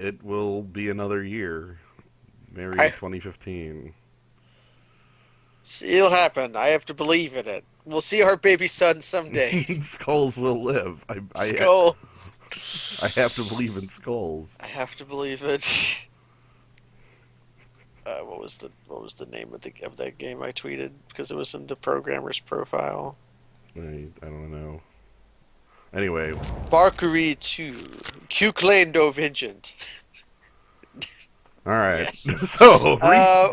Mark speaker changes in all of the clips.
Speaker 1: It will be another year. Merry
Speaker 2: I
Speaker 1: 2015.
Speaker 2: It'll happen. I have to believe in it. We'll see our baby son someday.
Speaker 1: Skulls will live.
Speaker 2: Skulls.
Speaker 1: I have to believe in skulls.
Speaker 2: I have to believe it. What was the name of that game I tweeted because it was in the programmer's profile?
Speaker 1: I don't know. Anyway,
Speaker 2: Valkyrie 2. Q-Clane no Vengeant.
Speaker 1: all right.
Speaker 2: Yes.
Speaker 1: So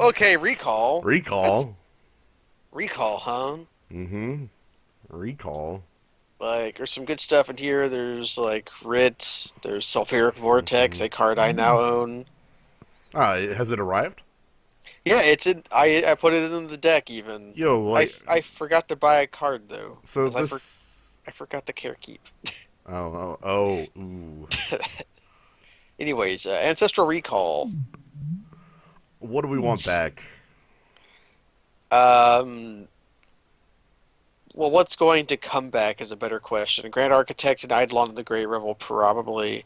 Speaker 2: Okay, Recall. That's
Speaker 1: recall.
Speaker 2: Recall, huh?
Speaker 1: Mm-hmm. Recall.
Speaker 2: Like, there's some good stuff in here. There's like Rit. There's Sulfuric Vortex,
Speaker 1: Mm-hmm.
Speaker 2: a card I now own.
Speaker 1: Has it arrived?
Speaker 2: Yeah, it's in. I put it in the deck even.
Speaker 1: Yo, like,
Speaker 2: I forgot to buy a card though,
Speaker 1: so
Speaker 2: as
Speaker 1: this.
Speaker 2: I forgot the care keep.
Speaker 1: Ooh.
Speaker 2: Anyways, Ancestral Recall.
Speaker 1: What do we want back?
Speaker 2: Um, well, what's going to come back is a better question. Grand Architect and Eidolon of the Great Revel probably.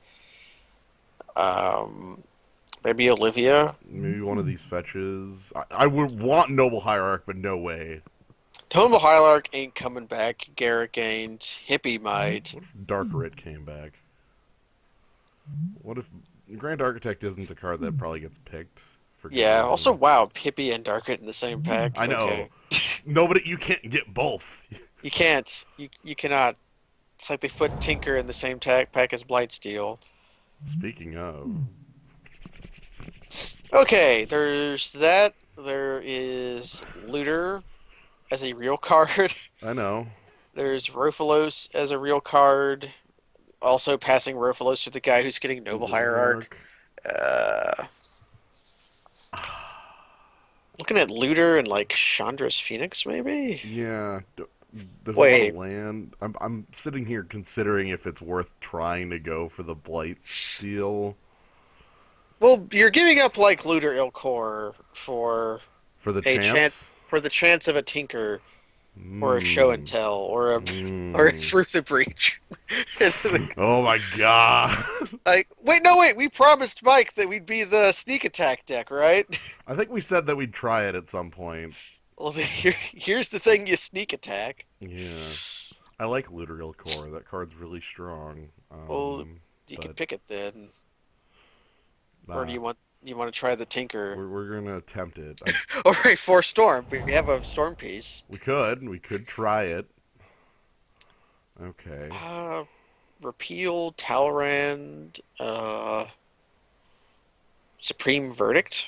Speaker 2: Um, Maybe Olivia.
Speaker 1: Maybe one of these fetches. I would want Noble Hierarch, but no way.
Speaker 2: Tonal Hylarch ain't coming back. Garrick ain't. Hippie might.
Speaker 1: What if Dark Rit came back? What if Grand Architect isn't a card that probably gets picked for good
Speaker 2: Yeah. Also,
Speaker 1: reason?
Speaker 2: wow, Hippie and Darkrit in the same pack.
Speaker 1: I know.
Speaker 2: Okay.
Speaker 1: Nobody, you can't get both.
Speaker 2: You can't. You cannot. It's like they put Tinker in the same tag pack as Blightsteel.
Speaker 1: Speaking of,
Speaker 2: Okay, there's that. There is Looter as a real card.
Speaker 1: I know.
Speaker 2: There's Rofalos as a real card. Also passing Rofalos to the guy who's getting Noble
Speaker 1: Noble
Speaker 2: Hierarch.
Speaker 1: Hierarch.
Speaker 2: Uh, Looking at Looter and like Chandra's Phoenix, maybe?
Speaker 1: Yeah, there's a lot of
Speaker 2: Wait.
Speaker 1: land. I'm sitting here considering if it's worth trying to go for the Blight Steel
Speaker 2: Well, you're giving up like Looter Ilcor
Speaker 1: for the
Speaker 2: a chance
Speaker 1: chance.
Speaker 2: for the chance of a Tinker or a show and
Speaker 1: Hmm.
Speaker 2: tell or a or a
Speaker 1: Hmm.
Speaker 2: through the breach.
Speaker 1: Oh my god.
Speaker 2: Like, wait, no, wait. We promised Mike that we'd be the sneak attack deck, right?
Speaker 1: I think we said that we'd try it at some point.
Speaker 2: Well, here's the thing: you sneak attack.
Speaker 1: Yeah. I like Luterial Core. That card's really strong.
Speaker 2: Well, you can
Speaker 1: But
Speaker 2: pick it then, or do
Speaker 1: uh,
Speaker 2: you want to try the Tinker?
Speaker 1: we're gonna attempt it.
Speaker 2: All right, for Storm, we have a Storm piece.
Speaker 1: We could try it. Okay.
Speaker 2: Uh, Repeal, Talrand, Supreme Verdict.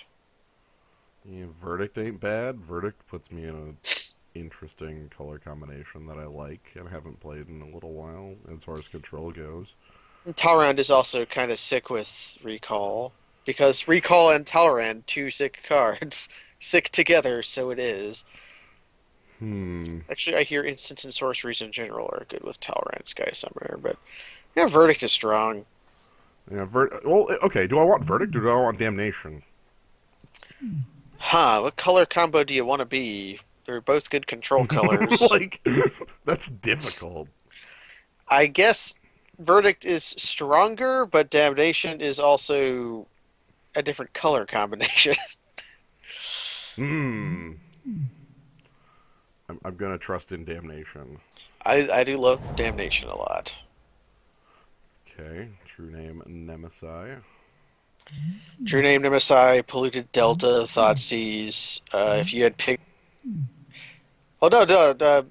Speaker 1: Yeah, Verdict ain't bad. Verdict puts me in an interesting color combination that I like and haven't played in a little while as far as control goes.
Speaker 2: And Talrand is also kind of sick with Recall because Recall and Talrand, two sick cards, sick together. So it is.
Speaker 1: Hmm.
Speaker 2: Actually, I hear instants and sorceries in general are good with Talrand Sky Summoner, but yeah, Verdict is strong.
Speaker 1: Yeah. Well, okay. Do I want Verdict or do I want Damnation?
Speaker 2: Huh, what color combo do you want to be? They're both good control colors.
Speaker 1: Like, that's difficult.
Speaker 2: I guess Verdict is stronger, but Damnation is also a different color combination.
Speaker 1: Hmm. I'm gonna trust in Damnation.
Speaker 2: I do love Damnation a lot.
Speaker 1: Okay. True name Nemesis.
Speaker 2: True Name Nemesis, Polluted Delta, Thoughtseize. If you had picked. Oh, no.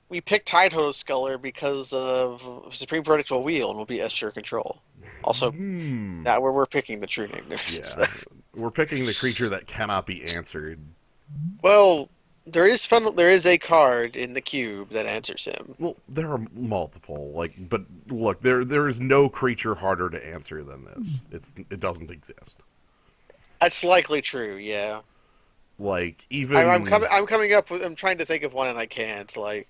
Speaker 2: We picked Tidal Sculler because of Supreme Vertical Wheel and will be S tier control. Also,
Speaker 1: Hmm.
Speaker 2: now we're picking the True Name Nemesis.
Speaker 1: Yeah. We're picking the creature that cannot be answered.
Speaker 2: Well, there is a card in the cube that answers him.
Speaker 1: Well, there are multiple. But look, there is no creature harder to answer than this. It doesn't exist.
Speaker 2: That's likely true, yeah.
Speaker 1: Like even
Speaker 2: I'm coming up with I'm trying to think of one and I can't. Like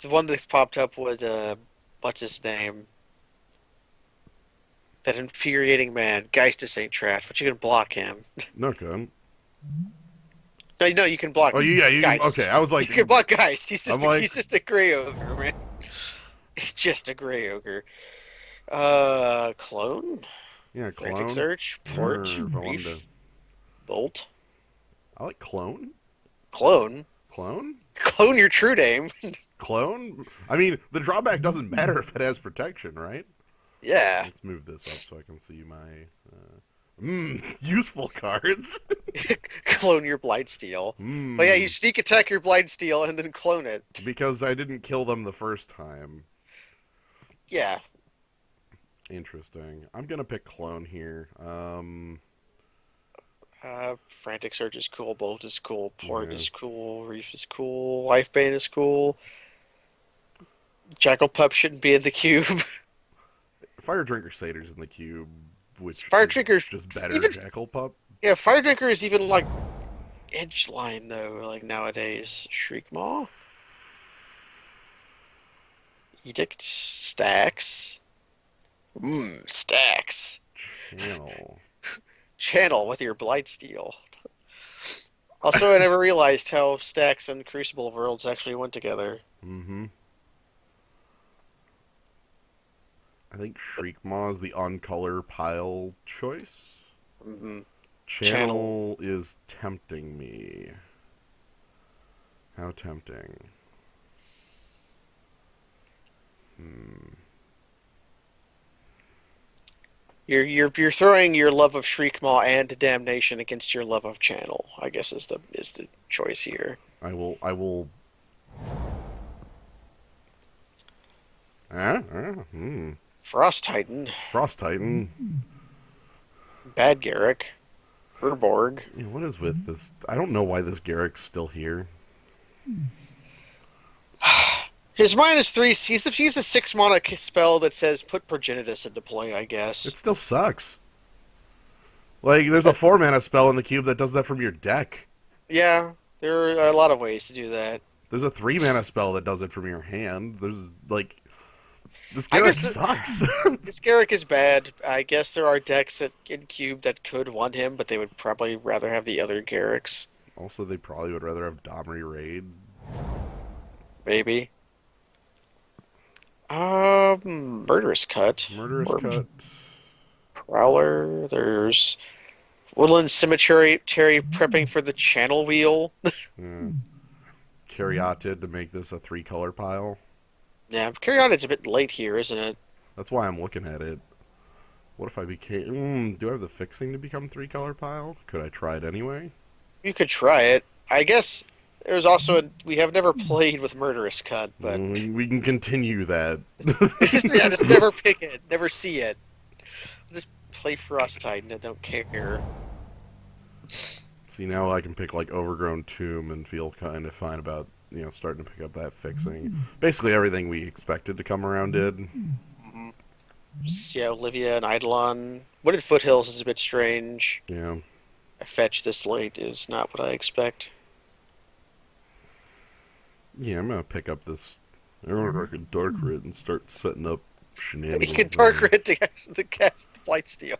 Speaker 2: the one that's popped up was what's his name? That infuriating man, Geist of Saint Trash, but you can block him.
Speaker 1: no good.
Speaker 2: No, you can block
Speaker 1: Oh yeah, okay.
Speaker 2: Geist.
Speaker 1: I was
Speaker 2: You
Speaker 1: like,
Speaker 2: can block Geist.
Speaker 1: I'm
Speaker 2: He's
Speaker 1: like,
Speaker 2: just a gray ogre, man. He's just a gray ogre. Clone?
Speaker 1: Yeah,
Speaker 2: Frantic
Speaker 1: clone.
Speaker 2: Search, Port,
Speaker 1: If I wanted to,
Speaker 2: Reef, Bolt,
Speaker 1: I like clone.
Speaker 2: Clone.
Speaker 1: Clone.
Speaker 2: Clone your true name.
Speaker 1: Clone. I mean, the drawback doesn't matter if it has protection, right?
Speaker 2: Yeah.
Speaker 1: Let's move this up so I can see my useful cards.
Speaker 2: Clone your Blightsteel. Oh yeah, you
Speaker 1: Hmm.
Speaker 2: sneak attack your Blightsteel and then clone it.
Speaker 1: Because I didn't kill them the first time.
Speaker 2: Yeah.
Speaker 1: Interesting. I'm gonna pick clone here.
Speaker 2: Frantic Search is cool, Bolt is cool, Port
Speaker 1: Yeah.
Speaker 2: is cool, Reef is cool, Lifebane is cool. Jackal Pup shouldn't be in the cube.
Speaker 1: Fire Drinker Satyr's in the cube, which
Speaker 2: Fire
Speaker 1: is
Speaker 2: Trigger,
Speaker 1: just better
Speaker 2: even
Speaker 1: Jackal Pup.
Speaker 2: yeah, Fire Drinker is even like edge line though. Like nowadays, Shriek Maw, Edict, Stacks. Stacks.
Speaker 1: Channel.
Speaker 2: Channel with your Blightsteel. Also, I never realized how Stacks and Crucible Worlds actually went together.
Speaker 1: Mm-hmm. I think Shriekmaw is the on-color pile choice.
Speaker 2: Mm-hmm. Channel.
Speaker 1: Channel is tempting me. How tempting. Hmm.
Speaker 2: You're throwing your love of Shriekmaw and Damnation against your love of Channel, I guess is the choice here.
Speaker 1: I will.
Speaker 2: Frost Titan,
Speaker 1: Frost Titan.
Speaker 2: Bad Garrick, Urborg.
Speaker 1: Yeah, what is with this? I don't know why this Garrick's still here.
Speaker 2: His -3. He's a 6 mana spell that says put Progenitus into play, I guess.
Speaker 1: It still sucks. Like, there's a
Speaker 2: But
Speaker 1: 4 mana spell in the cube that does that from your deck.
Speaker 2: yeah, there are a lot of ways to do that.
Speaker 1: There's a 3 mana spell that does it from your hand. There's, like, this
Speaker 2: I
Speaker 1: Garrick
Speaker 2: guess
Speaker 1: sucks.
Speaker 2: this Garrick is bad. I guess there are decks that in Cube that could want him, but they would probably rather have the other Garricks.
Speaker 1: Also, they probably would rather have Domri Raid.
Speaker 2: Maybe. Murderous Cut.
Speaker 1: Murderous
Speaker 2: Or
Speaker 1: Cut.
Speaker 2: Prowler. There's Woodland Cemetery prepping for the Channel Wheel.
Speaker 1: Yeah. Caryatid to make this a 3-color pile.
Speaker 2: Yeah, Caryatid's a bit late here, isn't it?
Speaker 1: That's why I'm looking at it. What if I became... do I have the fixing to become 3-color pile? Could I try it anyway?
Speaker 2: You could try it. I guess there's also we have never played with Murderous Cut, but
Speaker 1: We can continue that.
Speaker 2: yeah, just never pick it, never see it. Just play Frost Titan and don't care.
Speaker 1: See, now I can pick, like, Overgrown Tomb and feel kind of fine about, starting to pick up that fixing. Basically everything we expected to come around did.
Speaker 2: Mm-hmm. Yeah, Olivia and Eidolon. Wooded Foothills is a bit strange.
Speaker 1: Yeah.
Speaker 2: A fetch this late is not what I expect.
Speaker 1: Yeah, I'm gonna pick up this fucking Dark Rit and start setting up
Speaker 2: You can
Speaker 1: shenanigans
Speaker 2: Dark
Speaker 1: there.
Speaker 2: Rid to cast Blightsteel.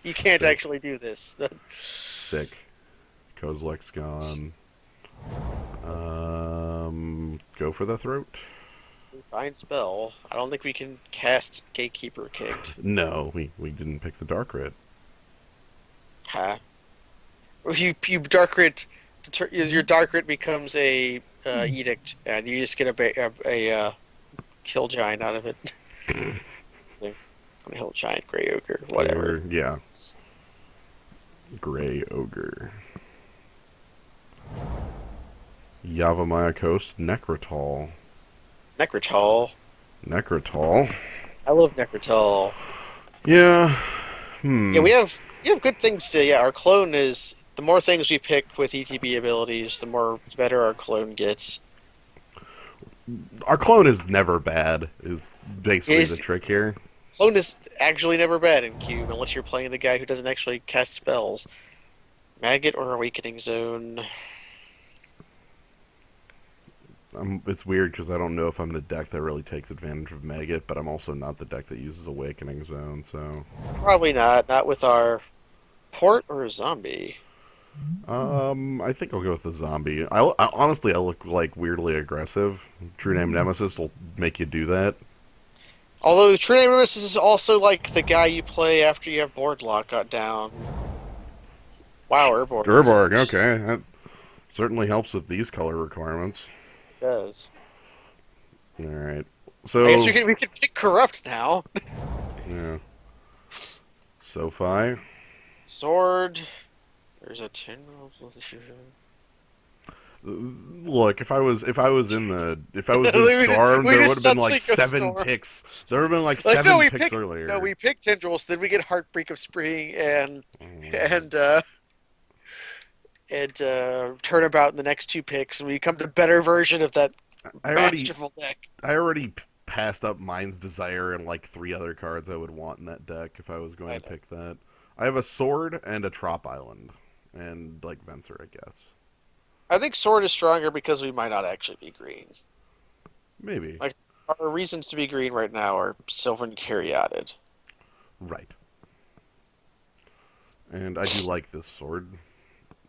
Speaker 2: You can't
Speaker 1: Sick.
Speaker 2: actually do this.
Speaker 1: Sick. Kozilek's gone. Go for the throat.
Speaker 2: Fine spell. I don't think we can cast Gatekeeper Kicked.
Speaker 1: No, we didn't pick the Dark Rit.
Speaker 2: Huh? Or you Dark Rid. Your Dark Rid becomes a Edict, and you just get a Hill Giant out of it. A Hill Giant, Grey Ogre, whatever.
Speaker 1: Yeah. Gray Ogre. Yavimaya Coast, Necrotol.
Speaker 2: Necrotol.
Speaker 1: Necrotol.
Speaker 2: I love Necrotol.
Speaker 1: Yeah.
Speaker 2: Yeah, we have good things to. Yeah, our clone is the more things we pick with ETB abilities, the better our clone gets.
Speaker 1: Our clone is never bad, is basically
Speaker 2: Is
Speaker 1: the trick here.
Speaker 2: clone is actually never bad in Cube unless you're playing the guy who doesn't actually cast spells. Maggot or Awakening Zone.
Speaker 1: It's weird because I don't know if I'm the deck that really takes advantage of Maggot, but I'm also not the deck that uses Awakening Zone, so...
Speaker 2: Probably not. Not with our port or a zombie.
Speaker 1: I think I'll go with the zombie. Honestly, I look, like, weirdly aggressive. True Name Nemesis will make you do that.
Speaker 2: Although True Name Nemesis is also like the guy you play after you have board lock got down. Wow, Urborg.
Speaker 1: Durborg, okay. That certainly helps with these color requirements.
Speaker 2: Does.
Speaker 1: Alright.
Speaker 2: I guess
Speaker 1: So,
Speaker 2: we can pick Corrupt now.
Speaker 1: yeah. SoFi.
Speaker 2: Sword. There's a 10.
Speaker 1: Look, if I was in
Speaker 2: we
Speaker 1: Storm,
Speaker 2: we
Speaker 1: there would
Speaker 2: just
Speaker 1: have been like
Speaker 2: suddenly go
Speaker 1: seven
Speaker 2: storm.
Speaker 1: picks. There would have been like
Speaker 2: Like no,
Speaker 1: seven picks
Speaker 2: we
Speaker 1: earlier.
Speaker 2: picked Tendrils, then we get Heartbreak of Spring
Speaker 1: Mm,
Speaker 2: and Turnabout in the next two picks, and we come to better version of that
Speaker 1: I already,
Speaker 2: masterful deck.
Speaker 1: I already passed up Mind's Desire and like three other cards I would want in that deck if I was going
Speaker 2: I
Speaker 1: to
Speaker 2: know.
Speaker 1: pick that. I have a sword and a Trop Island, and like Venser, I guess.
Speaker 2: I think Sword is stronger because we might not actually be green.
Speaker 1: Maybe.
Speaker 2: Like our reasons to be green right now are Sylvan Caryatid.
Speaker 1: Right. And I do like this sword.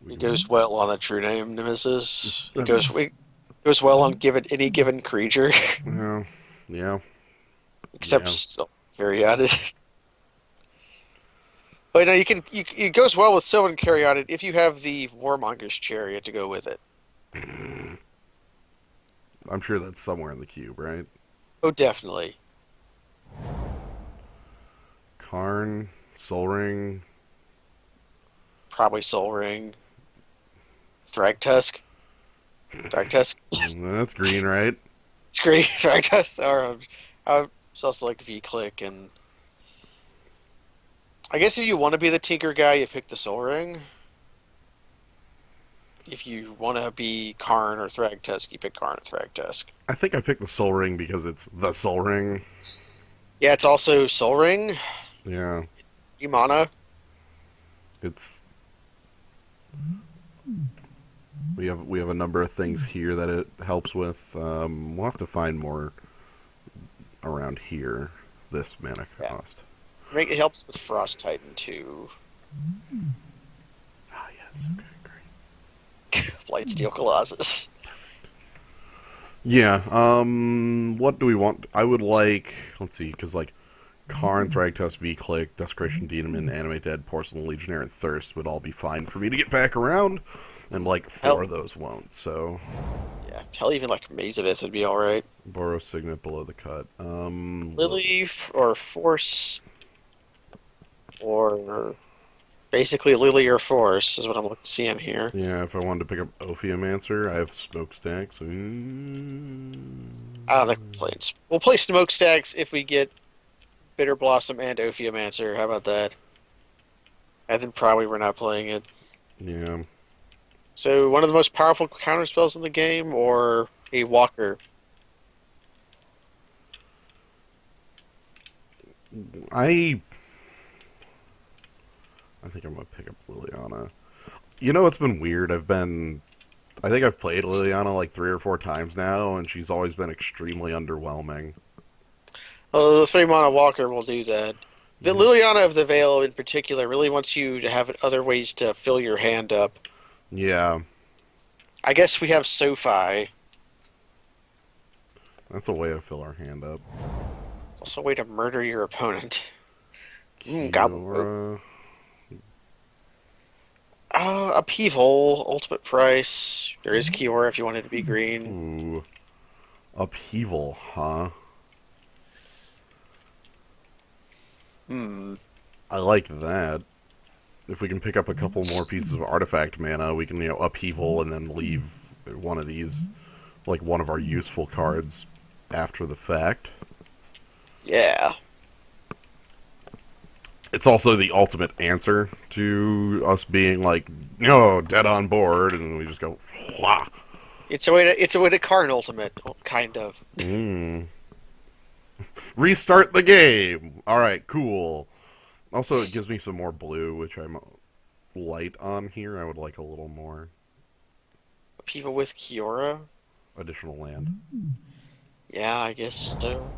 Speaker 1: We
Speaker 2: It
Speaker 1: can.
Speaker 2: goes well on a True Name Nemesis.
Speaker 1: That's.
Speaker 2: It goes well on given any given creature,
Speaker 1: Yeah. Yeah.
Speaker 2: except
Speaker 1: Yeah.
Speaker 2: Sylvan Caryatid. But no, it goes well with Sylvan Caryatid if you have the Warmonger's Chariot to go with it.
Speaker 1: I'm sure that's somewhere in the cube, right?
Speaker 2: Oh, definitely.
Speaker 1: Karn, Soul Ring.
Speaker 2: Probably Soul Ring, Thragtusk, Thragtusk.
Speaker 1: That's green, right?
Speaker 2: It's great, Thragtusk. Or it's also like V-Click, and I guess if you want to be the Tinker guy, you pick the Soul Ring. If you want to be Karn or Thragtusk, you pick Karn or Thragtusk.
Speaker 1: I think I picked the Soul Ring because it's the Soul Ring.
Speaker 2: Yeah, it's also Soul Ring,
Speaker 1: Yeah,
Speaker 2: Imana.
Speaker 1: it's we have a number of things here that it helps with. We'll have to find more around here. This mana
Speaker 2: Yeah,
Speaker 1: cost.
Speaker 2: it helps with Frost Titan too.
Speaker 1: Ah, yes. Okay,
Speaker 2: Blightsteel Colossus.
Speaker 1: yeah. What do we want? I would like. Let's see, because like Karn, Thragtusk, V-Click, Desecration Demon, Animate Dead, Porcelain Legionnaire, and Thirst would all be fine for me to get back around, and like four
Speaker 2: Hell,
Speaker 1: of those won't. So
Speaker 2: yeah, hell, even like Maze of Ith would be all right.
Speaker 1: Borrow Signet below the cut.
Speaker 2: Lily or Force or basically Lily or Force is what I'm seeing here.
Speaker 1: Yeah, if I wanted to pick up Ophiomancer, I have Smokestacks.
Speaker 2: I don't think we'll play Smokestacks if we get Bitter Blossom and Ophiomancer. How about that? And then probably we're not playing it.
Speaker 1: Yeah,
Speaker 2: So one of the most powerful counter spells in the game, or a Walker.
Speaker 1: I I think I'm gonna pick up Liliana. You know, it's been weird. I think I've played Liliana like three or four times now, and she's always been extremely underwhelming.
Speaker 2: Oh, the three mana Walker will do that. The
Speaker 1: Yeah,
Speaker 2: Liliana of the Veil in particular really wants you to have other ways to fill your hand up.
Speaker 1: yeah,
Speaker 2: I guess we have SoFi.
Speaker 1: that's a way to fill our hand up.
Speaker 2: Also a way to murder your opponent. Goblin Whip.
Speaker 1: Kiora.
Speaker 2: Upheaval, ultimate price. There is Kiora if you wanted to be green.
Speaker 1: Ooh, upheaval, huh?
Speaker 2: Hmm.
Speaker 1: I like that. If we can pick up a couple more pieces of artifact mana, we can upheaval and then leave one of these, like one of our useful cards, after the fact.
Speaker 2: Yeah.
Speaker 1: It's also the ultimate answer to us being like, no, dead on board, and we just go, wah.
Speaker 2: It's a way to Karn ultimate, kind of.
Speaker 1: Mm. Restart the game. All right, cool. Also, it gives me some more blue, which I'm light on here. I would like a little more
Speaker 2: Upheaval with Kiora?
Speaker 1: additional land.
Speaker 2: Yeah, I guess so.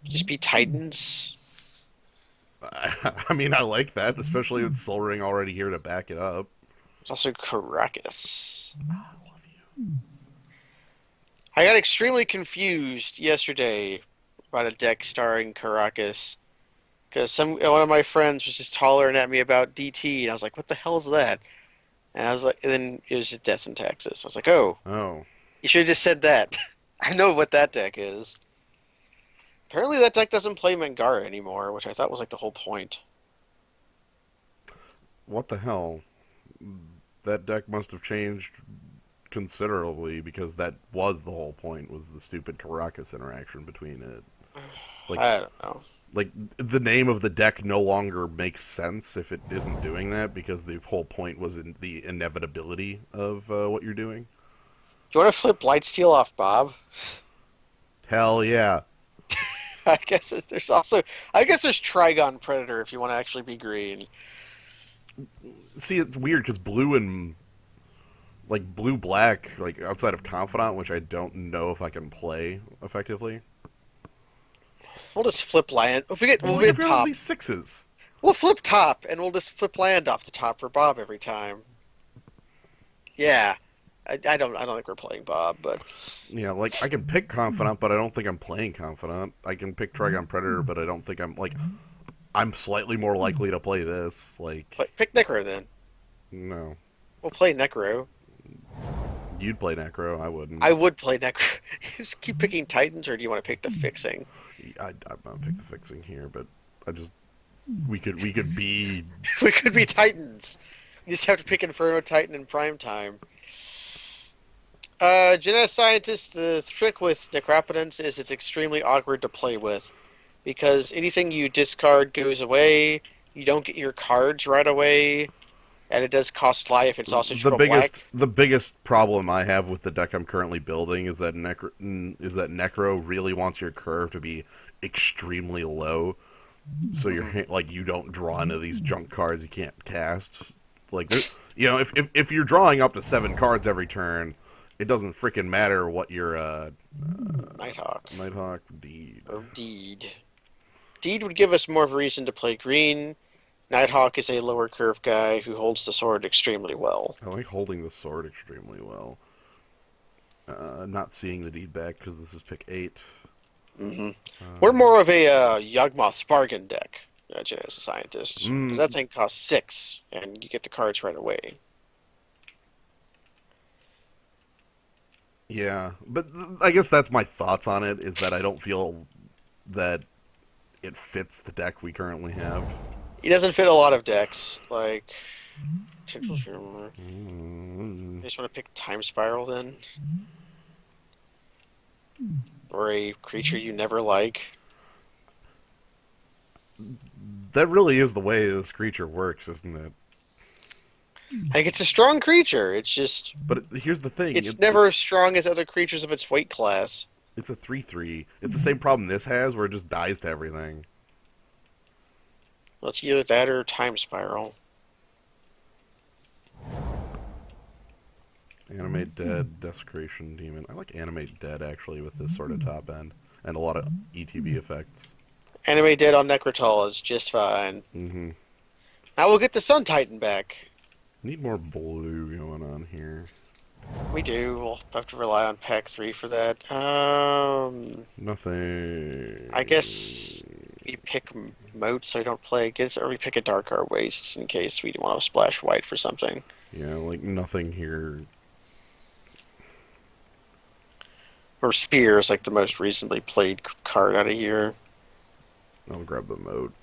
Speaker 2: Just be Titans.
Speaker 1: I mean, I like that, especially with Soul Ring already here to back it up.
Speaker 2: There's also Caracas.
Speaker 1: I love you.
Speaker 2: I got extremely confused yesterday about a deck starring Caracas because some one of my friends was just hollering at me about DT, and I was like, "What the hell is that?" And I was like, and then it was Death in Texas. I was like, "Oh,
Speaker 1: Oh,
Speaker 2: you should have just said that." I know what that deck is. Apparently, that deck doesn't play Mangara anymore, which I thought was like the whole point.
Speaker 1: what the hell? That deck must have changed considerably because that was the whole point, was the stupid Caracas interaction between it. Like,
Speaker 2: I don't know.
Speaker 1: like the name of the deck no longer makes sense if it isn't doing that because the whole point was in the inevitability of what you're doing.
Speaker 2: Do you want to flip Blightsteel off Bob?
Speaker 1: Hell yeah.
Speaker 2: I guess there's also, I guess there's Trigon Predator if you want to actually be green.
Speaker 1: See, it's weird because blue and like blue black, like outside of Confidant, which I don't know if I can play effectively.
Speaker 2: We'll just flip land. If we get,
Speaker 1: Well,
Speaker 2: we'll
Speaker 1: look, I've
Speaker 2: get
Speaker 1: got all
Speaker 2: top.
Speaker 1: these sixes.
Speaker 2: We'll flip top, and we'll just flip land off the top for Bob every time. Yeah, I don't think we're playing Bob, but
Speaker 1: Yeah, like I can pick Confidant, but I don't think I'm playing Confidant. I can pick Trigon Predator, but I don't think I'm like I'm slightly more likely to play this. Like,
Speaker 2: pick Necro then.
Speaker 1: no,
Speaker 2: We'll play Necro.
Speaker 1: you'd play Necro, I wouldn't.
Speaker 2: I would play Necro. Just keep picking Titans, or do you want to pick the fixing?
Speaker 1: I'm not pick the fixing here, but I just we could be
Speaker 2: We could be Titans. You just have to pick Inferno Titan in prime time. Genetic scientist, the trick with Necropotence is it's extremely awkward to play with because anything you discard goes away. You don't get your cards right away, and it does cost life. It's also
Speaker 1: the
Speaker 2: triple black.
Speaker 1: biggest problem I have with the deck I'm currently building is that Necro really wants your curve to be extremely low, so
Speaker 2: Mhm.
Speaker 1: like you don't draw into these junk cards you can't cast. Like you know, if you're drawing up to 7 cards every turn, it doesn't freaking matter what your
Speaker 2: Nighthawk
Speaker 1: Nighthawk Deed.
Speaker 2: or Deed. Deed would give us more of a reason to play green. Nighthawk is a lower curve guy who holds the sword extremely well.
Speaker 1: I like holding the sword extremely well. Not seeing the deed back because this is pick 8.
Speaker 2: Hmm We're
Speaker 1: Uh,
Speaker 2: more of a Yawgmoth Spargan deck, as a scientist, because that
Speaker 1: mm,
Speaker 2: thing costs 6, and you get the cards right away.
Speaker 1: yeah, but I guess that's my thoughts on it. Is that I don't feel that it fits the deck we currently have.
Speaker 2: He doesn't fit a lot of decks, like Potential Rumor.
Speaker 1: Mm,
Speaker 2: I just want to pick Time Spiral then, or a creature you never like.
Speaker 1: that really is the way this creature works, isn't it?
Speaker 2: Like it's a strong creature. It's just
Speaker 1: But here's the thing:
Speaker 2: it's never as strong as other creatures of its weight class.
Speaker 1: it's a 3/3. It's the same problem this has, where it just dies to everything.
Speaker 2: Well, it's either that or Time Spiral.
Speaker 1: Animate Dead, Desecration Demon. I like Animate Dead actually with this sort of top end and a lot of ETB effects.
Speaker 2: Anime Dead on Necrotal is just fine.
Speaker 1: Mm-hmm.
Speaker 2: Now we'll get the Sun Titan back.
Speaker 1: Need more blue going on here.
Speaker 2: We do. We'll have to rely on Pack 3 for that.
Speaker 1: Nothing.
Speaker 2: I guess we pick Moat so we don't play against, or we pick a Dark Art Wastes in case we want to splash white for something.
Speaker 1: Yeah, like nothing here.
Speaker 2: Or Spear is like the most reasonably played card out of here.
Speaker 1: I'll grab the moat.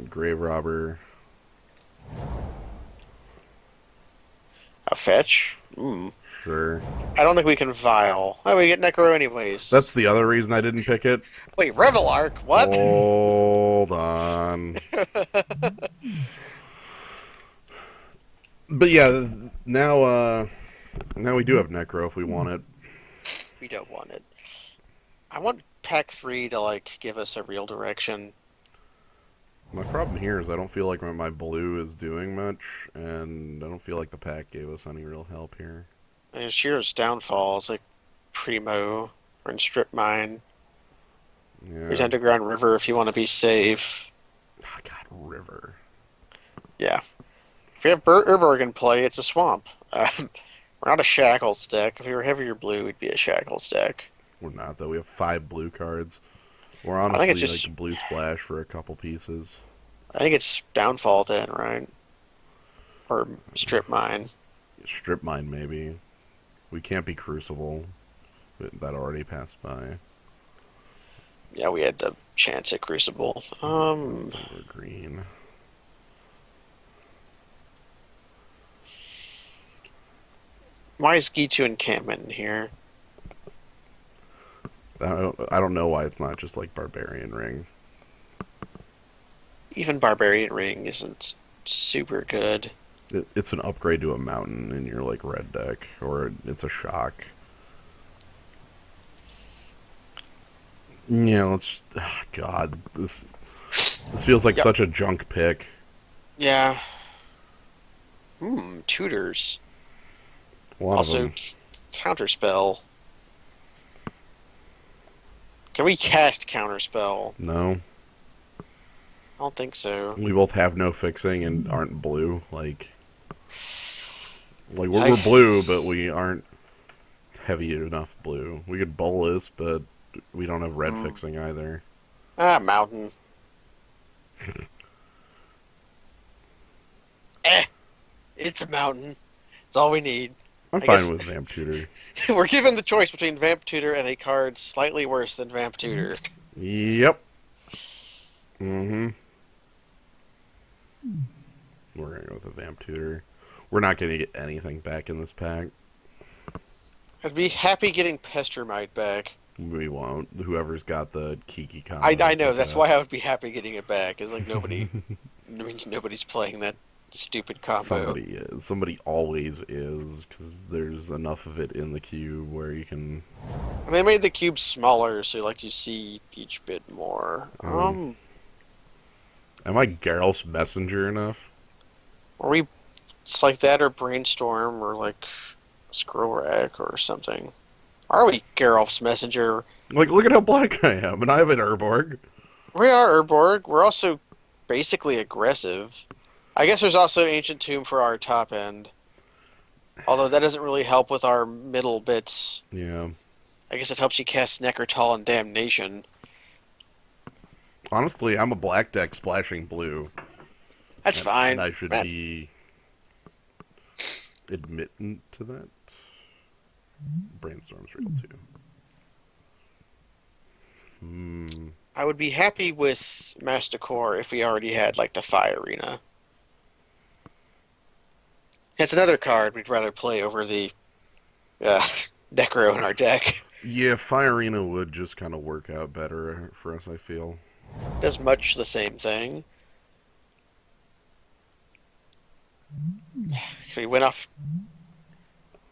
Speaker 1: Grave Robber.
Speaker 2: A fetch? Hmm.
Speaker 1: Sure.
Speaker 2: I don't think we can Vial. Oh, we get Necro anyways.
Speaker 1: That's the other reason I didn't pick it.
Speaker 2: Wait, Revel Arc? What?
Speaker 1: Hold on. But yeah, now we do have Necro if we want it.
Speaker 2: We don't want it. I want Pack 3 to like give us a real direction.
Speaker 1: My problem here is I don't feel like my blue is doing much, and I don't feel like the pack gave us any real help here.
Speaker 2: And Shiro's downfall is like Primo or in Strip Mine. There's
Speaker 1: Yeah.
Speaker 2: Underground River if you want to be safe.
Speaker 1: Oh, God, River.
Speaker 2: Yeah. If we have Urborg in play, it's a swamp. We're not a Shackles deck. If we were heavier blue, we'd be a Shackles deck.
Speaker 1: We're not, though. We have 5 blue cards. We're
Speaker 2: I think it's
Speaker 1: honestly like
Speaker 2: just.
Speaker 1: a blue splash for a couple pieces.
Speaker 2: I think it's Downfall then, right? Or Strip Mine.
Speaker 1: Strip mine, maybe. We can't be Crucible. That already passed by.
Speaker 2: Yeah, we had the chance at Crucible.
Speaker 1: Over green.
Speaker 2: Why is Gitu Encampment in here?
Speaker 1: I don't know why it's not just like Barbarian Ring.
Speaker 2: Even Barbarian Ring isn't super good.
Speaker 1: It's an upgrade to a mountain in your like red deck, or it's a shock. Yeah, let's. God, this feels like
Speaker 2: Yep.
Speaker 1: such a junk pick.
Speaker 2: Yeah. Tutors.
Speaker 1: A lot of
Speaker 2: Also,
Speaker 1: them.
Speaker 2: Counterspell. Can we cast Counterspell?
Speaker 1: No,
Speaker 2: I don't think so.
Speaker 1: we both have no fixing and aren't blue. Like we're
Speaker 2: I,
Speaker 1: blue, but we aren't heavy enough blue. We could bolus, but we don't have red
Speaker 2: mm,
Speaker 1: fixing either.
Speaker 2: Mountain. Eh, it's a mountain. It's all we need.
Speaker 1: I'm
Speaker 2: I
Speaker 1: fine
Speaker 2: guess
Speaker 1: with Vamp Tutor.
Speaker 2: we're given the choice between Vamp Tutor and a card slightly worse than Vamp Tutor.
Speaker 1: Yep. Mm-hmm. We're gonna go with a Vamp Tutor. We're not gonna get anything back in this pack.
Speaker 2: I'd be happy getting Pestermite back.
Speaker 1: We won't. Whoever's got the Kiki
Speaker 2: I,
Speaker 1: combo
Speaker 2: I
Speaker 1: will
Speaker 2: know,
Speaker 1: pick it
Speaker 2: that's
Speaker 1: up.
Speaker 2: why I would be happy getting it back. Is like nobody, I mean, nobody's playing that stupid combo.
Speaker 1: Somebody is. Somebody always is, because there's enough of it in the cube where you can.
Speaker 2: And they made the cube smaller, so like you see each bit more.
Speaker 1: Am I Geralt's messenger enough?
Speaker 2: Or we, it's like that or Brainstorm or like Scroll Rack or something. Are we Geralt's messenger?
Speaker 1: Like, look at how black I am, and I have an Urborg.
Speaker 2: We are Urborg. We're also basically aggressive. I guess there's also Ancient Tomb for our top end. Although that doesn't really help with our middle bits.
Speaker 1: Yeah.
Speaker 2: I guess it helps you cast Necrotal and Damnation.
Speaker 1: Honestly, I'm a black deck splashing blue.
Speaker 2: That's fine.
Speaker 1: And I should
Speaker 2: Man,
Speaker 1: be admittant to that. Brainstorm's real too. Hmm.
Speaker 2: I would be happy with Master Core if we already had like the Fire Arena. It's another card we'd rather play over the uh, Necro in our deck.
Speaker 1: Yeah, Fire Arena would just kind of work out better for us, I feel.
Speaker 2: Does much the same thing. We went off.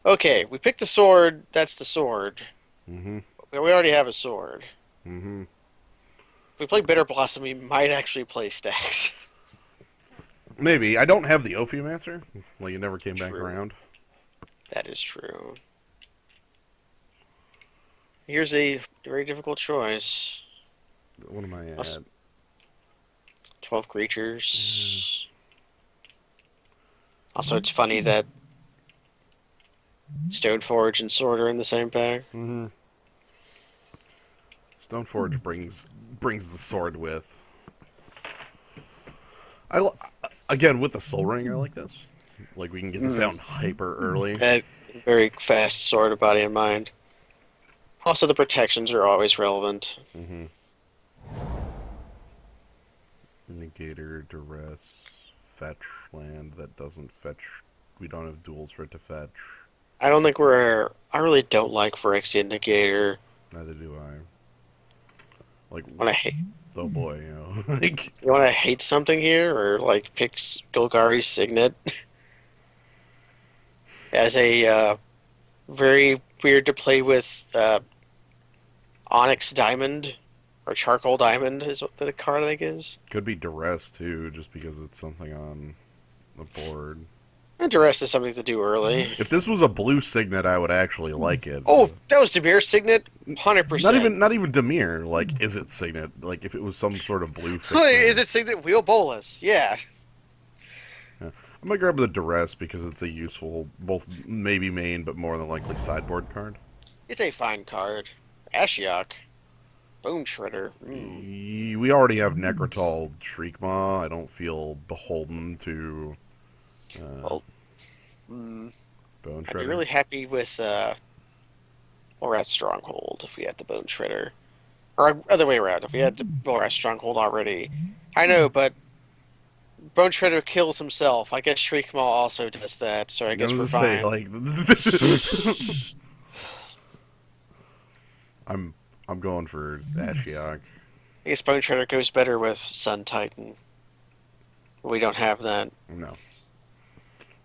Speaker 2: Okay, we picked the sword. That's the sword.
Speaker 1: Mm-hmm.
Speaker 2: We already have a sword.
Speaker 1: Mm-hmm.
Speaker 2: If we play Bitter Blossom, we might actually play stacks.
Speaker 1: Maybe. I don't have the Ophiomancer. Like, it never came back
Speaker 2: True.
Speaker 1: around.
Speaker 2: That is true. Here's a very difficult choice.
Speaker 1: What am I
Speaker 2: Us-
Speaker 1: at?
Speaker 2: 12 creatures. Also, it's funny that Stoneforge and Sword are in the same pack.
Speaker 1: Mm-hmm. Stoneforge brings the sword with. Again, with the Soul Ring, I like this. Like, we can get this down hyper early.
Speaker 2: A very fast sword of body and mind. Also, the protections are always relevant.
Speaker 1: Mm-hmm. Negator, Duress, fetch land that doesn't fetch. We don't have duels for it to fetch.
Speaker 2: I don't think we're. I really don't like Phyrexian Negator.
Speaker 1: Neither do I. Like,
Speaker 2: When I hate,
Speaker 1: oh boy, you know. Like,
Speaker 2: you want to hate something here, or like pick Golgari's Signet as a very weird to play with Onyx Diamond or Charcoal Diamond is what the card I think is.
Speaker 1: could be Duress, too, just because it's something on the board.
Speaker 2: And Duress is something to do early.
Speaker 1: If this was a blue Signet, I would actually like it.
Speaker 2: Oh, that was Demir's Signet, 100%.
Speaker 1: Not even Demir. Like, is it Signet? Like, if it was some sort of blue fixing.
Speaker 2: Is it Signet Wheel Bolus? Yeah.
Speaker 1: I might grab the Duress because it's a useful, both maybe main, but more than likely sideboard card.
Speaker 2: It's a fine card. Ashiok. Bone Shredder. Mm.
Speaker 1: We already have Necrotol Shriekmaw. I don't feel beholden to uh,
Speaker 2: Well, mm,
Speaker 1: Bone
Speaker 2: I'd be
Speaker 1: Shredder.
Speaker 2: really happy with Vorat Stronghold if we had the Bone Shredder. Or other way around, if we had the Vorat Stronghold already. I know, but Bone Shredder kills himself. I guess Shriekmaw also does that, so I
Speaker 1: I
Speaker 2: guess we're
Speaker 1: was gonna say
Speaker 2: fine.
Speaker 1: like I'm I'm going for Ashiok.
Speaker 2: I guess Bone Shredder goes better with Sun Titan. We don't have that.
Speaker 1: No,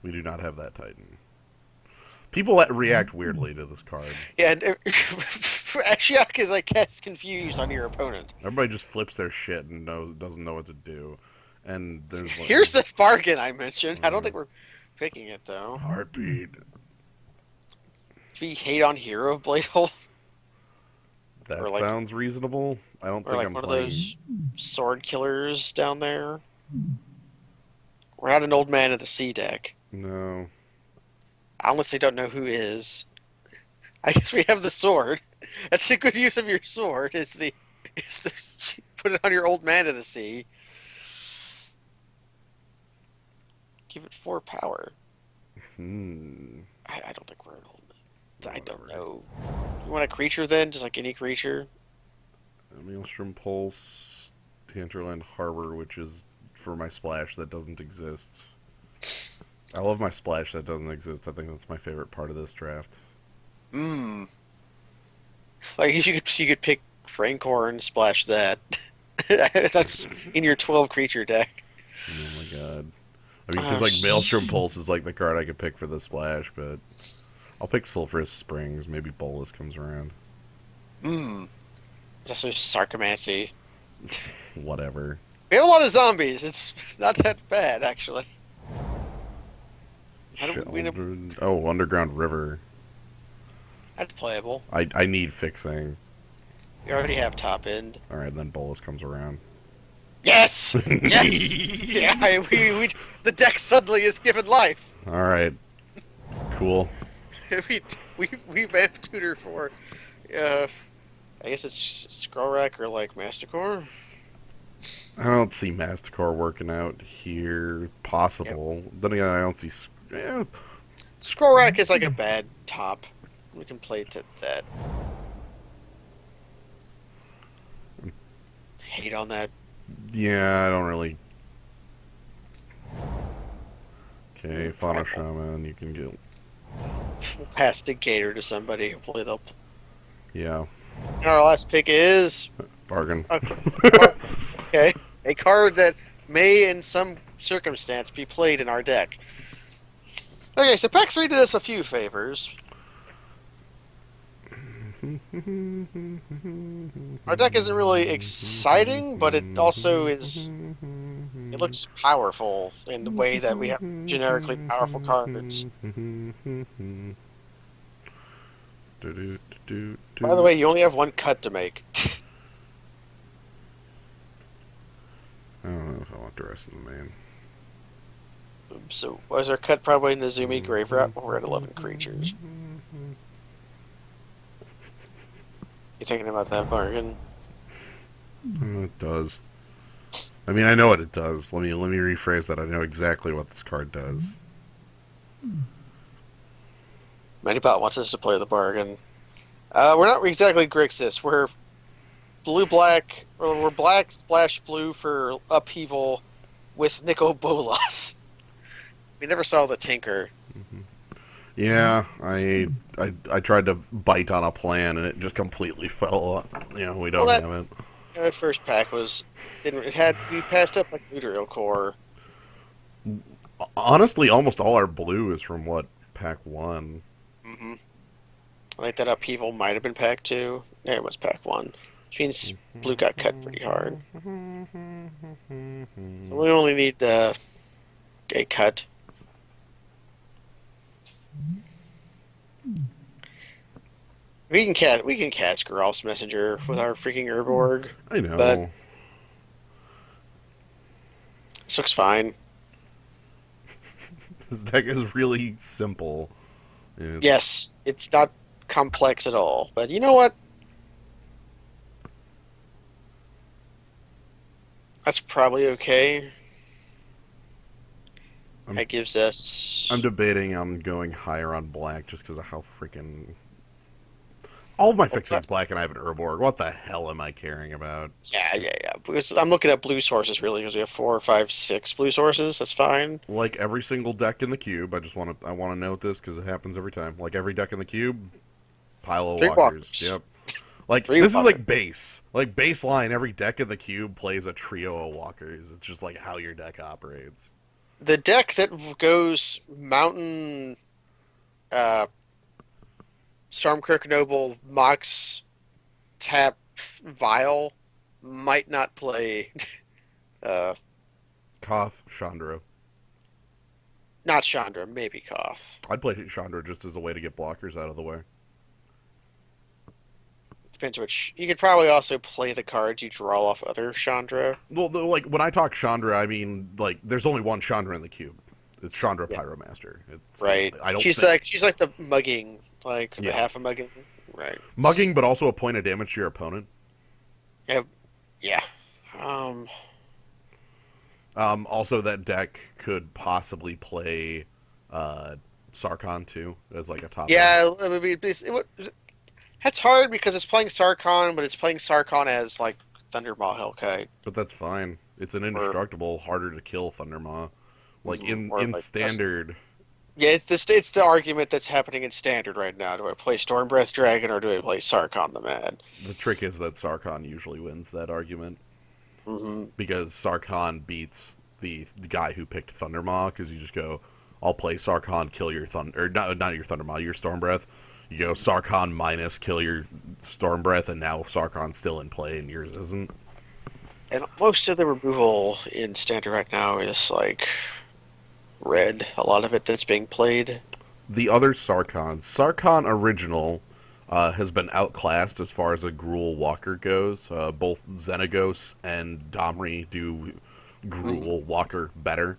Speaker 1: we do not have that Titan. People that react weirdly to this card.
Speaker 2: Yeah, Ashiok is, I guess, confused on your opponent.
Speaker 1: Everybody just flips their shit and doesn't know what to do. And there's like
Speaker 2: Here's the bargain I mentioned. I don't
Speaker 1: uh,
Speaker 2: think we're picking it, though.
Speaker 1: heartbeat.
Speaker 2: Do we hate on Hero of Bladehold? Or
Speaker 1: That
Speaker 2: like
Speaker 1: sounds reasonable. I don't
Speaker 2: or
Speaker 1: think
Speaker 2: like
Speaker 1: I'm
Speaker 2: one of
Speaker 1: playing.
Speaker 2: those sword killers down there? We're not an old man of the sea deck.
Speaker 1: No,
Speaker 2: I honestly don't know who is. I guess we have the sword. That's a good use of your sword. Is the put it on your old man of the sea. Give it 4 power.
Speaker 1: hmm,
Speaker 2: I don't think we're an old man. I don't
Speaker 1: whatever.
Speaker 2: know. You want a creature then? Just like any creature?
Speaker 1: Maelstrom Pulse, Hinterland Harbor, which is for my splash that doesn't exist. I love my splash that doesn't exist. I think that's my favorite part of this draft.
Speaker 2: Mmm. Like you could pick Frankor and splash that. That's in your 12 creature deck.
Speaker 1: Oh my god. I mean, because
Speaker 2: Oh,
Speaker 1: like Maelstrom Pulse is like the card I could pick for the splash, but I'll pick Sulphurous Springs. Maybe Bolus comes around.
Speaker 2: mmm. There's also Sarcomancy.
Speaker 1: Whatever.
Speaker 2: We have a lot of zombies. It's not that bad, actually. I don't. We don't.
Speaker 1: Oh, Underground River.
Speaker 2: That's playable.
Speaker 1: I need fixing.
Speaker 2: We already have top end.
Speaker 1: All right, then Bolus comes around.
Speaker 2: Yes, yes. Yeah, the deck suddenly is given life.
Speaker 1: All right, cool.
Speaker 2: We vamp tutor for. Uh, I guess it's Scrollrack or like Mastercore.
Speaker 1: I don't see Masticore working out here.
Speaker 2: Yep.
Speaker 1: Possible. Then again, I don't see. Yeah,
Speaker 2: Scrollrack is like a bad top. We can play to that. Hate on that.
Speaker 1: yeah, I don't really. Okay, Fauna
Speaker 2: Primal.
Speaker 1: Shaman, you can get.
Speaker 2: We'll pass Dictator to somebody. Hopefully they'll.
Speaker 1: Yeah,
Speaker 2: And our last pick is
Speaker 1: bargain.
Speaker 2: a okay, a card that may, in some circumstance, be played in our deck. Okay, so pack 3 did us a few favors. Our deck isn't really exciting, but it also is. It looks powerful in the way that we have generically powerful cards. By the way, you only have one cut to make.
Speaker 1: I don't know if I want the rest of the main.
Speaker 2: So, was our cut probably Nezumi Grave Rat? We're at 11 creatures. You thinking about that bargain?
Speaker 1: It does. I mean, I know what it does. Let me rephrase that. I know exactly what this card does.
Speaker 2: Manybot wants us to play the bargain. We're not exactly Grixis. We're blue-black, or we're black splash blue for upheaval with Nico Bolas. We never saw the Tinker.
Speaker 1: Yeah, I tried to bite on a plan and it just completely fell. We
Speaker 2: Well,
Speaker 1: don't
Speaker 2: that
Speaker 1: have it.
Speaker 2: first pack was didn't it had we passed up like Luteral Core.
Speaker 1: Honestly, almost all our blue is from what pack one.
Speaker 2: Mm-hmm. I think that upheaval might have been pack 2. Yeah, it was pack 1, which means blue got cut pretty hard. So we only need a cut. We can cast Geralf's Messenger with our freaking Urborg,
Speaker 1: I
Speaker 2: but
Speaker 1: know.
Speaker 2: this looks fine.
Speaker 1: This deck is really simple. It's
Speaker 2: Yes, it's not complex at all. But you know what? That's probably okay.
Speaker 1: I'm
Speaker 2: That gives
Speaker 1: I'm
Speaker 2: us.
Speaker 1: debating on going higher on black just because of how freaking all of my
Speaker 2: Well,
Speaker 1: fixing's black and I have an Urborg. What the hell am I caring about?
Speaker 2: yeah. Because I'm looking at blue sources really because we have four, five, six blue sources. That's fine.
Speaker 1: Like every single deck in the cube, I want to note this because it happens every time. Like every deck in the cube, pile of
Speaker 2: Three
Speaker 1: walkers.
Speaker 2: walkers.
Speaker 1: Yep. Like
Speaker 2: Three
Speaker 1: this is
Speaker 2: walkers.
Speaker 1: like base. Like baseline, every deck in the cube plays a trio of walkers. It's just like how your deck operates.
Speaker 2: The deck that goes Mountain, uh, Stormkirk Noble, Mox, Tap, Vile might not play. Uh,
Speaker 1: Koth, Chandra.
Speaker 2: Not Chandra, maybe Koth.
Speaker 1: I'd play Chandra just as a way to get blockers out of the way.
Speaker 2: Depends which. You could probably also play the cards you draw off other Chandra.
Speaker 1: Well, like when I talk Chandra, I mean like there's only one Chandra in the cube. It's Chandra
Speaker 2: Yeah.
Speaker 1: Pyromaster. It's
Speaker 2: Right.
Speaker 1: I don't think
Speaker 2: She's like the mugging, like the
Speaker 1: yeah
Speaker 2: half a mugging. Right.
Speaker 1: mugging, but also a point of damage to your opponent.
Speaker 2: Yeah. Yeah. Um.
Speaker 1: Also, that deck could possibly play uh, Sarkhan too as like a top end,
Speaker 2: Yeah. It would be. That's hard because it's playing Sarkhan, but it's playing Sarkhan as like Thundermaw Hellkite,
Speaker 1: but that's fine. It's an
Speaker 2: or
Speaker 1: indestructible, harder to kill Thundermaw. Like in
Speaker 2: like
Speaker 1: standard,
Speaker 2: yeah. It's the argument that's happening in Standard right now. Do I play Stormbreath Dragon or do I play Sarkhan the Mad?
Speaker 1: the trick is that Sarkhan usually wins that argument
Speaker 2: Hmm.
Speaker 1: because Sarkhan beats the guy who picked Thundermaw because you just go, I'll play Sarkhan, kill your Thunder, or not your Thundermaw, your Stormbreath. You go Sarkhan minus kill your Stormbreath, and now Sarkhan's still in play and yours isn't.
Speaker 2: And most of the removal in Standard right now is like red. A lot of it that's being played.
Speaker 1: The other Sarkhan original, has been outclassed as far as a Gruul Walker goes. Both Xenagos and Domri do
Speaker 2: Mhm.
Speaker 1: Gruul Walker better.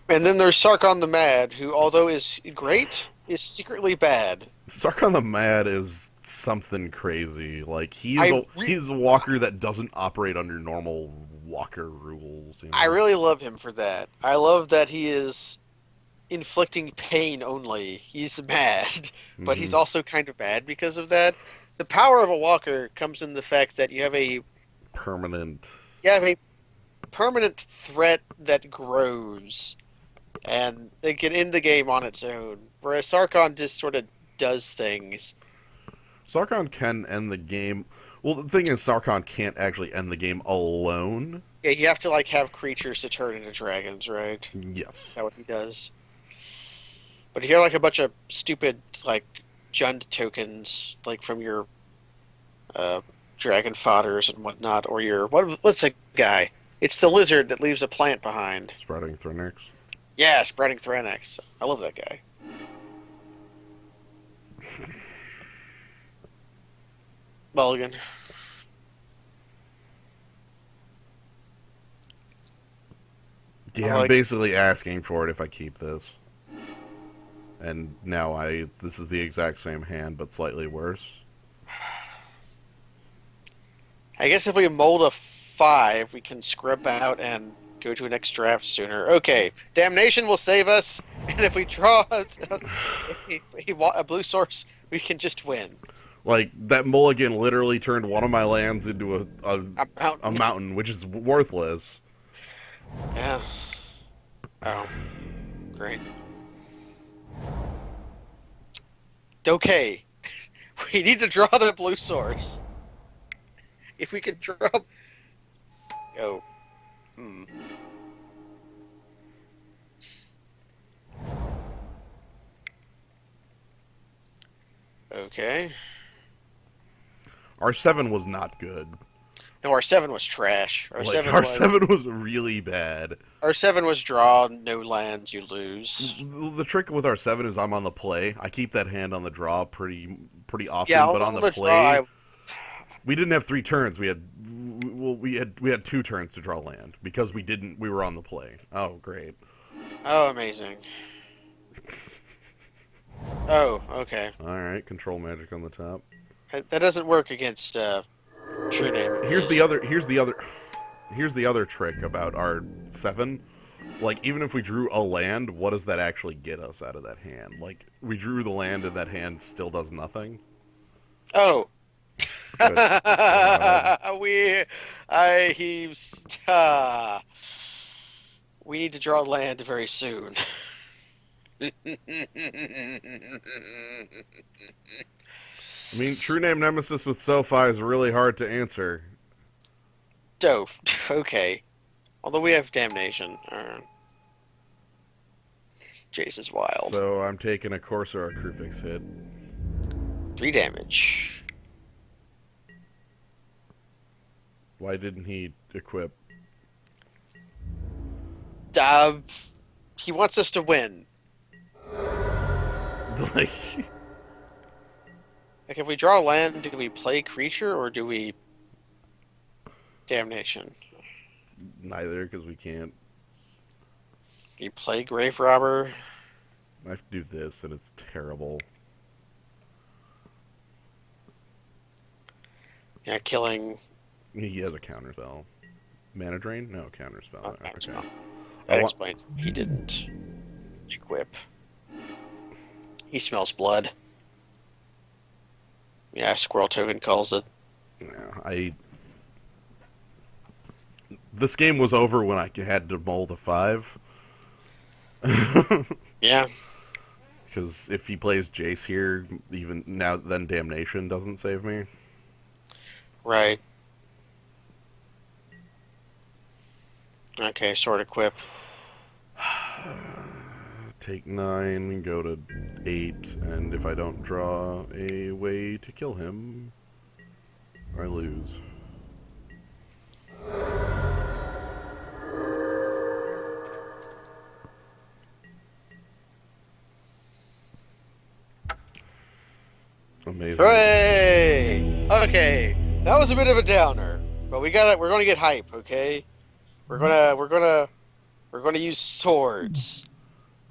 Speaker 2: And then there's Sarkhan the Mad, who, although is great, is secretly bad.
Speaker 1: Sarkhan the Mad is something crazy. Like
Speaker 2: I re
Speaker 1: he's a Walker that doesn't operate under normal Walker rules. You
Speaker 2: I
Speaker 1: know.
Speaker 2: really love him for that. I love that he is inflicting pain only. He's mad, but
Speaker 1: Hmm.
Speaker 2: he's also kind of bad because of that. The power of a walker comes in the fact that
Speaker 1: Permanent.
Speaker 2: you have a permanent threat that grows and they can end the game on its own. Whereas Sarkhan just sort of does things.
Speaker 1: Sarkhan can end the game. Well, the thing is, Sarkhan can't actually end the game alone.
Speaker 2: Yeah, you have to like have creatures to turn into dragons, right?
Speaker 1: Yes.
Speaker 2: That's what he does. But if you're like a bunch of stupid like Jund tokens, like from your uh, dragon fodders and whatnot, or your what's the guy? It's the lizard that leaves a plant behind.
Speaker 1: Spreading Thrinix.
Speaker 2: Yeah, spreading Thranex. I love that guy. Mulligan. I
Speaker 1: Yeah, I'm
Speaker 2: like.
Speaker 1: basically asking for it if I keep this. And now this is the exact same hand, but slightly worse.
Speaker 2: I guess if we mold a five, we can scrub out and go to a next draft sooner. Okay, damnation will save us, and if we draw a blue source, we can just win.
Speaker 1: Like, that mulligan literally turned one of my lands into
Speaker 2: A
Speaker 1: a
Speaker 2: mountain.
Speaker 1: mountain, which is worthless.
Speaker 2: Yeah. Oh, great. Okay, we need to draw the blue source. If we could draw. Oh. Hmm. Okay.
Speaker 1: R7 was not good.
Speaker 2: No, our seven was trash. Our
Speaker 1: Like,
Speaker 2: seven was
Speaker 1: R7 was really bad.
Speaker 2: our seven was draw no lands you lose.
Speaker 1: The trick with R7 is I'm on the play. I keep that hand on the draw pretty
Speaker 2: Yeah,
Speaker 1: often, but on
Speaker 2: on
Speaker 1: the
Speaker 2: the draw.
Speaker 1: play, we didn't have 3 turns. We had 2 turns to draw land because we were on the play. Oh, great.
Speaker 2: Oh, amazing. Oh, okay.
Speaker 1: Alright, control magic on the top.
Speaker 2: That doesn't work against True Name
Speaker 1: Here's the
Speaker 2: enemies.
Speaker 1: other here's the other trick about our 7. Like, even if we drew a land, what does that actually get us out of that hand? Like, we drew the land and that hand still does nothing?
Speaker 2: Oh,
Speaker 1: Good God.
Speaker 2: we, I, he's, we need to draw land very soon.
Speaker 1: I mean, True Name Nemesis with SoFi is really hard to answer.
Speaker 2: Dope. Okay. Although we have damnation. Jason's wild.
Speaker 1: So I'm taking a Corsair Crucifix hit.
Speaker 2: 3 damage.
Speaker 1: Why didn't he equip?
Speaker 2: Uh, he wants us to win.
Speaker 1: Like,
Speaker 2: Like, if we draw land, do we play creature or do we damnation?
Speaker 1: neither, because we can't.
Speaker 2: Do you play grave robber?
Speaker 1: I have to do this, and it's terrible.
Speaker 2: Yeah, killing.
Speaker 1: He has a counter spell. Mana Drain? No, counter spell.
Speaker 2: Okay,
Speaker 1: Okay.
Speaker 2: so
Speaker 1: I
Speaker 2: that
Speaker 1: want.
Speaker 2: explains he didn't equip. He smells blood. Yeah, Squirrel Token calls it.
Speaker 1: Yeah, I. This game was over when I had to mold a 5.
Speaker 2: Yeah,
Speaker 1: Because if he plays Jace here, even now, then Damnation doesn't save me.
Speaker 2: right. Okay, sword equip.
Speaker 1: Take 9, go to 8, and if I don't draw a way to kill him, I lose. Amazing.
Speaker 2: Hooray! Okay, that was a bit of a downer, but we got it. We're gonna get hype. Okay, we're gonna use swords.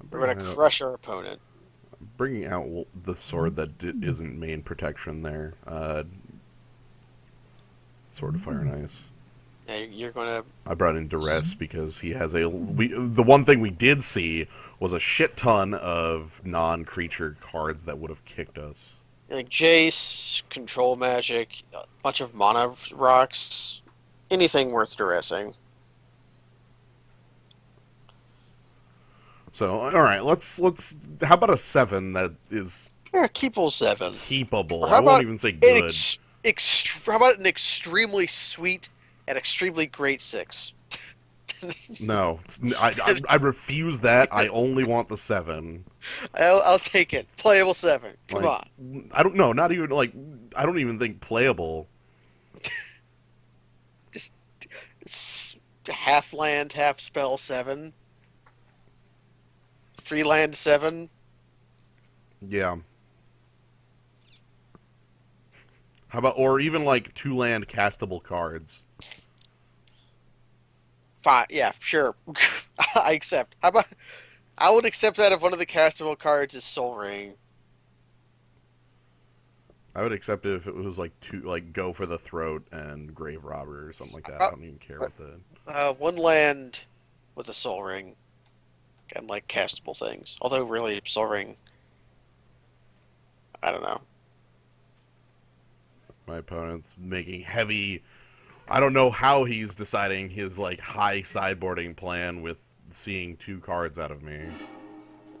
Speaker 1: I'm
Speaker 2: We're gonna crush our opponent.
Speaker 1: bringing out the sword that isn't main protection there. Sword of Fire and Ice.
Speaker 2: Yeah, you're gonna
Speaker 1: I brought in Duress because he has a. The one thing we did see was a shit ton of non-creature cards that would have kicked us.
Speaker 2: like Jace, control magic, a bunch of mana rocks, anything worth duressing.
Speaker 1: So, all right, let's. How about a 7 that is
Speaker 2: Yeah, keep all 7.
Speaker 1: keepable?
Speaker 2: Or
Speaker 1: I
Speaker 2: how
Speaker 1: won't
Speaker 2: about
Speaker 1: even say
Speaker 2: an
Speaker 1: good.
Speaker 2: how about an extremely sweet and extremely great 6?
Speaker 1: No, I refuse that. I only want the 7.
Speaker 2: I'll take it. Playable 7. Come
Speaker 1: Like,
Speaker 2: on.
Speaker 1: I don't know. Not even like I don't even think playable.
Speaker 2: Just half land, half spell 7. 3 land 7.
Speaker 1: Yeah. How about or even like 2 land castable cards?
Speaker 2: Fine. Yeah, sure. I accept. How about I would accept that if one of the castable cards is Soul Ring.
Speaker 1: I would accept it if it was like go for the throat and grave robber or something like that. I
Speaker 2: Uh,
Speaker 1: don't even care what the
Speaker 2: 1 land with a Soul Ring and like castable things. Although really Soul Ring, I don't know.
Speaker 1: my opponent's making heavy. I don't know how he's deciding his like high sideboarding plan with seeing 2 cards out of me.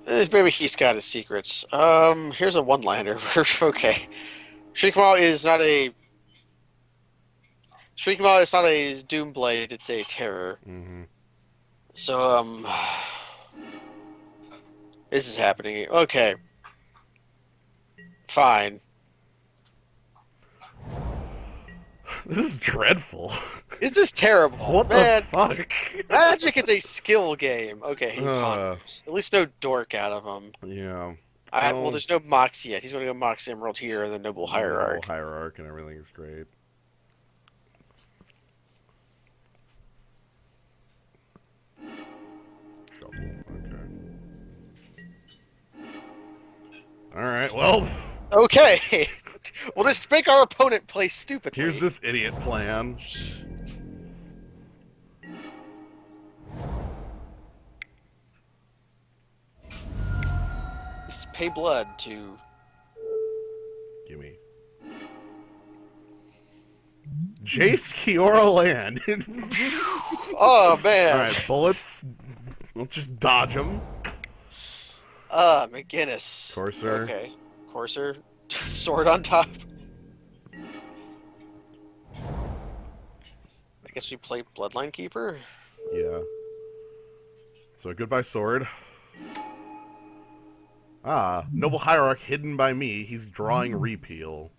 Speaker 2: Maybe he's got his secrets. Here's a one-liner. Okay. Shriekmaw is not a Shriekmaw is not a Doomblade, it's a terror.
Speaker 1: Mm-hmm.
Speaker 2: So this is happening. Okay. Fine.
Speaker 1: This is dreadful.
Speaker 2: This is terrible.
Speaker 1: What the
Speaker 2: Man,
Speaker 1: fuck?
Speaker 2: Magic is a skill game. Okay, he
Speaker 1: Uh,
Speaker 2: ponders. At least no dork out of him.
Speaker 1: yeah.
Speaker 2: Well,
Speaker 1: Well,
Speaker 2: there's no Mox yet. He's going to go Mox Emerald here, and then Noble
Speaker 1: the noble
Speaker 2: Hierarch.
Speaker 1: hierarch and everything is great. Shuffle. Okay. Alright, well,
Speaker 2: Okay, we'll just make our opponent play
Speaker 1: here's
Speaker 2: stupidly.
Speaker 1: this idiot plan.
Speaker 2: Let's pay blood to.
Speaker 1: Gimme. Jace Kiora Land.
Speaker 2: Oh man.
Speaker 1: Alright, bullets. Let's just dodge them.
Speaker 2: McGinnis.
Speaker 1: Corsair.
Speaker 2: Okay, Courser, sword on top. I guess we play Bloodline Keeper.
Speaker 1: Yeah. So goodbye, sword. Ah, Noble Hierarch hidden by me. He's drawing repeal.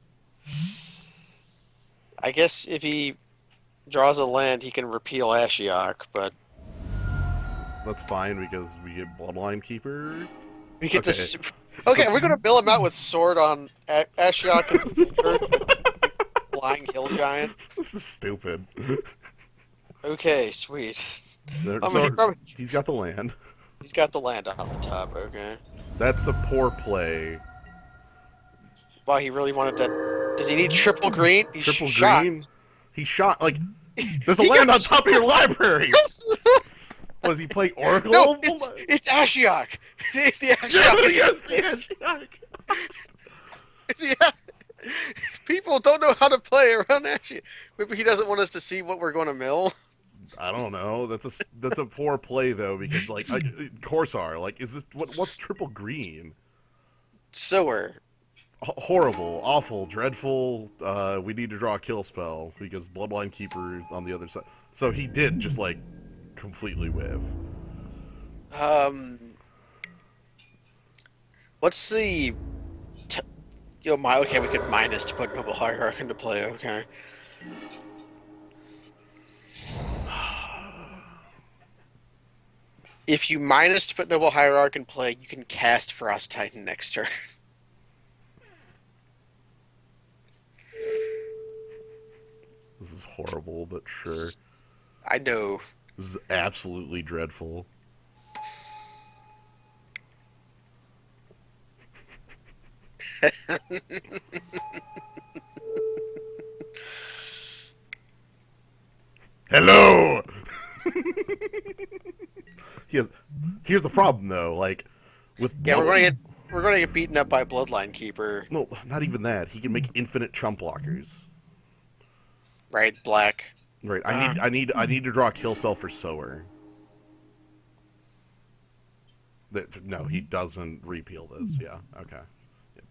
Speaker 2: I guess if he draws a land, he can repeal Ashiok, but
Speaker 1: That's fine because we get Bloodline Keeper.
Speaker 2: we get
Speaker 1: Okay.
Speaker 2: to. Okay,
Speaker 1: So
Speaker 2: we're gonna mill him out with sword on Ashiok and sword flying hill giant.
Speaker 1: this is stupid.
Speaker 2: Okay, sweet. I mean,
Speaker 1: So he's got the land.
Speaker 2: he's got the land off the top. Okay.
Speaker 1: That's a poor play.
Speaker 2: Wow, he really wanted that. Does he need triple green? He's
Speaker 1: Triple green.
Speaker 2: shocked.
Speaker 1: He shot like there's a
Speaker 2: He
Speaker 1: land
Speaker 2: got
Speaker 1: on top of your library. What does he play Oracle?
Speaker 2: No, it's Ashiok. The Ashiok.
Speaker 1: Yes, yes, yes.
Speaker 2: Yeah. People don't know how to play around Ashiok. Maybe he doesn't want us to see what we're going to mill.
Speaker 1: I don't know. That's a poor play though because like Corsair, like is this what's triple green?
Speaker 2: Sower.
Speaker 1: Horrible, awful, dreadful. We need to draw a kill spell because Bloodline Keeper on the other side. So he did just like completely whiff.
Speaker 2: Um, what's the? Okay, we could minus to put Noble Hierarch into play. Okay. If you minus to put Noble Hierarch in play, you can cast Frost Titan next turn.
Speaker 1: This is horrible, but sure.
Speaker 2: I know.
Speaker 1: This is absolutely dreadful. Hello. Here's the problem though. Like with
Speaker 2: Yeah, we're gonna get beaten up by Bloodline Keeper.
Speaker 1: no, not even that. He can make infinite chump blockers.
Speaker 2: Right, black.
Speaker 1: Right. I need to draw a kill spell for Sower. No, he doesn't repeal this. Yeah. Okay. Yep.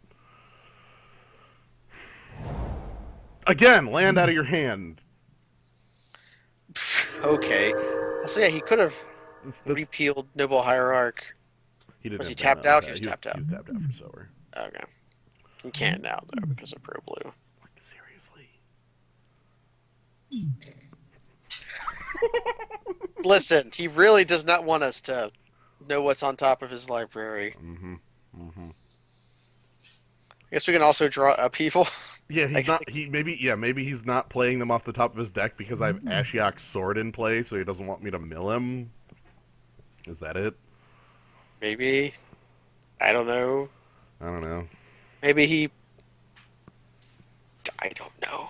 Speaker 1: Again, land out of your hand.
Speaker 2: Okay. So yeah, he could have
Speaker 1: That's,
Speaker 2: repealed Noble Hierarch.
Speaker 1: he didn't
Speaker 2: Was
Speaker 1: have
Speaker 2: he
Speaker 1: mana
Speaker 2: tapped
Speaker 1: on
Speaker 2: out?
Speaker 1: that.
Speaker 2: He was tapped
Speaker 1: He
Speaker 2: out.
Speaker 1: was tapped out for Sower.
Speaker 2: Okay. He can't now though because of Pro Blue.
Speaker 1: Like seriously.
Speaker 2: Listen, he really does not want us to know what's on top of his library.
Speaker 1: Mm-hmm. Mm-hmm.
Speaker 2: I guess we can also draw upheaval.
Speaker 1: Yeah,
Speaker 2: I
Speaker 1: he's
Speaker 2: guess
Speaker 1: not. Maybe he's not playing them off the top of his deck because I have Ashiok's sword in play, so he doesn't want me to mill him. Is that it?
Speaker 2: Maybe. I don't know.
Speaker 1: I don't know.
Speaker 2: Maybe he. I don't know.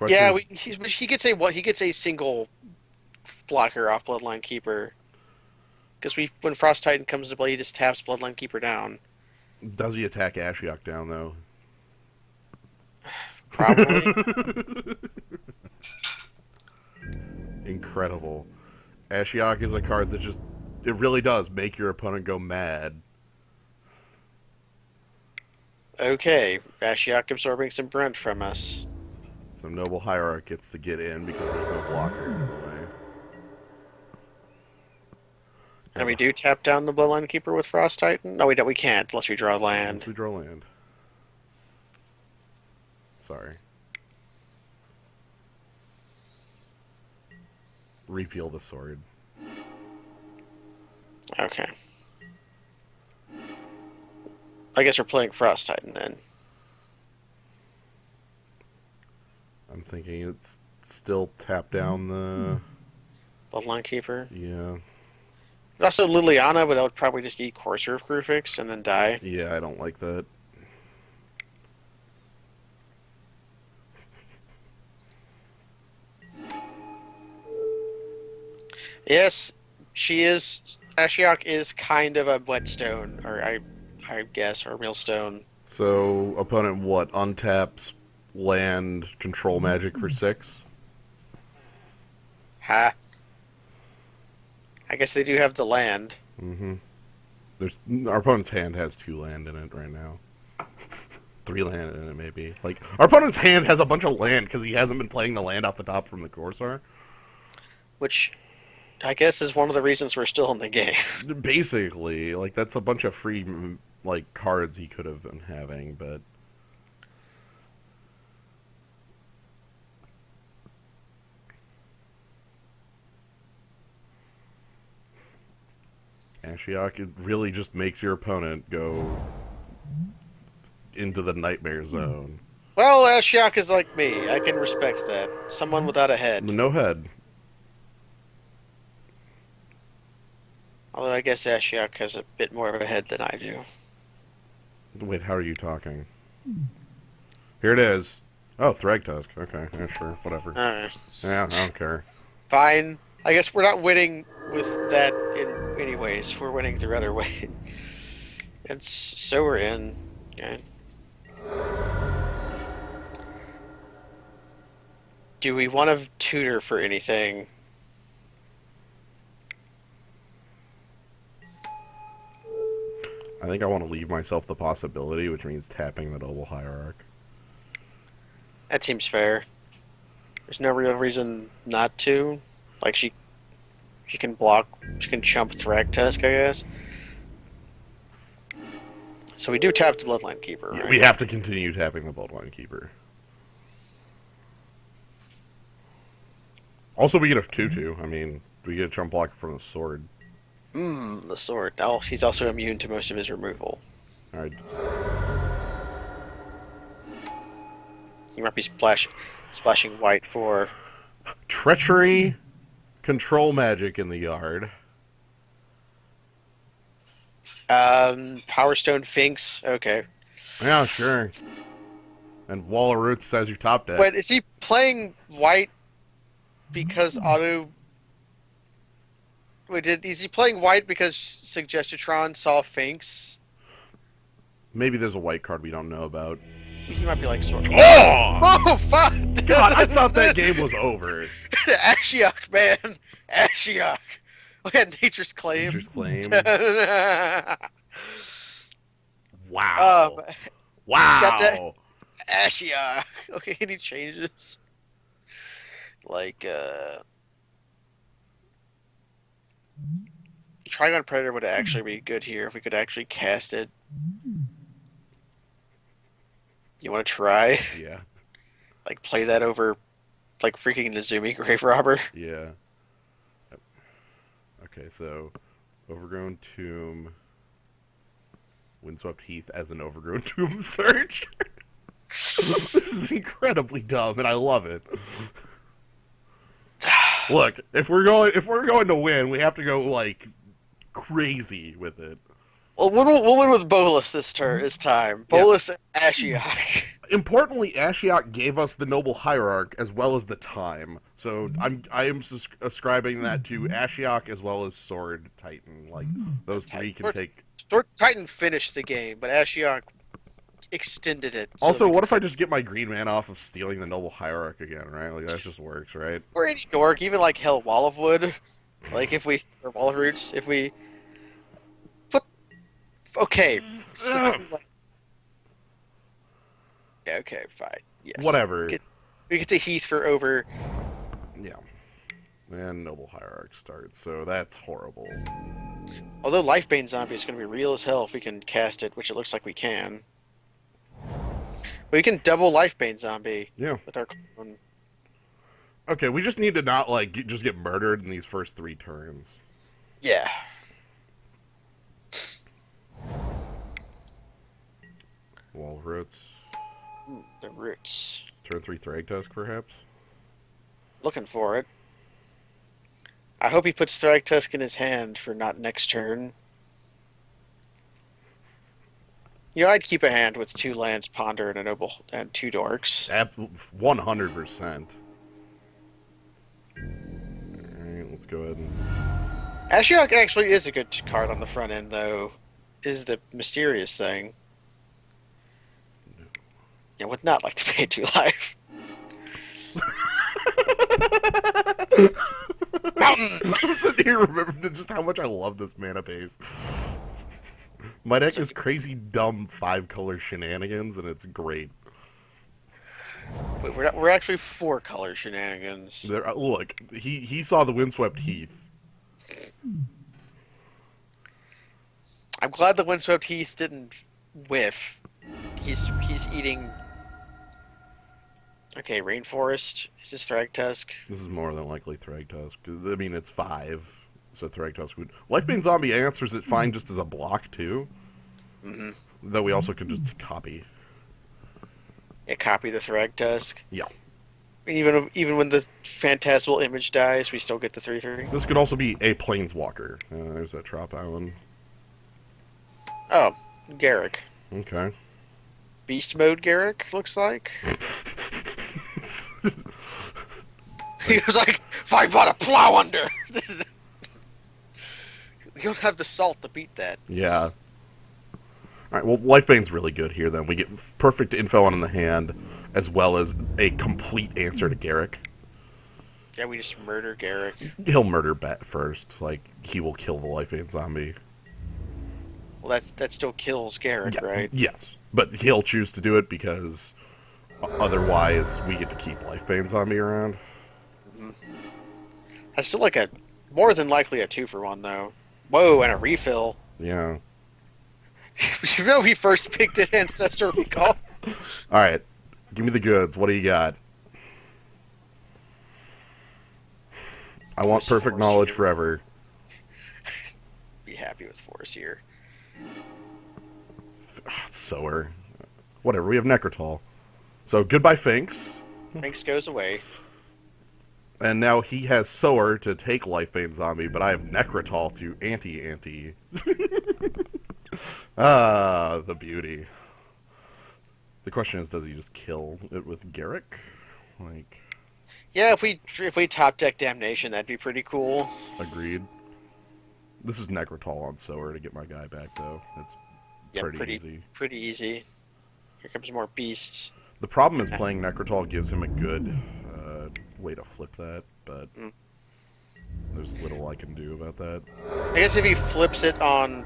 Speaker 2: Yeah, he gets a single blocker off Bloodline Keeper. Because when Frost Titan comes to play, he just taps Bloodline Keeper down.
Speaker 1: Does he attack Ashiok down though?
Speaker 2: Probably.
Speaker 1: Incredible. Ashiok is a card that just it really does make your opponent go mad.
Speaker 2: Okay, Ashiok absorbing some Brent from us.
Speaker 1: So Noble Hierarch gets to get in because there's no blocker in the way.
Speaker 2: And we do tap down the Bloodline Keeper with Frost Titan? No, we don't. We can't unless we draw land.
Speaker 1: Once we draw land. Sorry. Repeal the sword.
Speaker 2: Okay. I guess we're playing Frost Titan then.
Speaker 1: I'm thinking it's still tap down the
Speaker 2: Bloodline Keeper.
Speaker 1: yeah.
Speaker 2: Also Liliana, but that would probably just eat Corsair of Crucifix and then die.
Speaker 1: Yeah, I don't like that.
Speaker 2: Yes, she is. Ashiok is kind of a whetstone, or I guess, or millstone.
Speaker 1: So, opponent what? Untaps land control magic for 6?
Speaker 2: Ha. I guess they do have the land,
Speaker 1: Mm-hmm. There's our opponent's hand has 2 land in it right now. 3 land in it, maybe. Like our opponent's hand has a bunch of land because he hasn't been playing the land off the top from the Corsair.
Speaker 2: which I guess is one of the reasons we're still in the game.
Speaker 1: Basically, like that's a bunch of free like cards he could have been having, but Ashiok, it really just makes your opponent go into the nightmare zone.
Speaker 2: Well, Ashiok is like me. I can respect that. Someone without a head.
Speaker 1: No head.
Speaker 2: Although I guess Ashiok has a bit more of a head than I do.
Speaker 1: Wait, how are you talking? Here it is. Oh, Thragtusk. Okay, yeah, sure, whatever.
Speaker 2: Alright.
Speaker 1: Yeah, I don't care.
Speaker 2: Fine. I guess we're not winning with that in anyways. We're winning through other ways. And so we're in. Okay. Do we want to tutor for anything?
Speaker 1: I think I want to leave myself the possibility, which means tapping the Noble Hierarch.
Speaker 2: That seems fair. There's no real reason not to. Like she can block, she can chump Thragtusk, I guess. So we do tap the Bloodline Keeper,
Speaker 1: Yeah,
Speaker 2: right?
Speaker 1: we have to continue tapping the Bloodline Keeper. Also, we get a 2-2. I mean, we get a jump blocker from the sword.
Speaker 2: The sword. Oh, he's also immune to most of his removal.
Speaker 1: Alright.
Speaker 2: He might be splashing white for
Speaker 1: Treachery, control magic in the yard.
Speaker 2: Power Stone Finks. Okay.
Speaker 1: Yeah, sure. And Wall of Roots as your top deck.
Speaker 2: Wait, is he playing white because auto? Wait, is he playing white because Suggestatron saw Finks?
Speaker 1: Maybe there's a white card we don't know about.
Speaker 2: He might be like sword.
Speaker 1: Oh!
Speaker 2: Oh fuck!
Speaker 1: God, I thought that game was over.
Speaker 2: Ashiok, man, Ashiok. We had Nature's Claim.
Speaker 1: Nature's Claim.
Speaker 2: um,
Speaker 1: Wow.
Speaker 2: got that
Speaker 1: Wow.
Speaker 2: Ashiok. Okay, any changes? Like Trigon Predator would actually be good here if we could actually cast it. You want to try?
Speaker 1: Yeah.
Speaker 2: Like play that over like freaking Nezumi Grave Robber?
Speaker 1: Yeah. Okay, so Overgrown Tomb, Windswept Heath as an Overgrown Tomb search. This is incredibly dumb, and I love it. Look, if we're going to win, we have to go like crazy with it.
Speaker 2: Well, we'll win with Bolus this time. Bolus and Ashiok.
Speaker 1: Importantly, Ashiok gave us the Noble Hierarch as well as the time. So I am ascribing that to Ashiok as well as Sword Titan. Like those three can take.
Speaker 2: Sword Titan finished the game, but Ashiok extended it. So
Speaker 1: Also, what if I just get my green man off of stealing the Noble Hierarch again? Right, like that just works, right?
Speaker 2: Or any dork, even like Hell Wall of Wood, like if we or Wall of Roots, if we. Okay. So, like, yeah, okay, fine. Yes.
Speaker 1: Whatever.
Speaker 2: We get to Heath for over.
Speaker 1: Yeah. And Noble Hierarch starts, so that's horrible.
Speaker 2: Although Lifebane Zombie is going to be real as hell if we can cast it, which it looks like we can. We can double Lifebane Zombie.
Speaker 1: Yeah.
Speaker 2: With our clone.
Speaker 1: Okay, we just need to not like just get murdered in these first 3 turns.
Speaker 2: Yeah.
Speaker 1: Wall of Roots.
Speaker 2: The roots.
Speaker 1: Turn 3 Thragtusk, perhaps?
Speaker 2: Looking for it. I hope he puts Strike Tusk in his hand for not next turn. You know, I'd keep a hand with 2 lands, Ponder, and a Noble, and 2 Dorks.
Speaker 1: 100%. Alright, let's go ahead and...
Speaker 2: Ashiok actually is a good card on the front end, though. Is the mysterious thing. I would not like to pay 2 life. Mountain!
Speaker 1: I'm sitting here remembering just how much I love this mana base. My deck is crazy dumb 5-color shenanigans, and it's great.
Speaker 2: Wait, we're actually 4-color shenanigans.
Speaker 1: Look, he saw the Windswept Heath.
Speaker 2: I'm glad the Windswept Heath didn't whiff. He's eating. Okay, Rainforest. Is this Thragtusk?
Speaker 1: This is more than likely Thragtusk. I mean, it's 5, so Thragtusk would... Lifebane Zombie answers it fine just as a block, too.
Speaker 2: Mm-hmm.
Speaker 1: That we also can just copy.
Speaker 2: Yeah, copy the Thragtusk.
Speaker 1: Yeah.
Speaker 2: Even when the Phantasmal Image dies, we still get the 3/3.
Speaker 1: This could also be a Planeswalker. There's that Trop Island.
Speaker 2: Oh, Garrick.
Speaker 1: Okay.
Speaker 2: Beast Mode Garrick, looks like. He was like, if I bought a plow under! You don't have the salt to beat that.
Speaker 1: Yeah. Alright, well, Lifebane's really good here, then. We get perfect info on the hand, as well as a complete answer to Garrick.
Speaker 2: Yeah, we just murder Garrick.
Speaker 1: He'll murder Bet first. Like, he will kill the Lifebane Zombie.
Speaker 2: Well, that still kills Garrick,
Speaker 1: Yeah,
Speaker 2: right?
Speaker 1: yes. But he'll choose to do it because otherwise we get to keep Lifebane Zombie around.
Speaker 2: Mm-hmm. I still like more than likely a 2-for-1, though. Whoa, and a refill.
Speaker 1: Yeah.
Speaker 2: You know he first picked an Ancestral Recall?
Speaker 1: Alright. Give me the goods. What do you got? I want perfect knowledge forever.
Speaker 2: Be happy with Force here.
Speaker 1: Sower. Whatever, we have Necrotol. So, goodbye, Finks.
Speaker 2: Finks goes away.
Speaker 1: And now he has Sower to take Lifebane Zombie, but I have Necrotol to anti-anti. Ah, the beauty. The question is, does he just kill it with Garrick? Like,
Speaker 2: Yeah, if we top deck Damnation, that'd be pretty cool.
Speaker 1: agreed. This is Necrotol on Sower to get my guy back, though. It's pretty easy.
Speaker 2: Pretty easy. Here comes more beasts.
Speaker 1: The problem is playing Necrotol gives him a good way to flip that, but there's little I can do about that.
Speaker 2: I guess if he flips it on...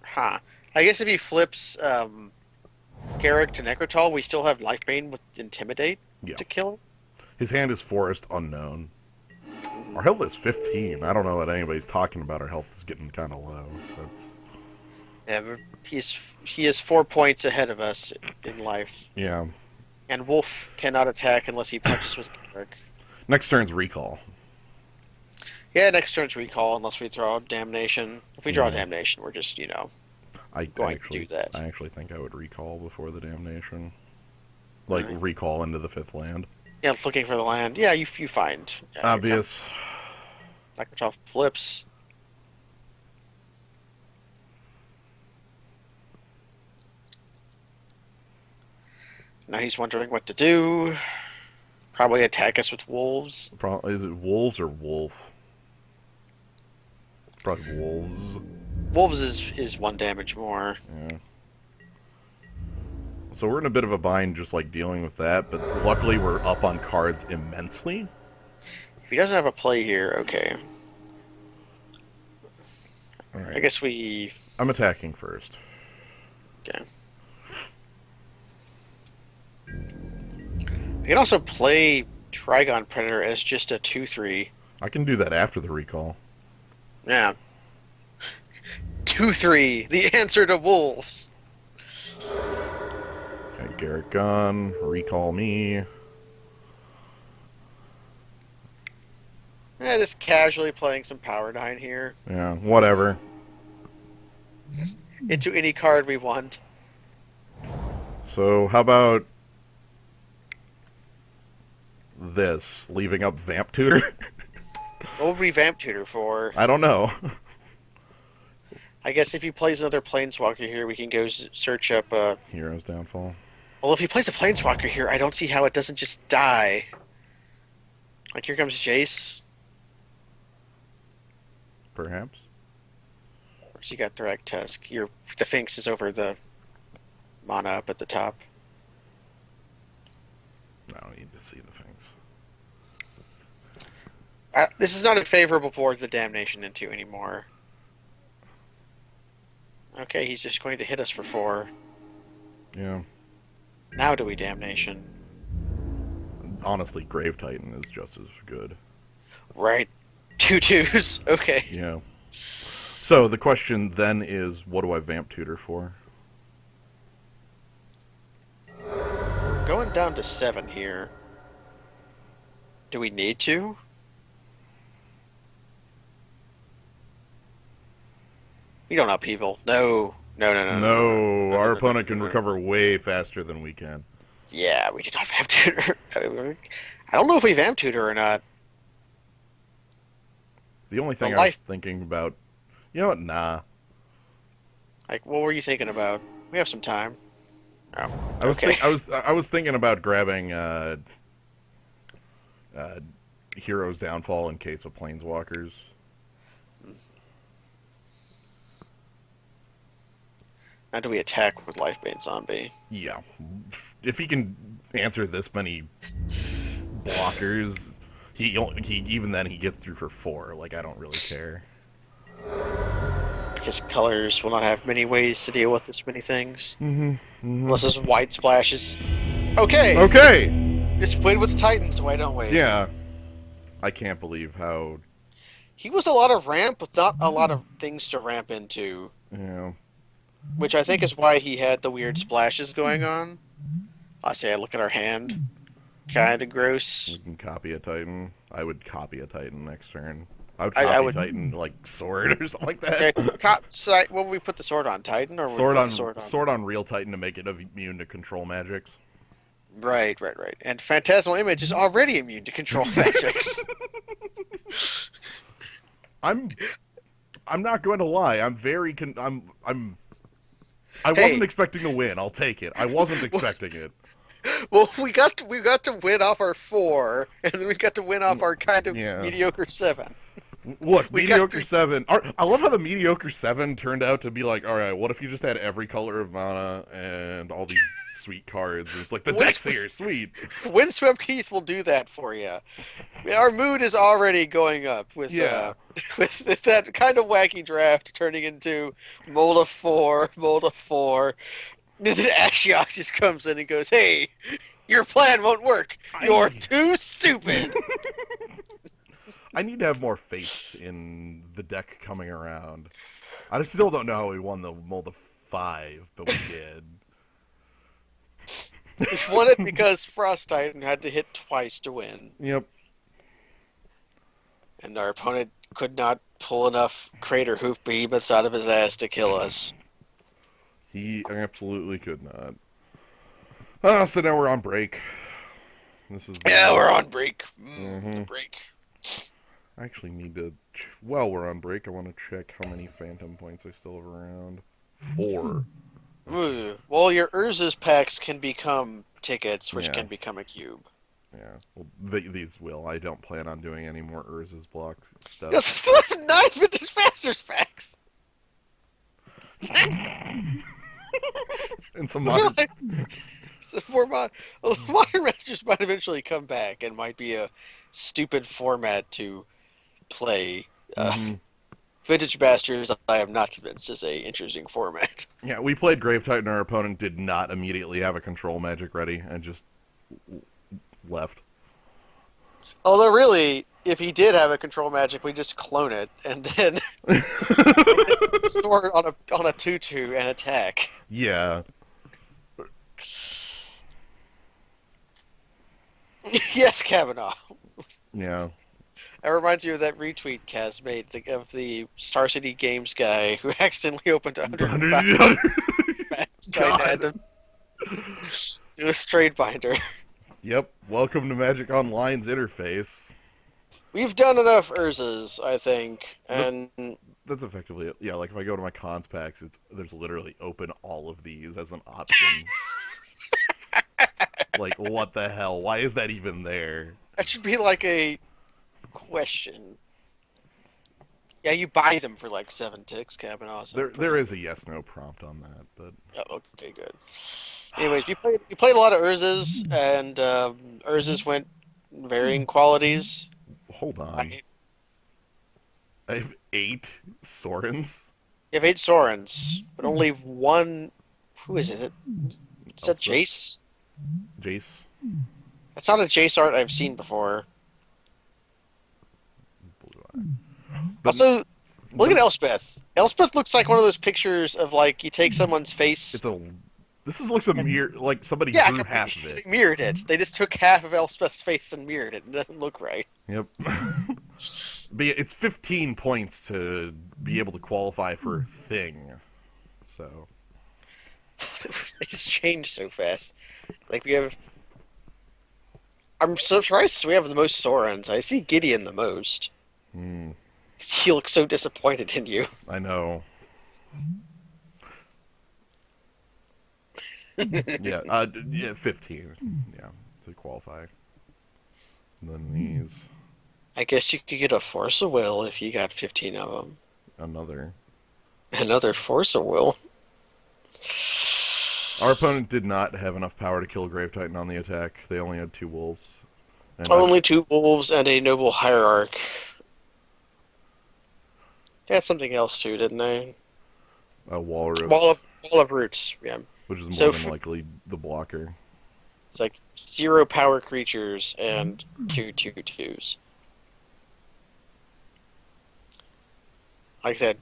Speaker 2: Huh. I guess if he flips Garrick to Necrotol, we still have Lifebane with Intimidate to kill him.
Speaker 1: His hand is Forest Unknown. Our health is 15. I don't know what anybody's talking about. Our health is getting kind of low. That's...
Speaker 2: Yeah, he is 4 points ahead of us in life.
Speaker 1: Yeah.
Speaker 2: And Wolf cannot attack unless he punches with Garrick.
Speaker 1: Next turn's Recall.
Speaker 2: Yeah, next turn's Recall unless we draw Damnation. If we draw Damnation, we're just, going to do that.
Speaker 1: I actually think I would Recall before the Damnation. Like, Recall into the 5th land.
Speaker 2: Yeah, looking for the land. Yeah, you find. Yeah,
Speaker 1: Obvious.
Speaker 2: Necrotol flips. Now he's wondering what to do. Probably attack us with wolves.
Speaker 1: Is it wolves or wolf? It's probably wolves.
Speaker 2: Wolves is 1 damage more.
Speaker 1: Yeah. So we're in a bit of a bind just like dealing with that, but luckily we're up on cards immensely.
Speaker 2: If he doesn't have a play here, okay.
Speaker 1: Alright.
Speaker 2: I guess we...
Speaker 1: I'm attacking first.
Speaker 2: Okay. You can also play Trigon Predator as just a 2/3.
Speaker 1: I can do that after the Recall.
Speaker 2: Yeah. 2/3, the answer to wolves.
Speaker 1: Okay, Garrett Gun, Recall me.
Speaker 2: Yeah, just casually playing some Power 9 here.
Speaker 1: Yeah, whatever.
Speaker 2: Into any card we want.
Speaker 1: So, how about this, leaving up Vamp Tutor?
Speaker 2: What would we Vamp Tutor for?
Speaker 1: I don't know.
Speaker 2: I guess if he plays another Planeswalker here, we can go search up.
Speaker 1: Hero's Downfall.
Speaker 2: Well, if he plays a Planeswalker here, I don't see how it doesn't just die. Like, here comes Jace.
Speaker 1: Perhaps.
Speaker 2: Or you got Direct Tusk. The Finks is over the mana up at the top.
Speaker 1: I don't need to see the things.
Speaker 2: This is not a favorable board to Damnation into anymore. Okay, he's just going to hit us for 4.
Speaker 1: Yeah.
Speaker 2: Now do we Damnation?
Speaker 1: Honestly, Grave Titan is just as good.
Speaker 2: Right. 2/2s. Okay.
Speaker 1: Yeah. So the question then is, what do I Vamp Tutor for?
Speaker 2: We're going down to 7 here. Do we need to? We don't upheaval. No.
Speaker 1: No, our opponent can recover way faster than we can.
Speaker 2: Yeah, we did not Vamp Tutor. I don't know if we Vamp Tutor or not.
Speaker 1: The only thing I was thinking about, you know what? Nah.
Speaker 2: Like, what were you thinking about? We have some time. Oh,
Speaker 1: I was thinking about grabbing Hero's Downfall in case of Planeswalkers.
Speaker 2: Now do we attack with Lifebane Zombie?
Speaker 1: Yeah. If he can answer this many blockers, he even then he gets through for 4. Like, I don't really care.
Speaker 2: His colors will not have many ways to deal with this many things.
Speaker 1: Mm-hmm.
Speaker 2: Unless his white splashes. Okay!
Speaker 1: Okay!
Speaker 2: Just win with the Titans, why don't we?
Speaker 1: Yeah. I can't believe how...
Speaker 2: He was a lot of ramp, with not a lot of things to ramp into.
Speaker 1: Yeah.
Speaker 2: Which I think is why he had the weird splashes going on. I say I look at our hand. Kinda gross.
Speaker 1: We can copy a Titan. I would copy a Titan next turn. I would copy Titan, like, Sword or something like that.
Speaker 2: Okay, what would we put the sword on? Titan? Or
Speaker 1: sword on real Titan to make it immune to control magics.
Speaker 2: Right. And Phantasmal Image is already immune to control magics.
Speaker 1: I'm not going to lie. I'm very I wasn't expecting to win. I'll take it. I wasn't expecting it.
Speaker 2: Well, we got to win off our 4, and then we got to win off our kind of mediocre 7.
Speaker 1: Look, mediocre 7. I love how the mediocre 7 turned out to be like, all right, what if you just had every color of mana and all these sweet cards? It's like the deck's here, sweet.
Speaker 2: Windswept Heath will do that for you. Our mood is already going up with with that kind of wacky draft turning into Mold of 4. Then Ashiok just comes in and goes, "Hey, your plan won't work. You're too stupid."
Speaker 1: I need to have more faith in the deck coming around. I still don't know how we won the Mold of 5, but we did.
Speaker 2: We won it because Frost Titan had to hit twice to win.
Speaker 1: Yep.
Speaker 2: And our opponent could not pull enough Crater Hoof Behemoths out of his ass to kill us.
Speaker 1: He absolutely could not. So now we're on break.
Speaker 2: We're on break. Break.
Speaker 1: I actually need to... While we're on break, I want to check how many Phantom points I still have around. 4.
Speaker 2: Well, your Urza's packs can become tickets, which can become a cube.
Speaker 1: Yeah, well, these will. I don't plan on doing any more Urza's block stuff.
Speaker 2: Yes, I still have 9 Vintage Masters packs!
Speaker 1: And some modern...
Speaker 2: Modern Masters might eventually come back and might be a stupid format to play. Vintage Masters, I am not convinced, is a interesting format.
Speaker 1: Yeah, we played Grave Titan, our opponent did not immediately have a control magic ready, and just left.
Speaker 2: Although, really, if he did have a control magic, we just clone it, and then store it on a 2/2 and attack.
Speaker 1: Yeah.
Speaker 2: Yes, Kavanaugh.
Speaker 1: Yeah.
Speaker 2: That reminds you of that retweet Kaz made of the Star City Games guy who accidentally opened 105 packs. I had to do a straight binder.
Speaker 1: Yep. Welcome to Magic Online's interface.
Speaker 2: We've done enough Urzas, I think,
Speaker 1: That,
Speaker 2: and
Speaker 1: that's effectively it. Yeah, like if I go to my cons packs, there's literally open all of these as an option. Like, what the hell? Why is that even there?
Speaker 2: that should be like a question. Yeah, you buy them for like 7 ticks, Captain Awesome.
Speaker 1: There is a yes no prompt on that, but
Speaker 2: Oh, okay, good. Anyways, we played a lot of Urzas, and Urzas went varying qualities.
Speaker 1: hold on.
Speaker 2: I,
Speaker 1: I have 8 Sorens.
Speaker 2: you have 8 Sorens, but only one. Who is it? Is that
Speaker 1: Elspeth,
Speaker 2: Jace?
Speaker 1: Jace,
Speaker 2: That's not a Jace art I've seen before.
Speaker 1: Blue Eye.
Speaker 2: Also, look
Speaker 1: But
Speaker 2: at Elspeth. Elspeth looks like one of those pictures of like you take someone's face.
Speaker 1: it's a. Looks a mirror like somebody
Speaker 2: Yeah,
Speaker 1: drew half of it.
Speaker 2: they mirrored it. They just took half of Elspeth's face and mirrored it. It doesn't look right.
Speaker 1: Yep. But yeah, it's 15 points to be able to qualify for thing. So
Speaker 2: They just change so fast. Like we have. I'm so surprised we have the most Sorens. I see Gideon the most.
Speaker 1: hmm,
Speaker 2: He looks so disappointed in you.
Speaker 1: I know. Yeah, yeah, 15. Yeah, to qualify. And then these,
Speaker 2: I guess you could get a Force of Will if you got 15 of them.
Speaker 1: another.
Speaker 2: Another Force of Will.
Speaker 1: Our opponent did not have enough power to kill Grave Titan on the attack. They only had 2 wolves. And
Speaker 2: Only 2 wolves and a noble hierarch. They had something else too, didn't they?
Speaker 1: a walrus,
Speaker 2: Wall of roots. Yeah.
Speaker 1: which is more
Speaker 2: So
Speaker 1: than likely the blocker.
Speaker 2: it's like 0 power creatures and 2/2/2s. Like that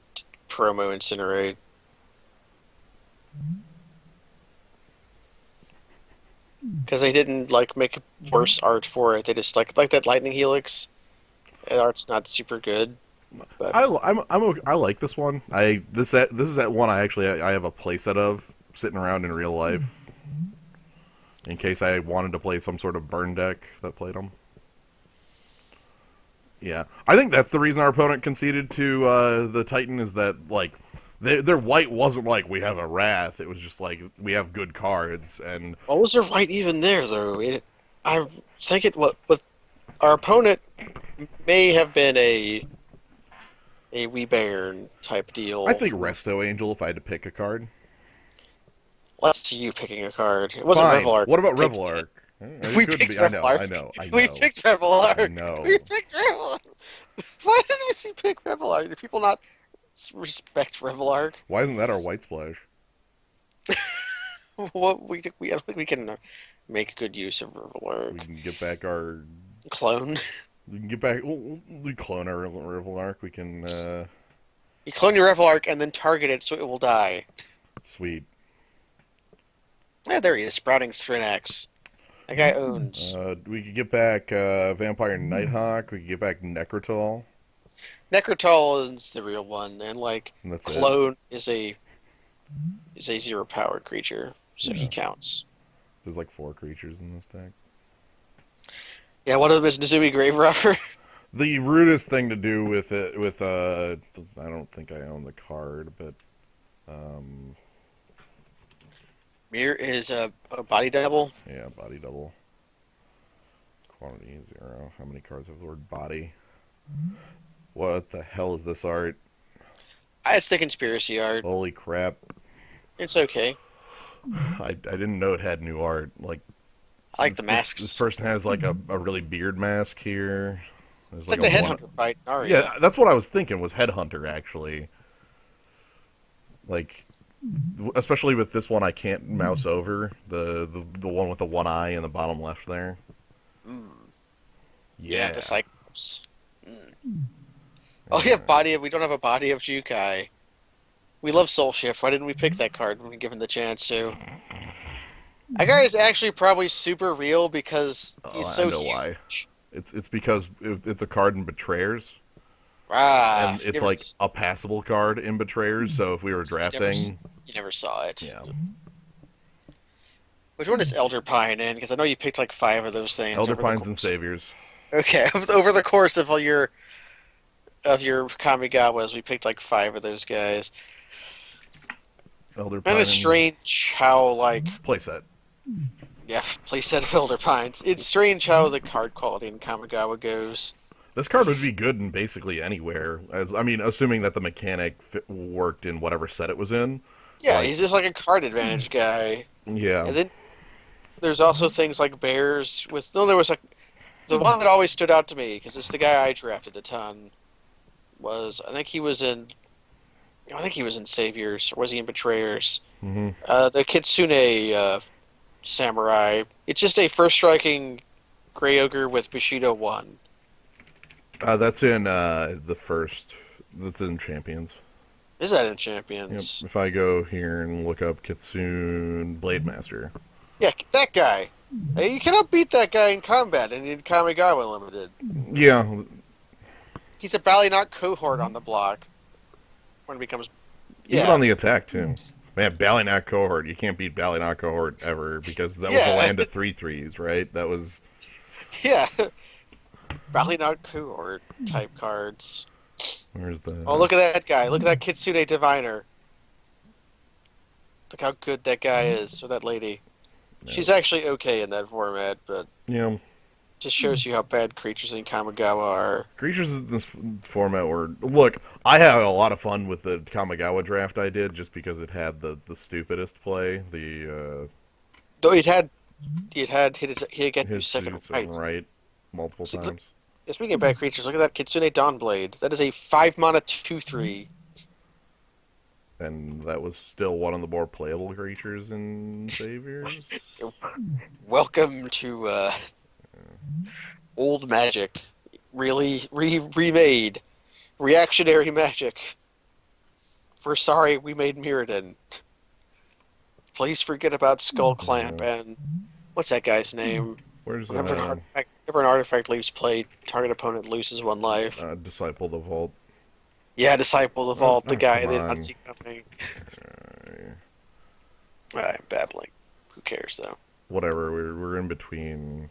Speaker 2: promo incinerate. Because they didn't like make worse art for it. They just like that lightning helix. That art's not super good, but
Speaker 1: I like this one. This is that one I have a playset of sitting around in real life in case I wanted to play some sort of burn deck that played them. Yeah, I think that's the reason our opponent conceded to the Titan is that like their white wasn't like we have a wrath. It was just like we have good cards and
Speaker 2: what was their right even there though? I think it what our opponent may have been a Rebairn type
Speaker 1: I
Speaker 2: deal.
Speaker 1: think Resto Angel if I had to pick a card.
Speaker 2: Let's see you picking a card. It wasn't
Speaker 1: Fine.
Speaker 2: Revelark.
Speaker 1: What about
Speaker 2: We picked-
Speaker 1: Revelark? It
Speaker 2: We
Speaker 1: could
Speaker 2: picked
Speaker 1: be. I know. I
Speaker 2: Revelark.
Speaker 1: know. I
Speaker 2: We
Speaker 1: know.
Speaker 2: picked
Speaker 1: I
Speaker 2: Revelark.
Speaker 1: know.
Speaker 2: We picked Revelark. Why did we pick Revelark? Do people not respect Revelark?
Speaker 1: Why isn't that our white splash?
Speaker 2: What I don't think we can make good use of
Speaker 1: We
Speaker 2: Revelark.
Speaker 1: can get back our.
Speaker 2: Clone.
Speaker 1: We can get back. We clone our Revelark. We can.
Speaker 2: You clone your Revelark and then target it so it will die.
Speaker 1: Sweet.
Speaker 2: Yeah, there he is, sprouting Thrinax. That guy owns.
Speaker 1: We could get back Vampire Nighthawk. We could get back Necrotol.
Speaker 2: Necrotol is the real one, and like
Speaker 1: And that's it.
Speaker 2: Clone is a 0 power creature, so he counts.
Speaker 1: There's like 4 creatures in this deck.
Speaker 2: Yeah, one of them is Nezumi Grave Robber.
Speaker 1: The rudest thing to do with it, I don't think I own the card, but
Speaker 2: Mir is a body double.
Speaker 1: yeah, body double. Quantity 0. How many cards have the word body? What the hell is this art?
Speaker 2: It's the conspiracy art.
Speaker 1: Holy crap!
Speaker 2: It's okay.
Speaker 1: I didn't know it had new art. Like
Speaker 2: I like the masks.
Speaker 1: This person has like a really beard mask here. There's
Speaker 2: It's like the
Speaker 1: a one.
Speaker 2: Headhunter fight in Aria.
Speaker 1: Yeah, that's what I was thinking was Headhunter actually. Like, especially with this one, I can't mouse over the one with the one eye in the bottom left there.
Speaker 2: Mm.
Speaker 1: Yeah,
Speaker 2: The Cyclops. Oh, we have body of. We don't have a body of Jukai. We love Soul Shift. Why didn't we pick that card when we given the chance to? That guy is actually probably super real because he's so
Speaker 1: I know
Speaker 2: huge.
Speaker 1: why. It's because it's a card in Betrayers,
Speaker 2: Ah,
Speaker 1: and it's like a passable card in Betrayers. So if we were drafting,
Speaker 2: you never saw it.
Speaker 1: yeah,
Speaker 2: Which one is Elder Pine in? Because I know you picked like five of those things
Speaker 1: Elder
Speaker 2: over the
Speaker 1: Pines and
Speaker 2: course.
Speaker 1: Saviors.
Speaker 2: Okay, over the course of all your Kamigawas, we picked like five of those guys.
Speaker 1: Elder
Speaker 2: And it's
Speaker 1: Pine
Speaker 2: strange how like
Speaker 1: playset.
Speaker 2: yeah, playset of Elder Pines. It's strange how the card quality in Kamigawa goes.
Speaker 1: This card would be good in basically anywhere. As I mean, assuming that the mechanic worked in whatever set it was in.
Speaker 2: Yeah,
Speaker 1: Like,
Speaker 2: he's just like a card advantage guy.
Speaker 1: yeah,
Speaker 2: And then there's also things like bears with no, there was like the one that always stood out to me because it's the guy I drafted a ton was I think he was in Saviors or was he in Betrayers?
Speaker 1: hmm
Speaker 2: The Kitsune samurai. It's just a first striking gray ogre with Bushido one.
Speaker 1: that's in the first. That's in Champions.
Speaker 2: Is that in
Speaker 1: Yep.
Speaker 2: Champions?
Speaker 1: If I go here and look up Kitsune Blade Master.
Speaker 2: Yeah, that guy. Hey, you cannot beat that guy in combat and in Kamigawa Limited.
Speaker 1: Yeah,
Speaker 2: He's a Ballynock cohort on the block when it becomes.
Speaker 1: even on
Speaker 2: Yeah,
Speaker 1: the attack too. Man, Ballynock cohort. You can't beat Ballynock cohort ever because that was a
Speaker 2: yeah,
Speaker 1: land of 3/3s, right? That was
Speaker 2: yeah. Ballynock cohort type cards.
Speaker 1: where's
Speaker 2: Oh,
Speaker 1: the
Speaker 2: look at that guy. Look at that Kitsune Diviner. Look how good that guy is, or that lady.
Speaker 1: yeah.
Speaker 2: She's actually okay in that format, but
Speaker 1: Yeah,
Speaker 2: just shows you how bad creatures in Kamigawa are.
Speaker 1: creatures in this format were look. I had a lot of fun with the Kamigawa draft I did just because it had the stupidest play, the
Speaker 2: Though he'd get you
Speaker 1: his
Speaker 2: second
Speaker 1: suits and
Speaker 2: right.
Speaker 1: right multiple
Speaker 2: See,
Speaker 1: times,
Speaker 2: speaking of bad creatures, look at that Kitsune Dawnblade. That is a 5 mana 2/3.
Speaker 1: and that was still one of the more playable creatures in Saviors.
Speaker 2: Welcome to old magic. Really remade. Reactionary magic. For sorry we made Mirrodin. Please forget about Skull Clamp
Speaker 1: Uh,
Speaker 2: and what's that guy's name?
Speaker 1: where's
Speaker 2: Whenever an artifact leaves play, target opponent loses one life.
Speaker 1: Disciple of the Vault?
Speaker 2: Yeah, Disciple of
Speaker 1: Oh,
Speaker 2: Vault, the
Speaker 1: oh,
Speaker 2: guy
Speaker 1: come
Speaker 2: I did not
Speaker 1: on.
Speaker 2: see coming. I'm babbling. Who cares though?
Speaker 1: Whatever. We're in between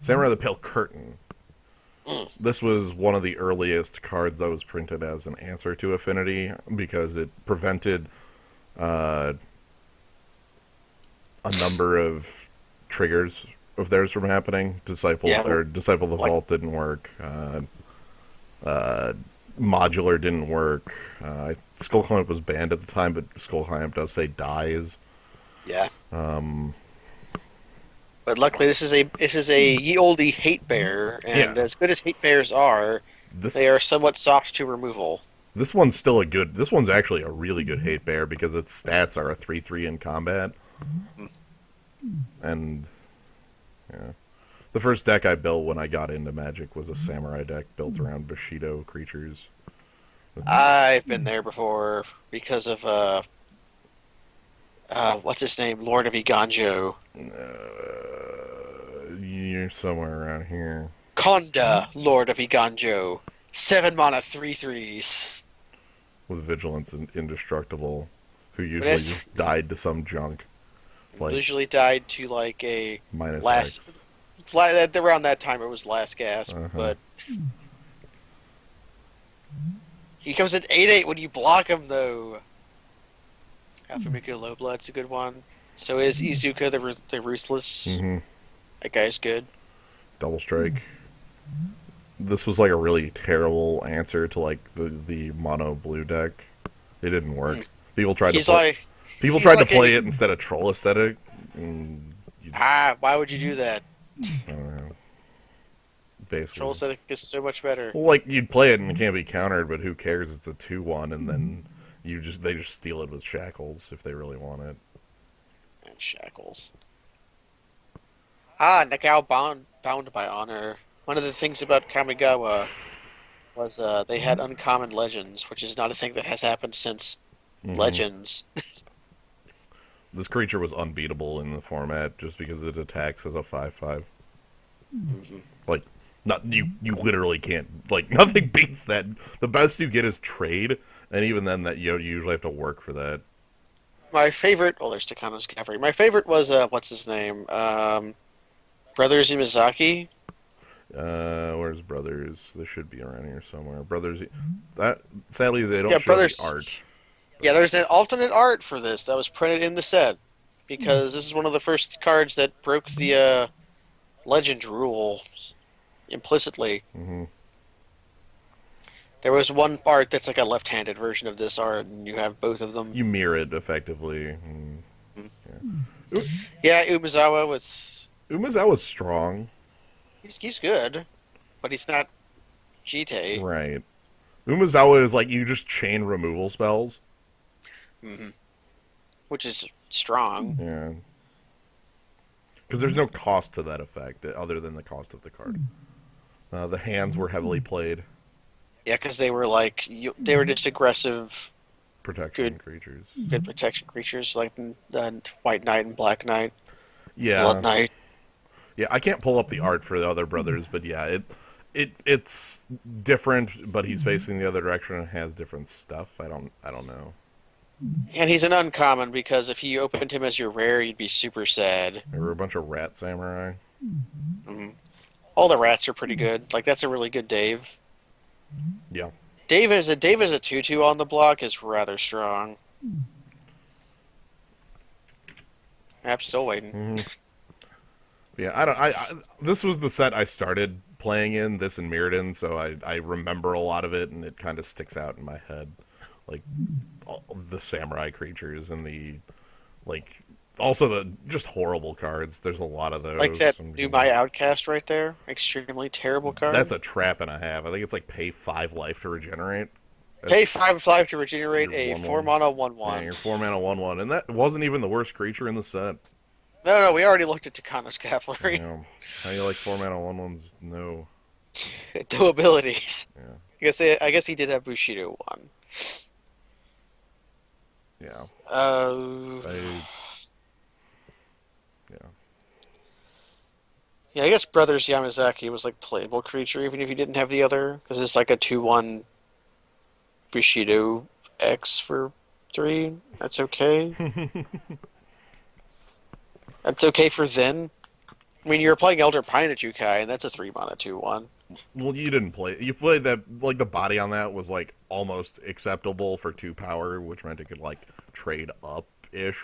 Speaker 1: Samurai the Pale Curtain.
Speaker 2: Mm.
Speaker 1: This was one of the earliest cards that was printed as an answer to Affinity because it prevented uh, a number of triggers of theirs from happening.
Speaker 2: Yeah,
Speaker 1: Disciple of the
Speaker 2: like
Speaker 1: Vault didn't work. Uh, Modular didn't work. Skull Clamp was banned at the time, but Skull Clamp does say dies.
Speaker 2: yeah.
Speaker 1: Um,
Speaker 2: But luckily, this is a ye olde hate bear,
Speaker 1: yeah,
Speaker 2: and as good as hate bears are, they are
Speaker 1: this
Speaker 2: somewhat soft to removal.
Speaker 1: this one's still a good. This one's actually a really good hate bear because its stats are a 3/3 in combat,
Speaker 2: Mm.
Speaker 1: and yeah. The first deck I built when I got into Magic was a samurai deck built around Bushido creatures.
Speaker 2: I've been there before because of what's his name, Lord of Iganjo,
Speaker 1: You're somewhere around here
Speaker 2: Konda, Lord of Iganjo, 7 mana 3/3s.
Speaker 1: with Vigilance and Indestructible, who
Speaker 2: But
Speaker 1: usually
Speaker 2: it's
Speaker 1: just died to some junk like
Speaker 2: usually died to like a
Speaker 1: minus
Speaker 2: last
Speaker 1: X.
Speaker 2: around that time it was last gasp,
Speaker 1: Uh-huh.
Speaker 2: but he comes at 8/8 when you block him though. Alphamiko Lowblood's a good one. So is Izuka the Ruthless.
Speaker 1: Mm-hmm.
Speaker 2: That guy's good.
Speaker 1: Double Strike. This was like a really terrible answer to like the mono blue deck. It didn't work.
Speaker 2: Mm.
Speaker 1: People tried to
Speaker 2: He's
Speaker 1: play.
Speaker 2: like
Speaker 1: People
Speaker 2: he's
Speaker 1: tried to
Speaker 2: like
Speaker 1: play
Speaker 2: a
Speaker 1: it instead of troll aesthetic. And you,
Speaker 2: why would you do that?
Speaker 1: I don't know. Basically,
Speaker 2: Troll aesthetic is so much better.
Speaker 1: well, like you'd play it and it can't be countered, but who cares? It's a 2/1, and then they just steal it with shackles if they really want it.
Speaker 2: And shackles. Nagao bound by honor. One of the things about Kamigawa was they had uncommon legends, which is not a thing that has happened since
Speaker 1: hmm
Speaker 2: Legends.
Speaker 1: This creature was unbeatable in the format just because it attacks as a 5/5.
Speaker 2: Mhm.
Speaker 1: Like, not you literally can't like nothing beats that. The best you get is trade, and even then, that you usually have to work for that.
Speaker 2: My favorite, well, there's Takano's Cavalry. My favorite was what's his name? Brothers Imazaki.
Speaker 1: Where's Brothers? They should be around here somewhere. Brothers. That sadly they don't
Speaker 2: Yeah,
Speaker 1: show the art.
Speaker 2: Brothers. Yeah,
Speaker 1: But
Speaker 2: there's an alternate art for this that was printed in the set because this is one of the first cards that broke the legend rule implicitly.
Speaker 1: hmm
Speaker 2: There was one art that's like a left-handed version of this art, and you have both of them.
Speaker 1: you mirror it effectively. Yeah.
Speaker 2: Yeah, Umezawa was
Speaker 1: Umezawa's strong,
Speaker 2: he's good, but he's not Jite.
Speaker 1: right? Umezawa is like you just chain removal spells.
Speaker 2: Hmm. Which is strong.
Speaker 1: Yeah. Because there's no cost to that effect other than the cost of the card. The hands were heavily played.
Speaker 2: Yeah, because they were like they were just aggressive,
Speaker 1: Protection
Speaker 2: good
Speaker 1: creatures.
Speaker 2: good protection creatures like the White Knight and Black Knight, Blood
Speaker 1: Yeah,
Speaker 2: Knight.
Speaker 1: yeah. I can't pull up the art for the other brothers, but yeah, it's different. But he's facing the other direction and has different stuff. I don't know.
Speaker 2: And he's an uncommon because if you opened him as your rare, you'd be super sad.
Speaker 1: There were a bunch of rat samurai.
Speaker 2: Hmm. All the rats are pretty good. Like that's a really good Dave.
Speaker 1: Yeah.
Speaker 2: Dave as a 2/2 on the block is rather strong. I'm still waiting.
Speaker 1: hmm Yeah. I don't. This was the set I started playing in. This and Mirrodin, so I remember a lot of it, and it kind of sticks out in my head, like all the samurai creatures and the like. Also, the just horrible cards. There's a lot of
Speaker 2: Like
Speaker 1: those.
Speaker 2: that new My Outcast right there. Extremely terrible
Speaker 1: That's
Speaker 2: card.
Speaker 1: a trap and a half. I think it's like pay 5 life to regenerate.
Speaker 2: Pay
Speaker 1: That's
Speaker 2: 5/5 to regenerate
Speaker 1: your
Speaker 2: a 4
Speaker 1: 1/1.
Speaker 2: mana 1
Speaker 1: Yeah,
Speaker 2: 1.
Speaker 1: your 4 mana 1/1, and that wasn't even the worst creature in the set.
Speaker 2: No, we already looked at Takano's
Speaker 1: You
Speaker 2: Cavalry.
Speaker 1: know, how you like 4 mana 1/1s? No.
Speaker 2: No abilities.
Speaker 1: Yeah,
Speaker 2: I guess he did have Bushido 1.
Speaker 1: yeah.
Speaker 2: Uh,
Speaker 1: I yeah.
Speaker 2: yeah, I guess Brothers Yamazaki was like playable creature even if he didn't have the other because it's like a 2/1 Bushido X for 3. That's okay. That's okay for Zen. I mean, you're playing Elder Pine at Jukai, and that's a 3 mana 2/1.
Speaker 1: Well, you didn't play. You played that like the body on that was like almost acceptable for 2 power, which meant it could like trade up ish,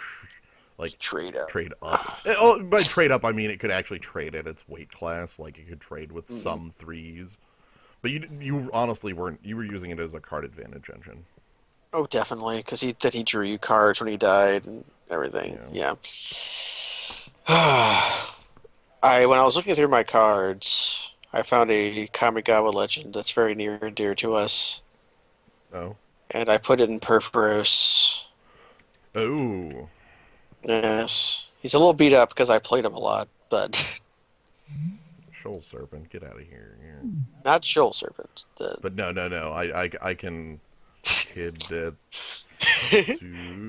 Speaker 1: like
Speaker 2: Trade up.
Speaker 1: trade up. Oh, by trade up, I mean it could actually trade at its weight class. Like it could trade with
Speaker 2: Hmm.
Speaker 1: some threes. But you honestly weren't. You were using it as a card advantage engine.
Speaker 2: Oh, definitely, because he drew you cards when he died and everything.
Speaker 1: Yeah.
Speaker 2: Yeah. When I was looking through my cards, I found a Kamigawa legend that's very near and dear to us,
Speaker 1: Oh.
Speaker 2: and I put it in Perforos.
Speaker 1: Oh.
Speaker 2: Yes, he's a little beat up because I played him a lot, but
Speaker 1: Shoal Serpent, get out of here. Yeah.
Speaker 2: not Shoal Serpent.
Speaker 1: But no, no, no. I can hit it.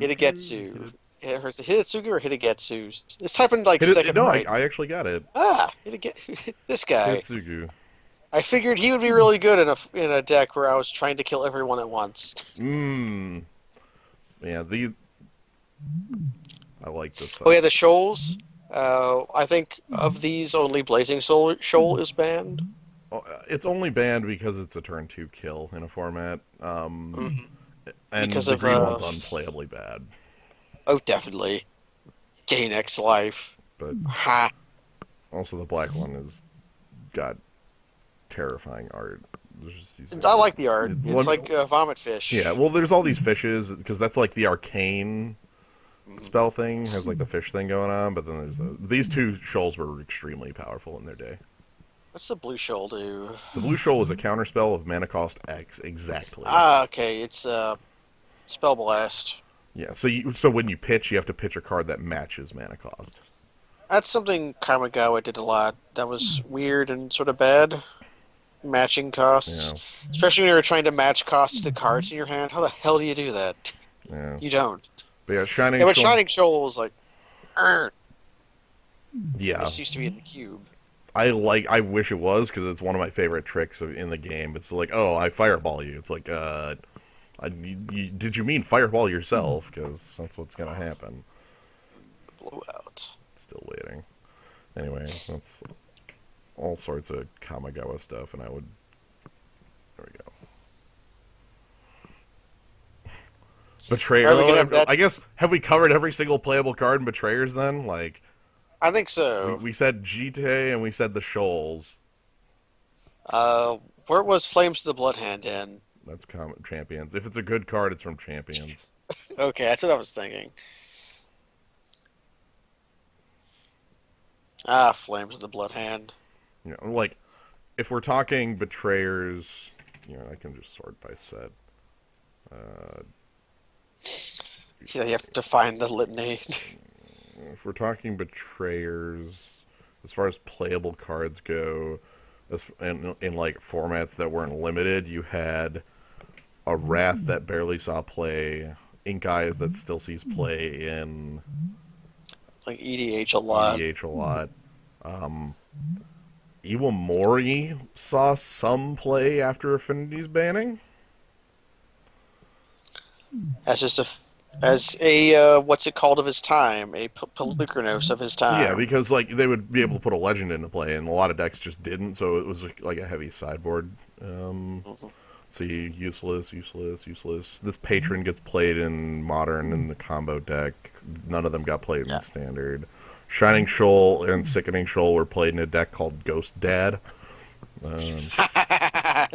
Speaker 2: Hitagetsu. It hurts. Hidatsugu or Hitagetsu? It's typing like
Speaker 1: Hit it.
Speaker 2: second
Speaker 1: No,
Speaker 2: right.
Speaker 1: I actually got it.
Speaker 2: This guy.
Speaker 1: Hitsugu.
Speaker 2: I figured he would be really good in a deck where I was trying to kill everyone at once.
Speaker 1: Mmm. Yeah, these. I like this.
Speaker 2: Oh yeah, the shoals. I think of these, only Blazing Soul Shoal is banned.
Speaker 1: It's only banned because it's a turn 2 kill in a format.
Speaker 2: Mhm.
Speaker 1: And
Speaker 2: Because
Speaker 1: the
Speaker 2: of
Speaker 1: green one's unplayably bad.
Speaker 2: oh, definitely gain X life.
Speaker 1: But
Speaker 2: Ha!
Speaker 1: also the black one has got terrifying art. There's just
Speaker 2: I like the art. It's
Speaker 1: one,
Speaker 2: like vomit fish.
Speaker 1: yeah, well, there's all these fishes because that's like the arcane
Speaker 2: Mhm.
Speaker 1: spell thing has like the fish thing going on. But then these two shoals were extremely powerful in their day.
Speaker 2: What's the blue shoal do?
Speaker 1: The blue shoal is a counterspell of mana cost X exactly.
Speaker 2: Ah, okay. It's spell blast.
Speaker 1: Yeah, so when you pitch, you have to pitch a card that matches mana cost.
Speaker 2: That's something Kamigawa did a lot. That was weird and sort of bad. Matching costs.
Speaker 1: Yeah,
Speaker 2: Especially when you're trying to match costs to cards in your hand. How the hell do you do that?
Speaker 1: yeah.
Speaker 2: You don't.
Speaker 1: But yeah, Shining
Speaker 2: Yeah, but
Speaker 1: Shoal.
Speaker 2: Shining Shoal was like, "Arr."
Speaker 1: Yeah,
Speaker 2: This used to be in the cube.
Speaker 1: I wish it was because it's one of my favorite tricks in the game. It's like, oh, I fireball you. It's like, Did you mean fireball yourself? Because that's what's gonna happen.
Speaker 2: Blowout.
Speaker 1: Still waiting. Anyway, that's all sorts of Kamigawa stuff, and I would. There we go. Betrayer.
Speaker 2: Right, we can have that.
Speaker 1: I guess have we covered every single playable card in Betrayers then? Like
Speaker 2: I think
Speaker 1: we
Speaker 2: so.
Speaker 1: we said Jite and we said the Shoals.
Speaker 2: Uh, where was Flames of the Blood Hand in?
Speaker 1: That's Champions. If it's a good card, it's from Champions.
Speaker 2: Okay, that's what I was thinking. Ah, Flames of the Blood Hand.
Speaker 1: You know, like if we're talking Betrayers, I can just sort by set. Uh,
Speaker 2: Yeah, you have to find the litany.
Speaker 1: if we're talking Betrayers, as far as playable cards go, in like formats that weren't limited, you had a Wrath that barely saw play, Ink Eyes that still sees play in
Speaker 2: Like EDH a lot.
Speaker 1: EDH a lot. Um, Iwamori saw some play after Affinity's banning.
Speaker 2: As just a what's it called of his time, a Pelucranos of his
Speaker 1: Yeah,
Speaker 2: time.
Speaker 1: because like they would be able to put a legend into play, and a lot of decks just didn't, so it was like a heavy sideboard.
Speaker 2: Mhm.
Speaker 1: See, useless, useless, useless. This patron gets played in modern in the combo deck. None of them got played in
Speaker 2: Yeah.
Speaker 1: standard. Shining Shoal and Sickening Shoal were played in a deck called Ghost Dad, um,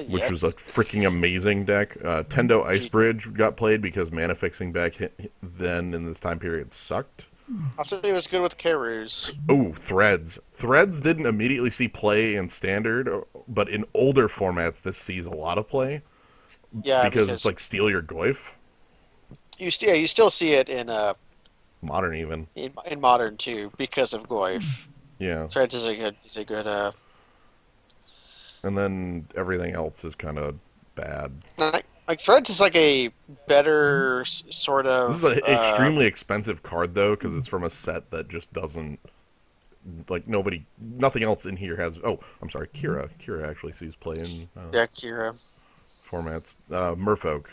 Speaker 1: which was a
Speaker 2: Yes.
Speaker 1: freaking amazing deck. Tendo Ice
Speaker 2: Gee,
Speaker 1: Bridge got played because mana fixing back then in this time period sucked.
Speaker 2: I'll say it was good with Karus.
Speaker 1: Oh, Threads. Threads didn't immediately see play in standard, but in older formats, this sees a lot of play
Speaker 2: Yeah,
Speaker 1: because it's
Speaker 2: because
Speaker 1: like Steal Your Goyf.
Speaker 2: you still see it
Speaker 1: Modern even.
Speaker 2: in modern too because of Goyf.
Speaker 1: Yeah.
Speaker 2: Threads is a good
Speaker 1: And then everything else is kind of bad.
Speaker 2: like Threads is like a better sort
Speaker 1: This is
Speaker 2: of
Speaker 1: an extremely expensive card, though, because it's from a set that just doesn't. Like, nothing else in here has. Oh, I'm sorry, Kira. Kira actually sees play in
Speaker 2: yeah, Kira.
Speaker 1: formats. Merfolk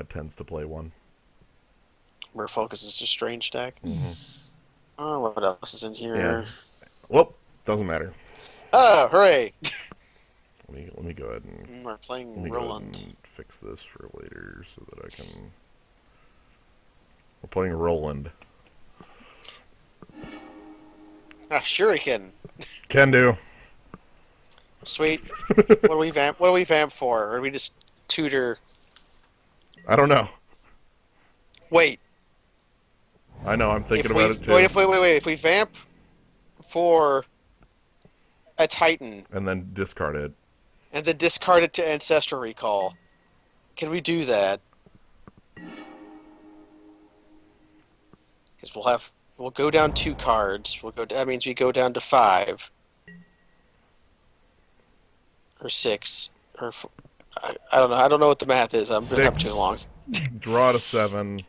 Speaker 1: tends to play one.
Speaker 2: Merfolk is just a strange deck.
Speaker 1: Mm-hmm.
Speaker 2: Oh, what else is in
Speaker 1: Yeah.
Speaker 2: here?
Speaker 1: Well, doesn't matter.
Speaker 2: Oh, hooray!
Speaker 1: Let me go ahead and
Speaker 2: We're
Speaker 1: let
Speaker 2: playing
Speaker 1: me go ahead
Speaker 2: Roland.
Speaker 1: and fix this for later so that I can. We're playing Roland.
Speaker 2: Ah, Shuriken.
Speaker 1: Can do.
Speaker 2: Sweet. What do we vamp? What do we vamp for? Or do we just tutor?
Speaker 1: I don't know.
Speaker 2: Wait.
Speaker 1: I know. I'm thinking
Speaker 2: If we
Speaker 1: about it too.
Speaker 2: wait. If we vamp for a Titan
Speaker 1: And then discard it.
Speaker 2: and then discard it to Ancestral Recall, can we do that? Because we'll go down 2 cards. That means we go down to 5 or 6 or I don't know. I don't know what the math is. I've been up
Speaker 1: 6.
Speaker 2: too long.
Speaker 1: Draw to 7.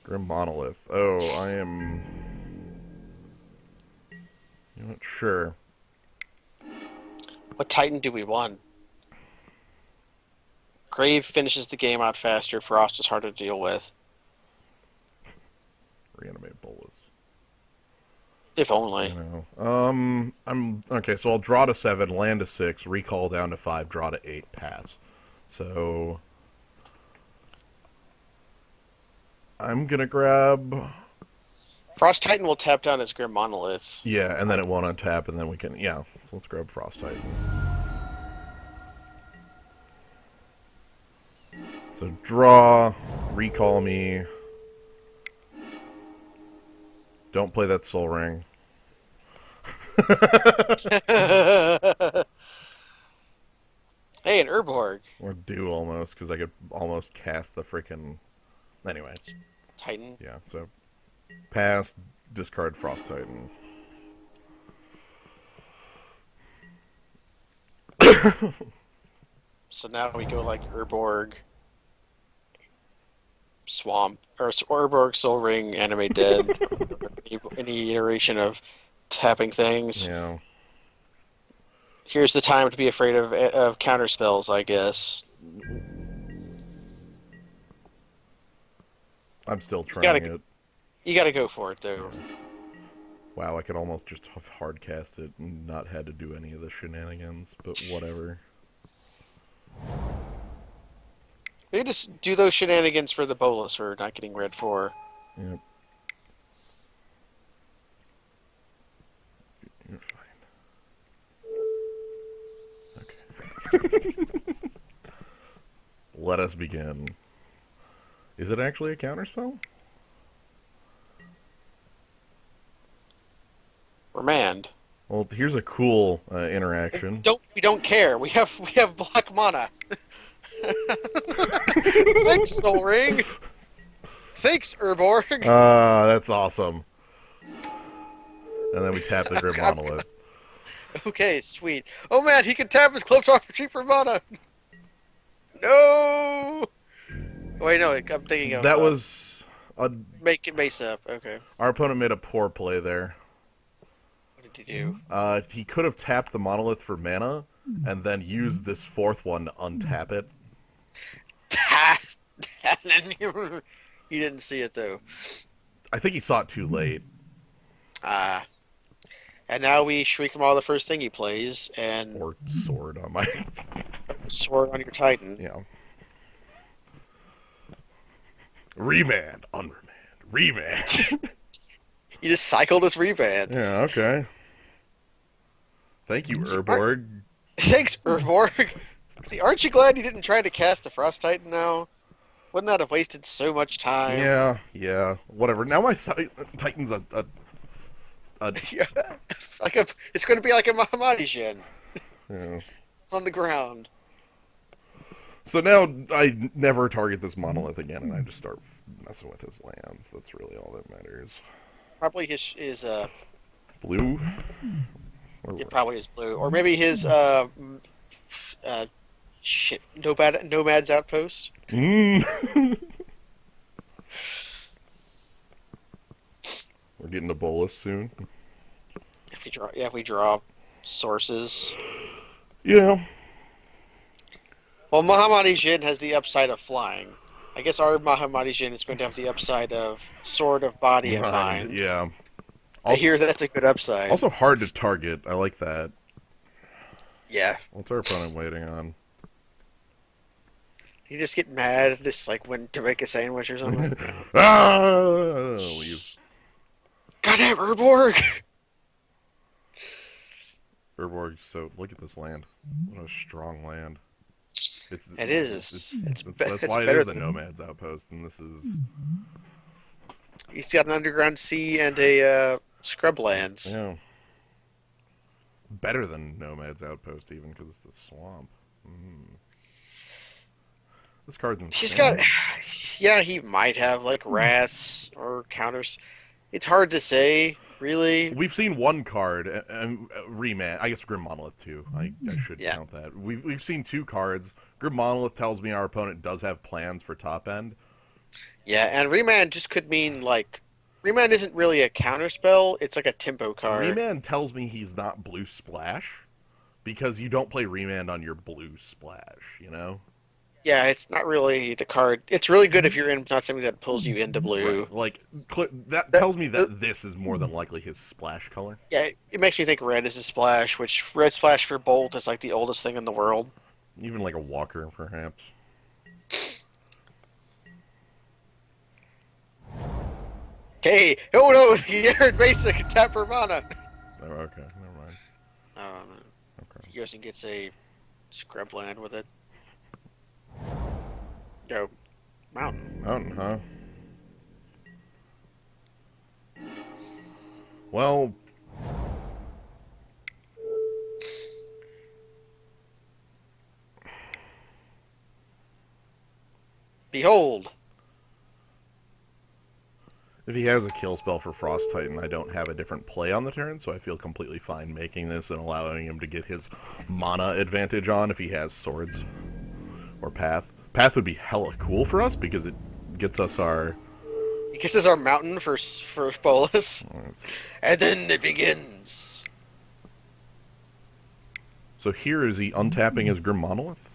Speaker 1: Grim Monolith. Oh, I am. You're not sure.
Speaker 2: What Titan do we want? Grave finishes the game out faster. Frost is harder to deal with.
Speaker 1: Reanimate Bolus.
Speaker 2: If only.
Speaker 1: I'm okay. So I'll draw to 7, land to 6, recall down to 5, draw to 8, pass. So I'm gonna grab.
Speaker 2: Frost Titan will tap down his Grim Monoliths.
Speaker 1: Yeah, and then it won't untap, and then we can. Yeah, so let's grab Frost Titan. So draw, recall me. Don't play that Soul Ring.
Speaker 2: Hey, an Urborg.
Speaker 1: Or do almost, because I could almost cast the freaking. Anyway,
Speaker 2: Titan.
Speaker 1: yeah, so pass, discard Frost Titan.
Speaker 2: So now we go like Urborg, Swamp, or Urborg, Soul Ring, Animate Dead. Any iteration of tapping things.
Speaker 1: Yeah.
Speaker 2: Here's the time to be afraid of counter spells, I guess.
Speaker 1: I'm still
Speaker 2: You
Speaker 1: trying
Speaker 2: gotta
Speaker 1: it.
Speaker 2: you gotta go for it though.
Speaker 1: Wow, I could almost just have hard cast it and not had to do any of the shenanigans, but whatever.
Speaker 2: You just do those shenanigans for the bolus for not getting red 4.
Speaker 1: Yep, you're fine. Okay. Let us begin. Is it actually a counterspell?
Speaker 2: Remand.
Speaker 1: Well, here's a cool interaction.
Speaker 2: We don't care. We have black mana. Thanks, Soul Ring. Thanks, Urborg.
Speaker 1: Ah, that's awesome. And then we tap the Grim
Speaker 2: I'm-
Speaker 1: Monolith.
Speaker 2: okay, sweet. Oh man, he can tap his clips off for cheaper mana. No. Wait, no. I'm thinking of
Speaker 1: That was a,
Speaker 2: make it Mace up. Okay.
Speaker 1: our opponent made a poor play there.
Speaker 2: What did he do?
Speaker 1: He could have tapped the Monolith for mana and then used this fourth one to untap it.
Speaker 2: And then you didn't see it though.
Speaker 1: I think he saw it too late.
Speaker 2: Ah. And now we shriek him all the first thing he plays and
Speaker 1: Or sword on my...
Speaker 2: sword on your Titan.
Speaker 1: Yeah. Remand, unremand, remand.
Speaker 2: You just cycled this reband.
Speaker 1: Yeah, okay. Thank you, Urborg.
Speaker 2: Thanks, Urborg. See, aren't you glad you didn't try to cast the Frost Titan now? Wouldn't that have wasted so much time?
Speaker 1: Yeah, whatever. Now my Titan's a
Speaker 2: Yeah. It's going to be like a Mahamati Shin
Speaker 1: yeah.
Speaker 2: on the ground.
Speaker 1: So now I never target this monolith again, and I just start messing with his lands. That's really all that matters.
Speaker 2: Probably his
Speaker 1: Blue?
Speaker 2: it probably is blue, or maybe his shit Nomad's Outpost.
Speaker 1: Mm. We're getting a bolus soon.
Speaker 2: If we draw sources.
Speaker 1: Yeah.
Speaker 2: Well, Mahamati Jin has the upside of flying. I guess our Mahamati Jin is going to have the upside of Sword of Body and Mind.
Speaker 1: Yeah.
Speaker 2: I hear that's a good upside.
Speaker 1: Also hard to target. I like that.
Speaker 2: Yeah.
Speaker 1: What's our opponent waiting on?
Speaker 2: You just get mad, just like when to make a sandwich or something.
Speaker 1: Leave.
Speaker 2: Goddamn, Urborg!
Speaker 1: Urborg, so look at this land. What a strong land.
Speaker 2: It is.
Speaker 1: That's why it is the Nomad's Outpost, and this is...
Speaker 2: He's got an underground sea and a scrublands.
Speaker 1: Yeah. Better than Nomad's Outpost, even, because it's the swamp. This card's insane.
Speaker 2: He's got... Yeah, he might have, like, wraths or counters. It's hard to say, really.
Speaker 1: We've seen one card, Remand. I guess Grim Monolith, too. I should count that. We've seen two cards. Grim Monolith tells me our opponent does have plans for top end.
Speaker 2: Yeah, and Remand just could mean, like... Remand isn't really a counterspell, it's like a tempo card.
Speaker 1: Remand tells me he's not blue splash, because you don't play Remand on your blue splash, you know?
Speaker 2: Yeah, it's not really the card. It's really good if you're in. It's not something that pulls you into blue.
Speaker 1: Right. Like, that tells me that this is more than likely his splash color.
Speaker 2: Yeah, it makes me think red is a splash, which red splash for Bolt is like the oldest thing in the world.
Speaker 1: Even like a Walker, perhaps.
Speaker 2: Hey, oh no, Jared basic tap for mana.
Speaker 1: Oh, okay, never mind. Okay.
Speaker 2: He goes and gets a scrubland with it. Go, mountain.
Speaker 1: Mountain, huh? Well...
Speaker 2: Behold.
Speaker 1: If he has a kill spell for Frost Titan, I don't have a different play on the turn, so I feel completely fine making this and allowing him to get his mana advantage on if he has swords or Path. Path would be hella cool for us because it gets us our...
Speaker 2: He kisses our mountain for Bolus. And then it begins.
Speaker 1: So here, is he untapping his Grim Monolith?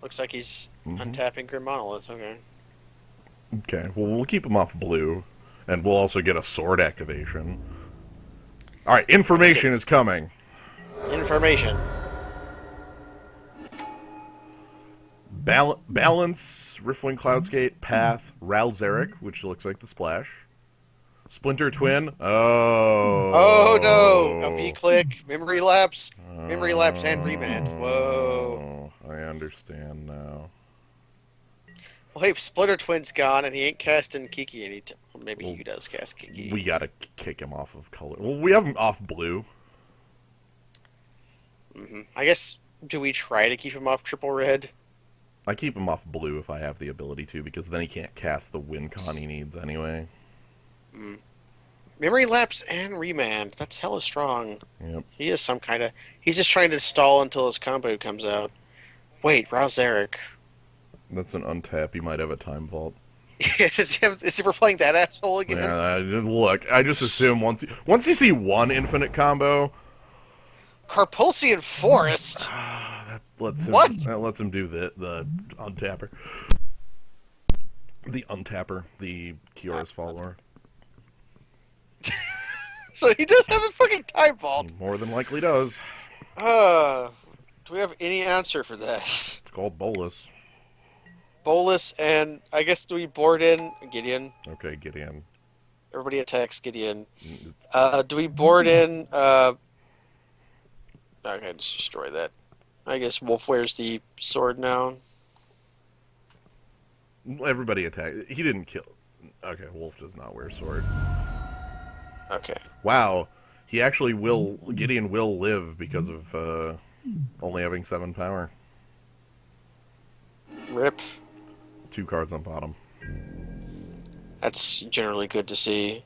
Speaker 2: Looks like he's untapping Grim Monolith, okay.
Speaker 1: Okay, well, we'll keep him off blue, and we'll also get a sword activation. All right,
Speaker 2: And you get
Speaker 1: information is coming.
Speaker 2: information.
Speaker 1: Balance, Riftwing Cloudskate, Path, Ralzeric, which looks like the splash. Splinter Twin.
Speaker 2: Oh no! A
Speaker 1: Oh.
Speaker 2: V-click, memory lapse, and remand. Whoa.
Speaker 1: I understand now.
Speaker 2: Well, hey, Splitter Twin's gone, and he ain't casting Kiki anytime. Well, maybe
Speaker 1: Well,
Speaker 2: he does cast Kiki.
Speaker 1: we gotta kick him off of color. Well, we have him off blue.
Speaker 2: I guess, do we try to keep him off triple red?
Speaker 1: I keep him off blue if I have the ability to, because then he can't cast the win con he needs anyway.
Speaker 2: Mm. Memory lapse and remand. That's hella strong.
Speaker 1: Yep.
Speaker 2: He is some kind of. He's just trying to stall until his combo comes out. Wait, rouse Eric.
Speaker 1: That's an untap. He might have a time vault.
Speaker 2: Is he ever playing that asshole again?
Speaker 1: Yeah, look, I just assume once you see one infinite combo,
Speaker 2: Carpulsian Forest? What?
Speaker 1: that lets him do the untapper, the Kiora's follower.
Speaker 2: So he does have a fucking time
Speaker 1: He
Speaker 2: vault.
Speaker 1: more than likely does.
Speaker 2: Uh, do we have any answer for that?
Speaker 1: It's called Bolus.
Speaker 2: Bolus and I guess do we board in Gideon?
Speaker 1: Okay, get in.
Speaker 2: Everybody attacks Gideon. Do we board in? Okay, just destroy that. I guess Wolf wears the sword now.
Speaker 1: Everybody attack. He didn't kill. Okay, Wolf does not wear sword.
Speaker 2: Okay.
Speaker 1: Wow, he actually will. Gideon will live because of only having 7 power.
Speaker 2: Rip.
Speaker 1: 2 cards on bottom.
Speaker 2: That's generally good to see.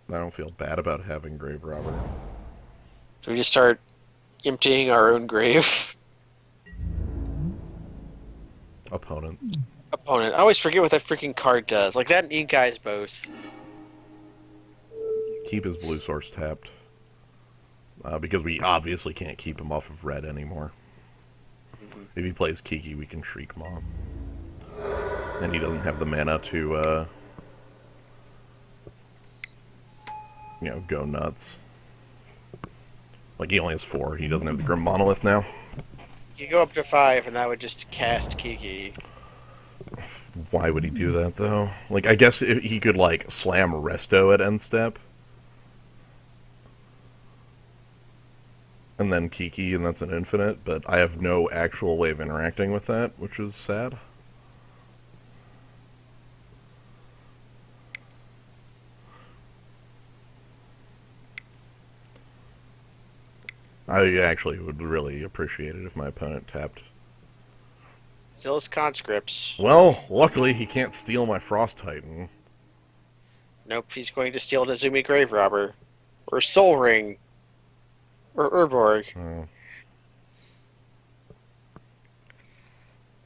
Speaker 1: I don't feel bad about having Grave Robber.
Speaker 2: Do we just start emptying our own grave?
Speaker 1: Opponent.
Speaker 2: Opponent. I always forget what that freaking card does. Like that and Ink Eyes Boast.
Speaker 1: Keep his blue source tapped. Because we obviously can't keep him off of red anymore. If he plays Kiki, we can Shriek Maw. And he doesn't have the mana to, go nuts. Like, he only has 4. He doesn't have the Grim Monolith now.
Speaker 2: You go up to 5, and that would just cast Kiki.
Speaker 1: Why would he do that, though? Like, I guess if he could, like, slam Resto at end step. And then Kiki, and that's an infinite, but I have no actual way of interacting with that, which is sad. I actually would really appreciate it if my opponent tapped.
Speaker 2: Zealous Conscripts.
Speaker 1: Well, luckily he can't steal my Frost Titan.
Speaker 2: Nope, he's going to steal Nezumi Grave Robber. Or Soul Ring. Or Urborg.
Speaker 1: Oh.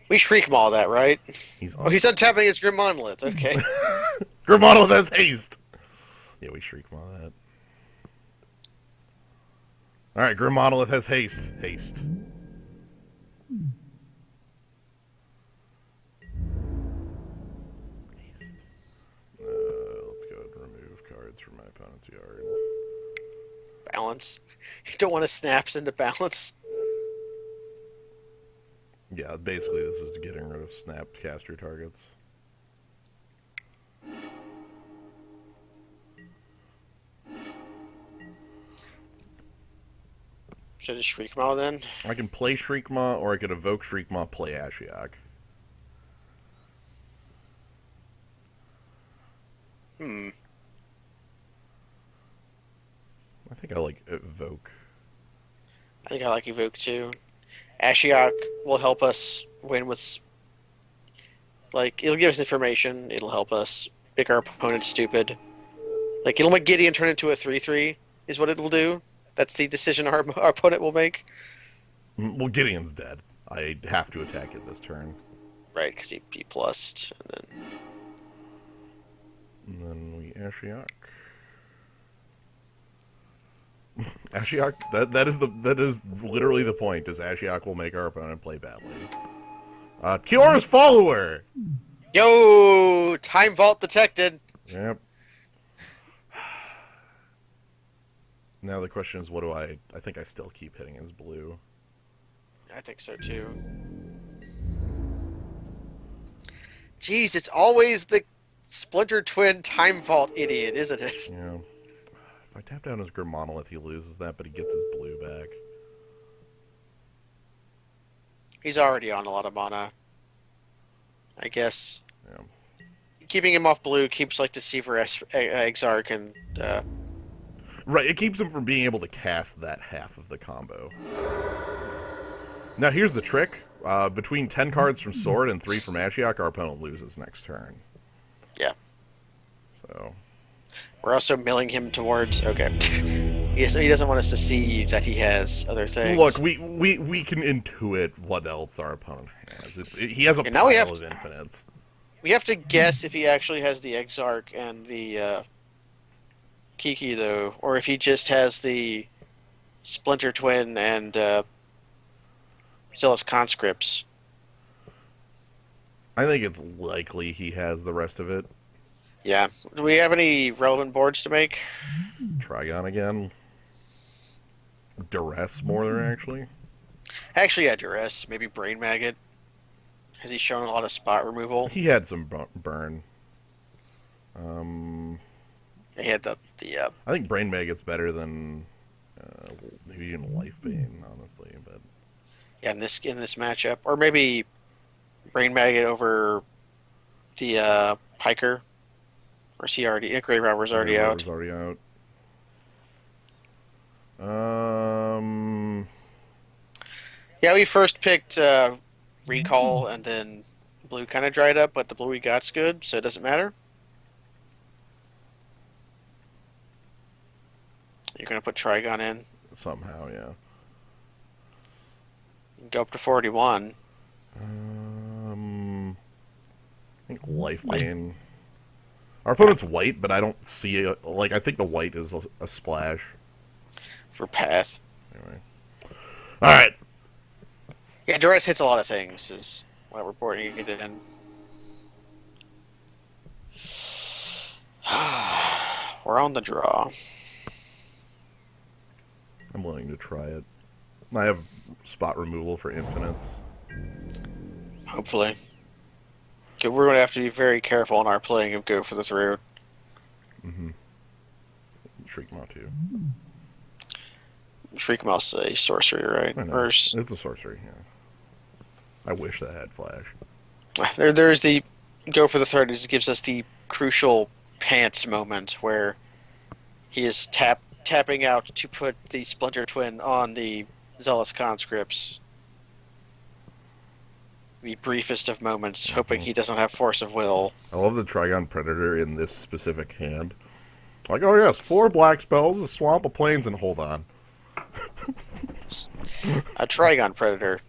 Speaker 2: We Shriek Maul that, right?
Speaker 1: He's
Speaker 2: He's untapping his Grim Monolith. Okay.
Speaker 1: Grim Monolith has haste! Yeah, we Shriek Maw that. Alright, Grim Monolith has haste. Haste. Haste. Let's go ahead and remove cards from my opponent's yard.
Speaker 2: Balance. You don't want to snaps into balance.
Speaker 1: Yeah, basically this is getting rid of snapped caster targets.
Speaker 2: Should I Shriek Maul then?
Speaker 1: I can play Shriekmaw, or I could evoke Shriekmaw, play Ashiok.
Speaker 2: Hmm.
Speaker 1: I think I like evoke.
Speaker 2: I think I like Evoke too. Ashiok will help us win with. Like, it'll give us information. It'll help us make our opponent stupid. Like, it'll make Gideon turn into a 3-3, is what it will do. That's the decision our opponent will make.
Speaker 1: Well, Gideon's dead. I have to attack it this turn.
Speaker 2: Right, because he plussed.
Speaker 1: And then we Ashiok. Ashiok, that is literally the point. Is Ashiok will make our opponent play badly. Kiora's follower.
Speaker 2: Yo, time vault detected.
Speaker 1: Yep. Now the question is, what do I? I think I still keep hitting his blue.
Speaker 2: I think so too. Jeez, it's always the Splinter Twin time vault idiot, isn't it?
Speaker 1: Yeah. If I tap down his Grim Monolith, he loses that, but he gets his blue back.
Speaker 2: He's already on a lot of mana. I guess
Speaker 1: Yeah.
Speaker 2: keeping him off blue keeps like Deceiver, Exarch, and
Speaker 1: Right, it keeps him from being able to cast that half of the combo. Now here's the trick. Between 10 cards from Sword and 3 from Ashiok, our opponent loses next turn.
Speaker 2: yeah.
Speaker 1: So,
Speaker 2: We're also milling him towards. Okay. He doesn't want us to see that he has other things.
Speaker 1: look, we can intuit what else our opponent has. He has a
Speaker 2: And now we
Speaker 1: pile
Speaker 2: have
Speaker 1: of infinites.
Speaker 2: We have to guess if he actually has the Exarch and the Kiki, though, or if he just has the Splinter Twin and Zealous Conscripts.
Speaker 1: I think it's likely he has the rest of it.
Speaker 2: Yeah. Do we have any relevant boards to make?
Speaker 1: Trigon again. Duress more than actually.
Speaker 2: Actually, yeah, Duress. Maybe Brain Maggot. Has he shown a lot of spot removal?
Speaker 1: He had some burn.
Speaker 2: He had the
Speaker 1: I think Brain Maggot's better than maybe even Life Bane, honestly. But
Speaker 2: yeah, in this matchup, or maybe Brain Maggot over the Piker. Or is he already? Grave Robber's already out.
Speaker 1: Already out.
Speaker 2: Yeah, we first picked Recall, and then blue kind of dried up, but the blue we got's good, so it doesn't matter. You're gonna put Trigon in.
Speaker 1: Somehow, yeah.
Speaker 2: Go up to 41.
Speaker 1: I think Life Bane. Our opponent's white, but I don't see it. Like, I think the white is a splash.
Speaker 2: For Path.
Speaker 1: Anyway. Alright.
Speaker 2: Yeah, Duress hits a lot of things, is what we're reporting it in. We're on the draw.
Speaker 1: I'm willing to try it. I have spot removal for infinites.
Speaker 2: Hopefully. Okay, we're going to have to be very careful in our playing of Go for the Throat.
Speaker 1: Mm-hmm. Shriekmaw too.
Speaker 2: Shriekmaw's a sorcery, right?
Speaker 1: I know.
Speaker 2: Or
Speaker 1: It's a sorcery, yeah. I wish that had flash.
Speaker 2: there's the Go for the Throat. It gives us the crucial pants moment where he is tapping out to put the Splinter Twin on the Zealous Conscripts. The briefest of moments, hoping he doesn't have Force of Will.
Speaker 1: I love the Trigon Predator in this specific hand. Like, oh yes, 4 black spells, a swamp of plains, and hold on.
Speaker 2: A Trigon Predator.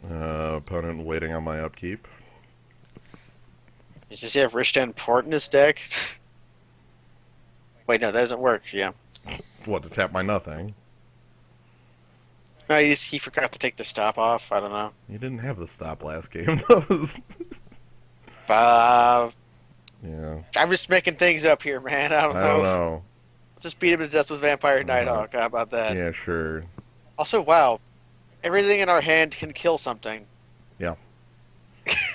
Speaker 1: Opponent waiting on my upkeep.
Speaker 2: Does he have Rishtan Port in his deck? Wait, no, that doesn't work. Yeah.
Speaker 1: What, to tap my nothing?
Speaker 2: No, he forgot to take the stop off. I don't know.
Speaker 1: You didn't have the stop last game. That was... Yeah.
Speaker 2: I'm just making things up here, man. I don't know. Just beat him to death with Vampire Nighthawk. How about that?
Speaker 1: Yeah, sure.
Speaker 2: Also, wow. Everything in our hand can kill something.
Speaker 1: Yeah.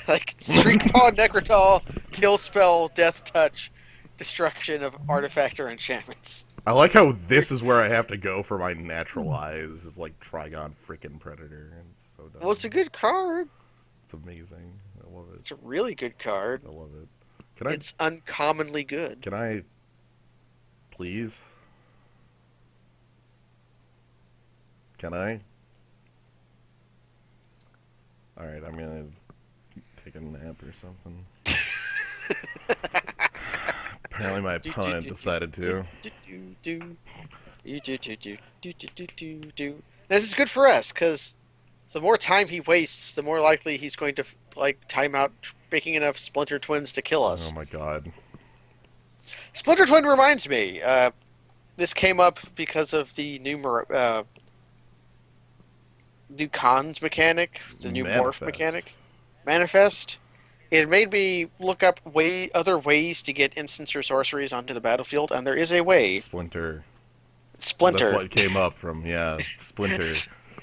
Speaker 2: Like, Shriekpaw, Necrotal, Kill Spell, Death Touch, Destruction of Artifact or Enchantments.
Speaker 1: I like how this is where I have to go for my natural eyes. This is like Trigon freaking Predator. And it's so dumb.
Speaker 2: Well, it's a good card.
Speaker 1: It's amazing. I love it.
Speaker 2: It's a really good card.
Speaker 1: I love it. Can I?
Speaker 2: It's uncommonly good.
Speaker 1: Can I? Please? Can I? Alright, I'm gonna take a nap or something. Apparently my opponent decided to.
Speaker 2: This is good for us, because the more time he wastes, the more likely he's going to like time out making enough Splinter Twins to kill us.
Speaker 1: Oh my god.
Speaker 2: Splinter Twin reminds me, this came up because of the new cons mechanic, the new morph
Speaker 1: Manifest.
Speaker 2: mechanic, manifest. It made me look up other ways to get instants or sorceries onto the battlefield, and there is a way.
Speaker 1: Splinter. That's
Speaker 2: Splinter.
Speaker 1: what came up from, yeah, Splinter.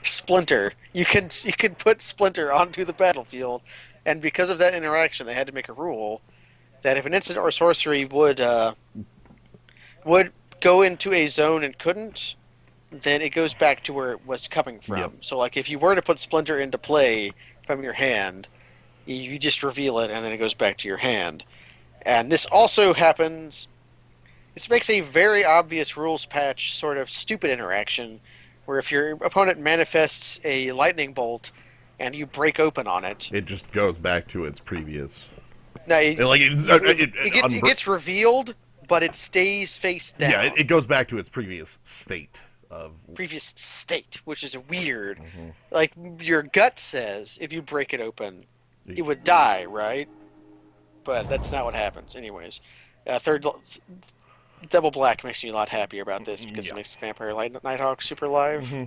Speaker 2: Splinter. You can put Splinter onto the battlefield, and because of that interaction, they had to make a rule that if an instant or sorcery would go into a zone and couldn't, then it goes back to where it was coming
Speaker 1: Yep.
Speaker 2: from. So, like, if you were to put Splinter into play from your hand, you just reveal it, and then it goes back to your hand. And this also happens. This makes a very obvious rules patch sort of stupid interaction, where if your opponent manifests a lightning bolt and you break open on it,
Speaker 1: It just goes back to its previous.
Speaker 2: now
Speaker 1: Like
Speaker 2: it gets revealed, but it stays face
Speaker 1: yeah,
Speaker 2: down,
Speaker 1: it goes back to its previous state of.
Speaker 2: previous state, which is weird.
Speaker 1: Mhm.
Speaker 2: Like your gut says, if you break it open, it would die, right? But that's not what happens, anyways. Third double black makes me a lot happier about this because it
Speaker 1: Yeah.
Speaker 2: makes the Vampire Nighthawk super live.
Speaker 1: Mm-hmm.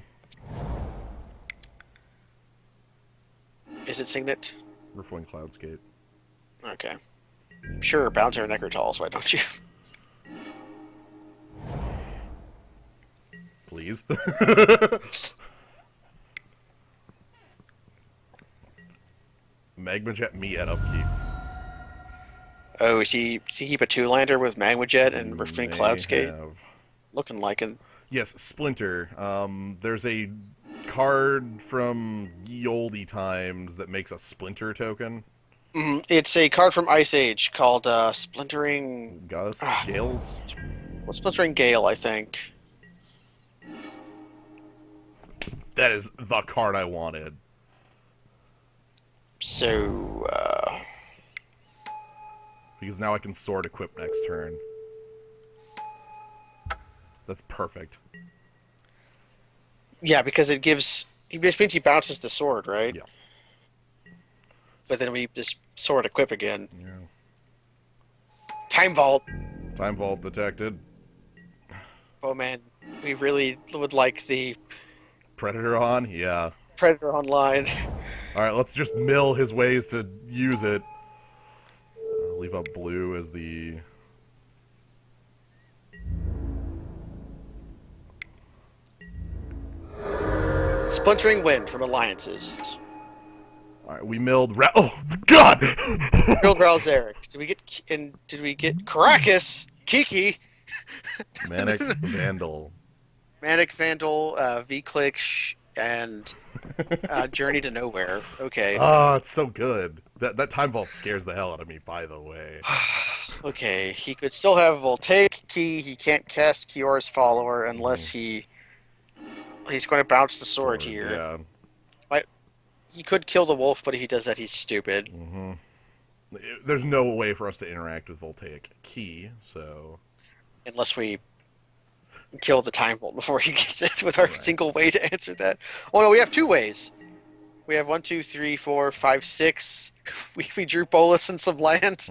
Speaker 2: Is it Signet?
Speaker 1: Riftwing Cloudscape.
Speaker 2: Okay. Sure, Bouncer and Necrotalls, why don't you?
Speaker 1: Please. Magma Jet me at upkeep.
Speaker 2: Oh, is he keep a two-lander with Magma Jet and
Speaker 1: You
Speaker 2: Riftwing
Speaker 1: may
Speaker 2: Cloudscape?
Speaker 1: have.
Speaker 2: Looking like it.
Speaker 1: Yes, Splinter. There's a card from ye olde times that makes a Splinter token.
Speaker 2: It's a card from Ice Age called Splintering.
Speaker 1: Gus?
Speaker 2: Ah,
Speaker 1: Gales?
Speaker 2: what's Splintering Gale, I think.
Speaker 1: That is the card I wanted.
Speaker 2: So,
Speaker 1: Because now I can sword equip next turn. That's perfect.
Speaker 2: yeah, because it gives. It just means he bounces the sword, right?
Speaker 1: Yeah.
Speaker 2: But then we just sword equip again.
Speaker 1: Yeah.
Speaker 2: Time Vault.
Speaker 1: Time Vault detected.
Speaker 2: Oh man, we really would like the
Speaker 1: Predator on? Yeah.
Speaker 2: Predator Online.
Speaker 1: Alright, let's just mill his ways to use it. Leave up blue as the.
Speaker 2: Splintering Wind from Alliances.
Speaker 1: Alright, we milled. Oh, God!
Speaker 2: Build Ralzeric. Did we get Caracas? Kiki?
Speaker 1: Manic Vandal.
Speaker 2: Manic Vandal, V-Click, and Journey to Nowhere. Okay.
Speaker 1: Oh, it's so good. That Time Vault scares the hell out of me, by the way.
Speaker 2: Okay, he could still have Voltaic Key. He can't cast Kior's Follower unless he's going to bounce the sword here.
Speaker 1: Yeah.
Speaker 2: He could kill the wolf, but if he does that, he's stupid.
Speaker 1: There's no way for us to interact with Voltaic Key, so.
Speaker 2: Unless we kill the Time Vault before he gets it with our single way to answer that. Oh no, we have two ways. We have 1, 2, 3, 4, 5, 6. We drew Bolus and some land.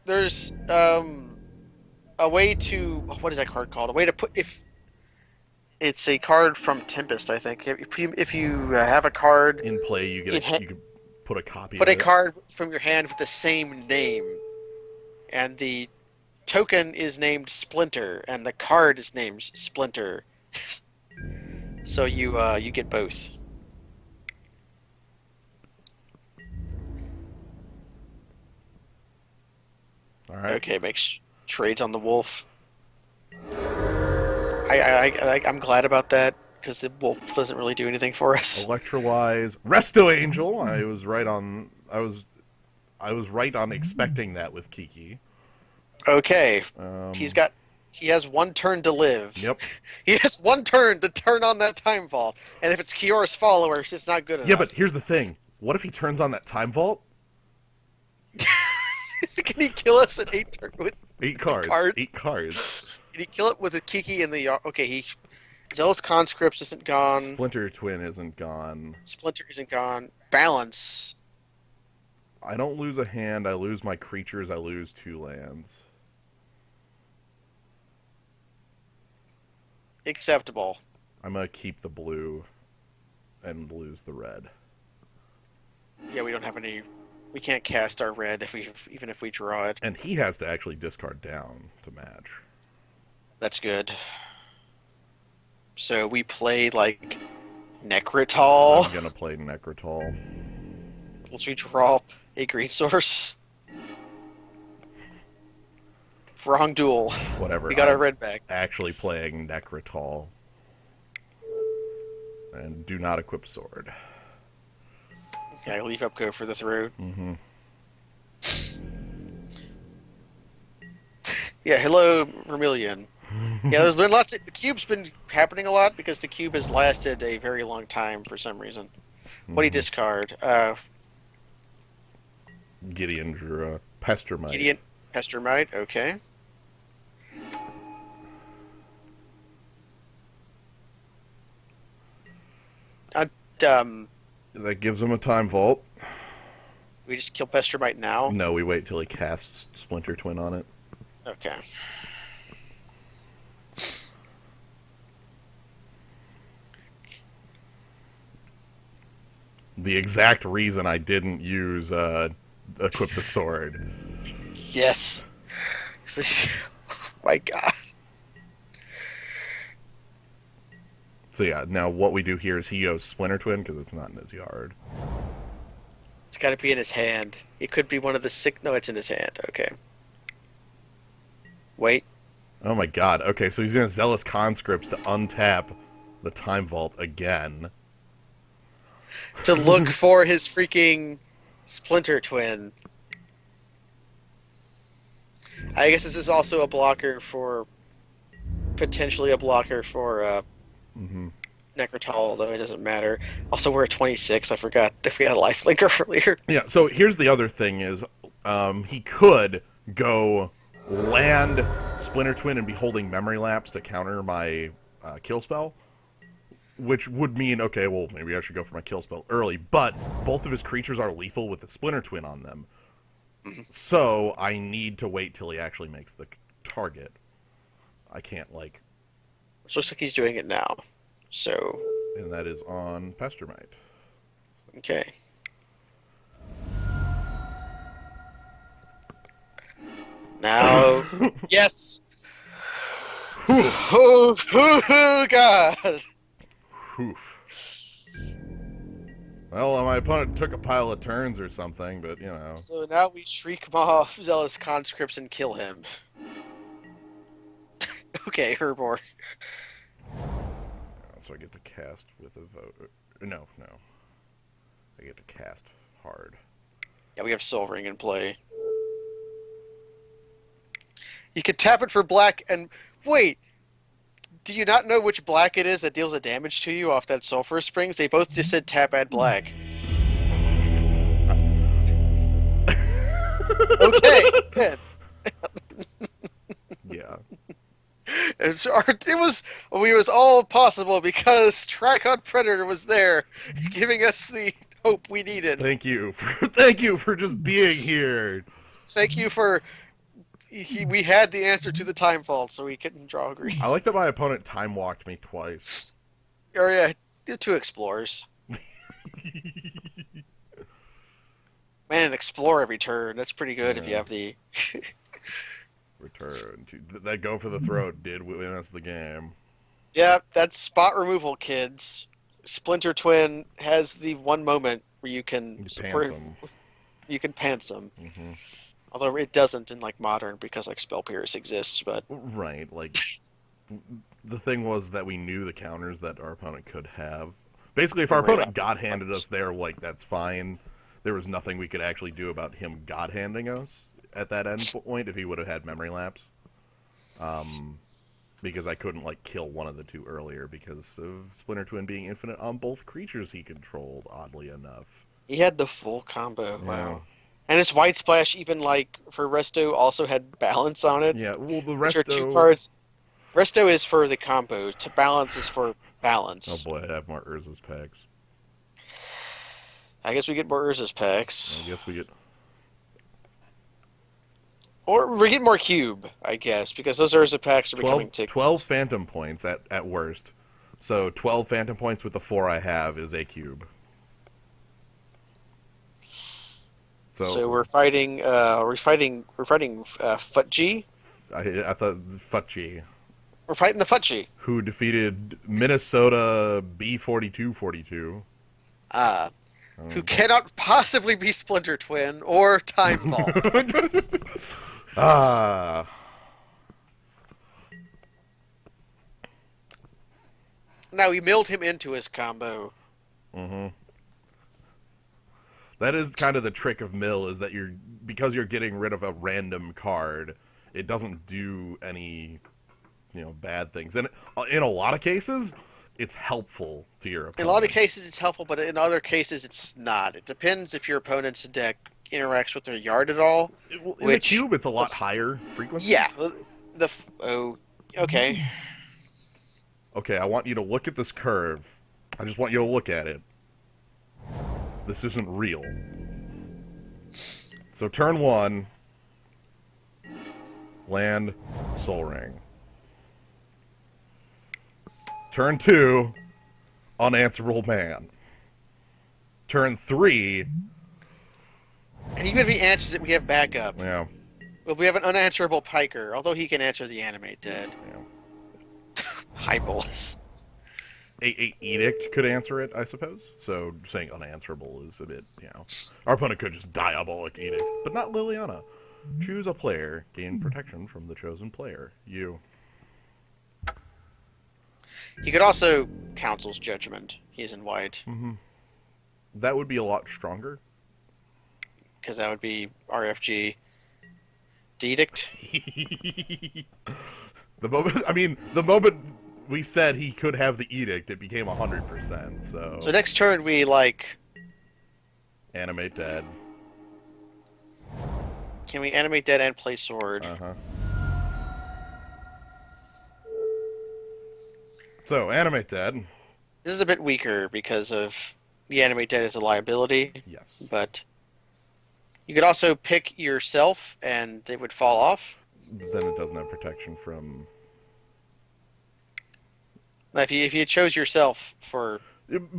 Speaker 2: There's a way to what is that card called? A way to put if it's a card from Tempest, I think. If you have a card
Speaker 1: In play, you get you can put a copy
Speaker 2: put
Speaker 1: of
Speaker 2: a
Speaker 1: it.
Speaker 2: card from your hand with the same name, and the token is named Splinter, and the card is named Splinter. So you get both.
Speaker 1: Alright.
Speaker 2: Okay, makes trades on the wolf. I'm glad about that because the wolf doesn't really do anything for us.
Speaker 1: Electrolyze. Resto Angel! I was right on. I was right on expecting that with Kiki.
Speaker 2: Okay,
Speaker 1: Um,
Speaker 2: he has one turn to live.
Speaker 1: Yep.
Speaker 2: He has one turn to turn on that Time Vault, and if it's Kior's followers, it's not good enough.
Speaker 1: Yeah, but here's the thing. What if he turns on that Time Vault?
Speaker 2: Can he kill us at 8 turn with
Speaker 1: 8 cards.
Speaker 2: cards?
Speaker 1: 8 cards.
Speaker 2: Can he kill it with a Kiki in the okay? Zealous Conscripts isn't gone.
Speaker 1: Splinter Twin isn't gone.
Speaker 2: Splinter isn't gone. Balance.
Speaker 1: I don't lose a hand. I lose my creatures. I lose 2 lands.
Speaker 2: Acceptable.
Speaker 1: I'm gonna keep the blue and lose the red.
Speaker 2: Yeah, we don't have any. We can't cast our red even if we draw it.
Speaker 1: And he has to actually discard down to match.
Speaker 2: That's good. So we play like Necrotol.
Speaker 1: I'm gonna play Necrotol.
Speaker 2: Let's we draw a green source. Wrong duel.
Speaker 1: Whatever.
Speaker 2: We got our
Speaker 1: I'm
Speaker 2: red back.
Speaker 1: actually playing Necrotol. And do not equip sword.
Speaker 2: Okay, leave up go for this road.
Speaker 1: Mm-hmm.
Speaker 2: Yeah, hello, Vermilion. Yeah, there's been lots. The cube's been happening a lot because the cube has lasted a very long time for some reason. What do you discard?
Speaker 1: Gideon drew a Pestermite.
Speaker 2: Gideon Pestermite. Okay. Um,
Speaker 1: That gives him a time vault.
Speaker 2: we just kill Pestermite now.
Speaker 1: No, we wait till he casts Splinter Twin on it.
Speaker 2: Okay.
Speaker 1: The exact reason I didn't use equip the sword.
Speaker 2: Yes. Oh my God.
Speaker 1: So yeah, now what we do here is he goes Splinter Twin because it's not in his yard.
Speaker 2: It's got to be in his hand. It could be one of the six. No, it's in his hand. Okay. Wait.
Speaker 1: Oh my god. Okay, so he's gonna Zealous Conscripts to untap the Time Vault again.
Speaker 2: To look for his freaking Splinter Twin. I guess this is also a blocker for. Potentially a blocker for Necrotol, although it doesn't matter. Also, we're at 26. I forgot that we had a lifelink earlier.
Speaker 1: Yeah, so here's the other thing is he could go land Splinter Twin and be holding Memory Lapse to counter my kill spell, which would mean, okay, well, maybe I should go for my kill spell early, but both of his creatures are lethal with the Splinter Twin on them. So I need to wait till he actually makes the target. I can't, like...
Speaker 2: It looks like he's doing it now. So...
Speaker 1: And that is on Pestermite.
Speaker 2: Okay. Now... Yes! Oh, God!
Speaker 1: Whew. Well, my opponent took a pile of turns or something, but, you know...
Speaker 2: So now we Shriek Maw Zealous Conscripts and kill him. Okay, Herbor.
Speaker 1: So I get to cast with a vote. No. I get to cast hard.
Speaker 2: Yeah, we have Soul Ring in play. You could tap it for black and... Wait! Do you not know which black it is that deals the damage to you off that Sulfur Springs? They both just said tap add black. Okay, good.
Speaker 1: Yeah.
Speaker 2: It was all possible because Tricon Predator was there, giving us the hope we needed.
Speaker 1: Thank you for just being here.
Speaker 2: Thank you for. We had the answer to the time fault, so we couldn't draw green.
Speaker 1: I like that my opponent time walked me twice.
Speaker 2: Oh yeah, 2 explorers. Man, explore every turn. That's pretty good if you have the.
Speaker 1: Return to that go for the throat did win us the game.
Speaker 2: Yeah, that's spot removal, kids. Splinter Twin has the one moment where you can
Speaker 1: Pants them.
Speaker 2: You can pants them. Although it doesn't in like modern because like Spell Pierce exists, but
Speaker 1: Right, like the thing was that we knew the counters that our opponent could have. Basically, if our opponent God handed us there, like that's fine. There was nothing we could actually do about him God handing us at that end point if he would have had Memory Lapse. Because I couldn't like kill one of the two earlier because of Splinter Twin being infinite on both creatures he controlled, oddly enough.
Speaker 2: he had the full combo.
Speaker 1: Yeah.
Speaker 2: Wow. And his White Splash, even like for Resto, also had balance on it.
Speaker 1: Yeah, well the
Speaker 2: Which are 2
Speaker 1: Resto...
Speaker 2: cards. Resto is for the combo. To balance is for balance.
Speaker 1: Oh boy, I have more Urza's packs.
Speaker 2: I guess we get more Urza's packs.
Speaker 1: I guess we get...
Speaker 2: Or we get more cube, I guess, because those Urza packs are becoming
Speaker 1: 12
Speaker 2: tickets.
Speaker 1: phantom points at worst. So 12 phantom points with the 4 I have is a cube.
Speaker 2: So
Speaker 1: So
Speaker 2: we're fighting Futji.
Speaker 1: I thought Futchi,
Speaker 2: We're fighting the Futji.
Speaker 1: who defeated Minnesota B4242.
Speaker 2: Uh, who
Speaker 1: Um,
Speaker 2: cannot possibly be Splinter Twin or Time Vault.
Speaker 1: ah,
Speaker 2: Now we milled him into his combo.
Speaker 1: mm-hmm. That is kind of the trick of mill, is that because you're getting rid of a random card, it doesn't do any bad things, and in a lot of cases, it's helpful to your
Speaker 2: In a lot of
Speaker 1: opponent.
Speaker 2: cases, it's helpful, but in other cases, it's not. It depends if your opponent's deck interacts with their yard at all.
Speaker 1: In the
Speaker 2: Which,
Speaker 1: cube, it's a
Speaker 2: the
Speaker 1: lot
Speaker 2: f-
Speaker 1: higher frequency.
Speaker 2: yeah, oh, okay.
Speaker 1: Okay, I want you to look at this curve. I just want you to look at it. This isn't real. So turn 1, land, Soul Ring. Turn 2, Unanswerable Man. Turn 3,
Speaker 2: And even if he answers it, we have backup.
Speaker 1: yeah,
Speaker 2: Well, we have an unanswerable Piker, although he can answer the Animate Dead.
Speaker 1: yeah.
Speaker 2: High bolus.
Speaker 1: A Edict could answer it, I suppose. So saying unanswerable is a bit, Our opponent could just Diabolic Edict, but not Liliana. Choose a player, gain protection from the chosen player. You.
Speaker 2: He could also Council's Judgment. He is in white,
Speaker 1: Mm-hmm. That would be a lot stronger.
Speaker 2: because that would be RFG Edict.
Speaker 1: The moment we said he could have the Edict, it became 100%. So
Speaker 2: So next turn we
Speaker 1: Animate Dead.
Speaker 2: can we Animate Dead and play Sword?
Speaker 1: Uh huh. So Animate Dead.
Speaker 2: This is a bit weaker because of the Animate Dead as a liability,
Speaker 1: Yes.
Speaker 2: but you could also pick yourself and they would fall off.
Speaker 1: Then it doesn't have protection from.
Speaker 2: Now, if you chose yourself for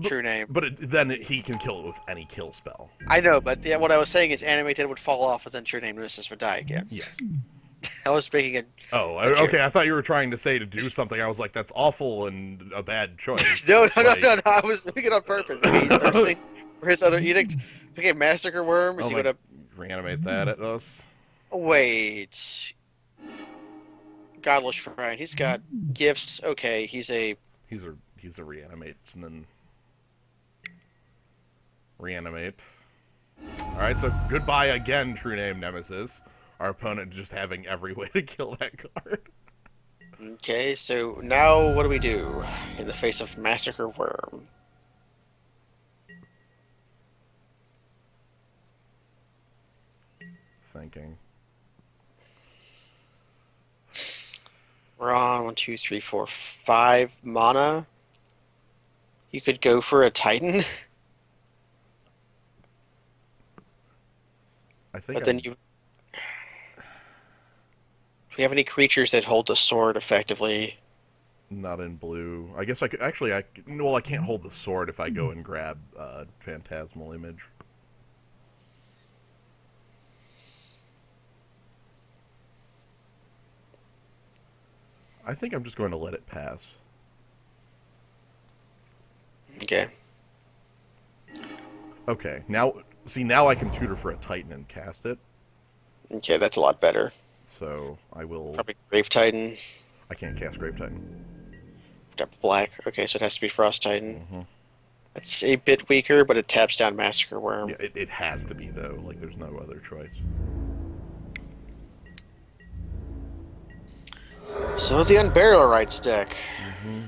Speaker 2: True Name,
Speaker 1: But then he can kill it with any kill spell.
Speaker 2: I know, but yeah, what I was saying is Animate Dead would fall off, and then True Name Nemesis would die again.
Speaker 1: Yes.
Speaker 2: I was making a
Speaker 1: Oh,
Speaker 2: a joke.
Speaker 1: okay. I thought you were trying to say to do something. I was like, that's awful and a bad choice.
Speaker 2: No, no, no,
Speaker 1: Like,
Speaker 2: no, no. I was doing it on purpose. Okay, he's thirsty for his other edict. Okay, Massacre Worm. Is
Speaker 1: Oh
Speaker 2: he
Speaker 1: my!
Speaker 2: gonna
Speaker 1: Reanimate that at us.
Speaker 2: wait? Godless Shrine. He's got gifts. Okay, he's a
Speaker 1: He's a reanimate and then reanimate. All right, so goodbye again, True Name Nemesis. Our opponent just having every way to kill that card.
Speaker 2: okay. So now what do we do in the face of Massacre Worm?
Speaker 1: Thinking.
Speaker 2: We're on 1, 2, 3, 4, 5 mana. You could go for a Titan,
Speaker 1: I think.
Speaker 2: but then you. Do we have any creatures that hold the sword effectively?
Speaker 1: Not in blue. I guess I could actually. Well, I can't hold the sword if I go and grab Phantasmal Image. I think I'm just going to let it pass.
Speaker 2: Okay.
Speaker 1: Okay, now now I can tutor for a Titan and cast it.
Speaker 2: Okay, that's a lot better.
Speaker 1: So I will.
Speaker 2: Probably Grave Titan.
Speaker 1: I can't cast Grave Titan.
Speaker 2: Black. Okay, so it has to be Frost Titan.
Speaker 1: Hmm.
Speaker 2: It's a bit weaker, but it taps down Massacre Worm.
Speaker 1: Yeah, it has to be though. Like there's no other choice.
Speaker 2: So is the Unburial Rights deck.
Speaker 1: Hmm.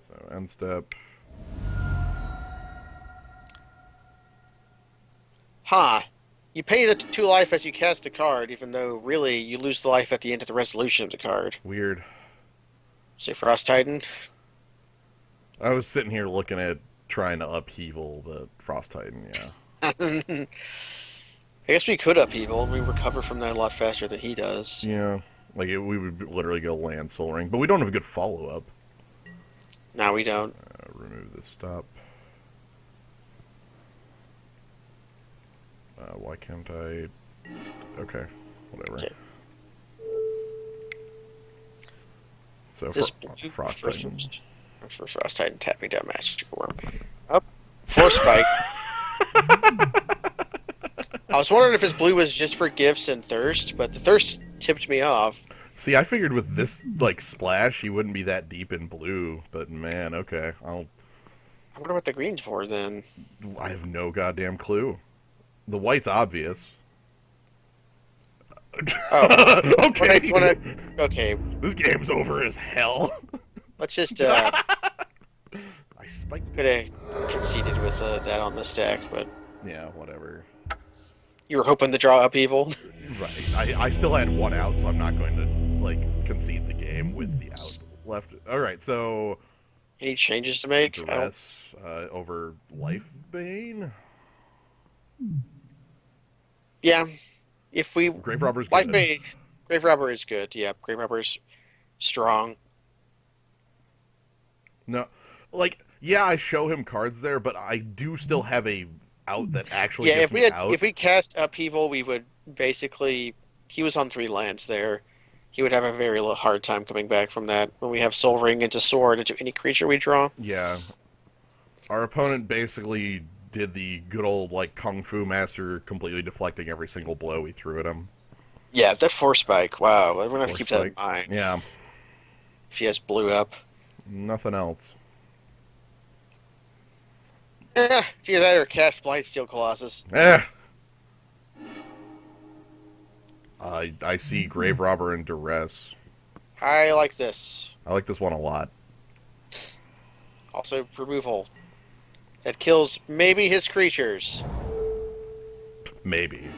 Speaker 1: So end step.
Speaker 2: Huh. You pay the 2 life as you cast the card, even though really you lose the life at the end of the resolution of the card.
Speaker 1: Weird.
Speaker 2: Say Frost Titan.
Speaker 1: I was sitting here looking at trying to upheaval the Frost Titan. Yeah.
Speaker 2: I guess we could upheaval and we recover from that a lot faster than he does.
Speaker 1: Yeah, like we would literally go land Soul Ring, but we don't have a good follow up.
Speaker 2: Now we don't.
Speaker 1: Remove this stop. Why can't I? Okay, whatever.
Speaker 2: Okay.
Speaker 1: So
Speaker 2: This
Speaker 1: Frost
Speaker 2: first
Speaker 1: Titan.
Speaker 2: for Frost Titan tapping down Master Worm. Up. Force Spike. I was wondering if his blue was just for gifts and thirst, but the thirst tipped me off.
Speaker 1: See, I figured with this like splash, he wouldn't be that deep in blue. But man, okay,
Speaker 2: I wonder what the green's for then.
Speaker 1: I have no goddamn clue. The white's obvious.
Speaker 2: Oh,
Speaker 1: Okay.
Speaker 2: okay.
Speaker 1: This game's over as hell.
Speaker 2: Let's just
Speaker 1: I spiked.
Speaker 2: could have conceded with that on the stack, but
Speaker 1: Yeah, whatever.
Speaker 2: you were hoping to draw upheaval.
Speaker 1: Right. I still had one out, so I'm not going to like concede the game with the out left. All right, so
Speaker 2: Any changes to make? I don't.
Speaker 1: duress over life bane.
Speaker 2: Yeah, if we
Speaker 1: Grave robber's
Speaker 2: life
Speaker 1: good.
Speaker 2: bait, Grave Robber is good. Yeah, Grave Robber's strong.
Speaker 1: No, like yeah, I show him cards there, but I do still have a out that actually
Speaker 2: Yeah,
Speaker 1: gets me out.
Speaker 2: if we cast upheaval, we would basically. He was on 3 lands there. He would have a very hard time coming back from that. When we have Soul Ring into Sword into any creature we draw.
Speaker 1: Yeah, our opponent basically did the good old like Kung Fu master, completely deflecting every single blow we threw at him.
Speaker 2: Yeah, that Force Spike. Wow, we're gonna have to
Speaker 1: Force
Speaker 2: keep that in
Speaker 1: spike.
Speaker 2: mind.
Speaker 1: Yeah,
Speaker 2: If he has blue up.
Speaker 1: nothing else.
Speaker 2: It's either that or cast Blightsteel Colossus.
Speaker 1: Eh. I see Grave Robber and Duress.
Speaker 2: I like this.
Speaker 1: I like this one a lot.
Speaker 2: Also, removal. That kills maybe his creatures.
Speaker 1: Maybe.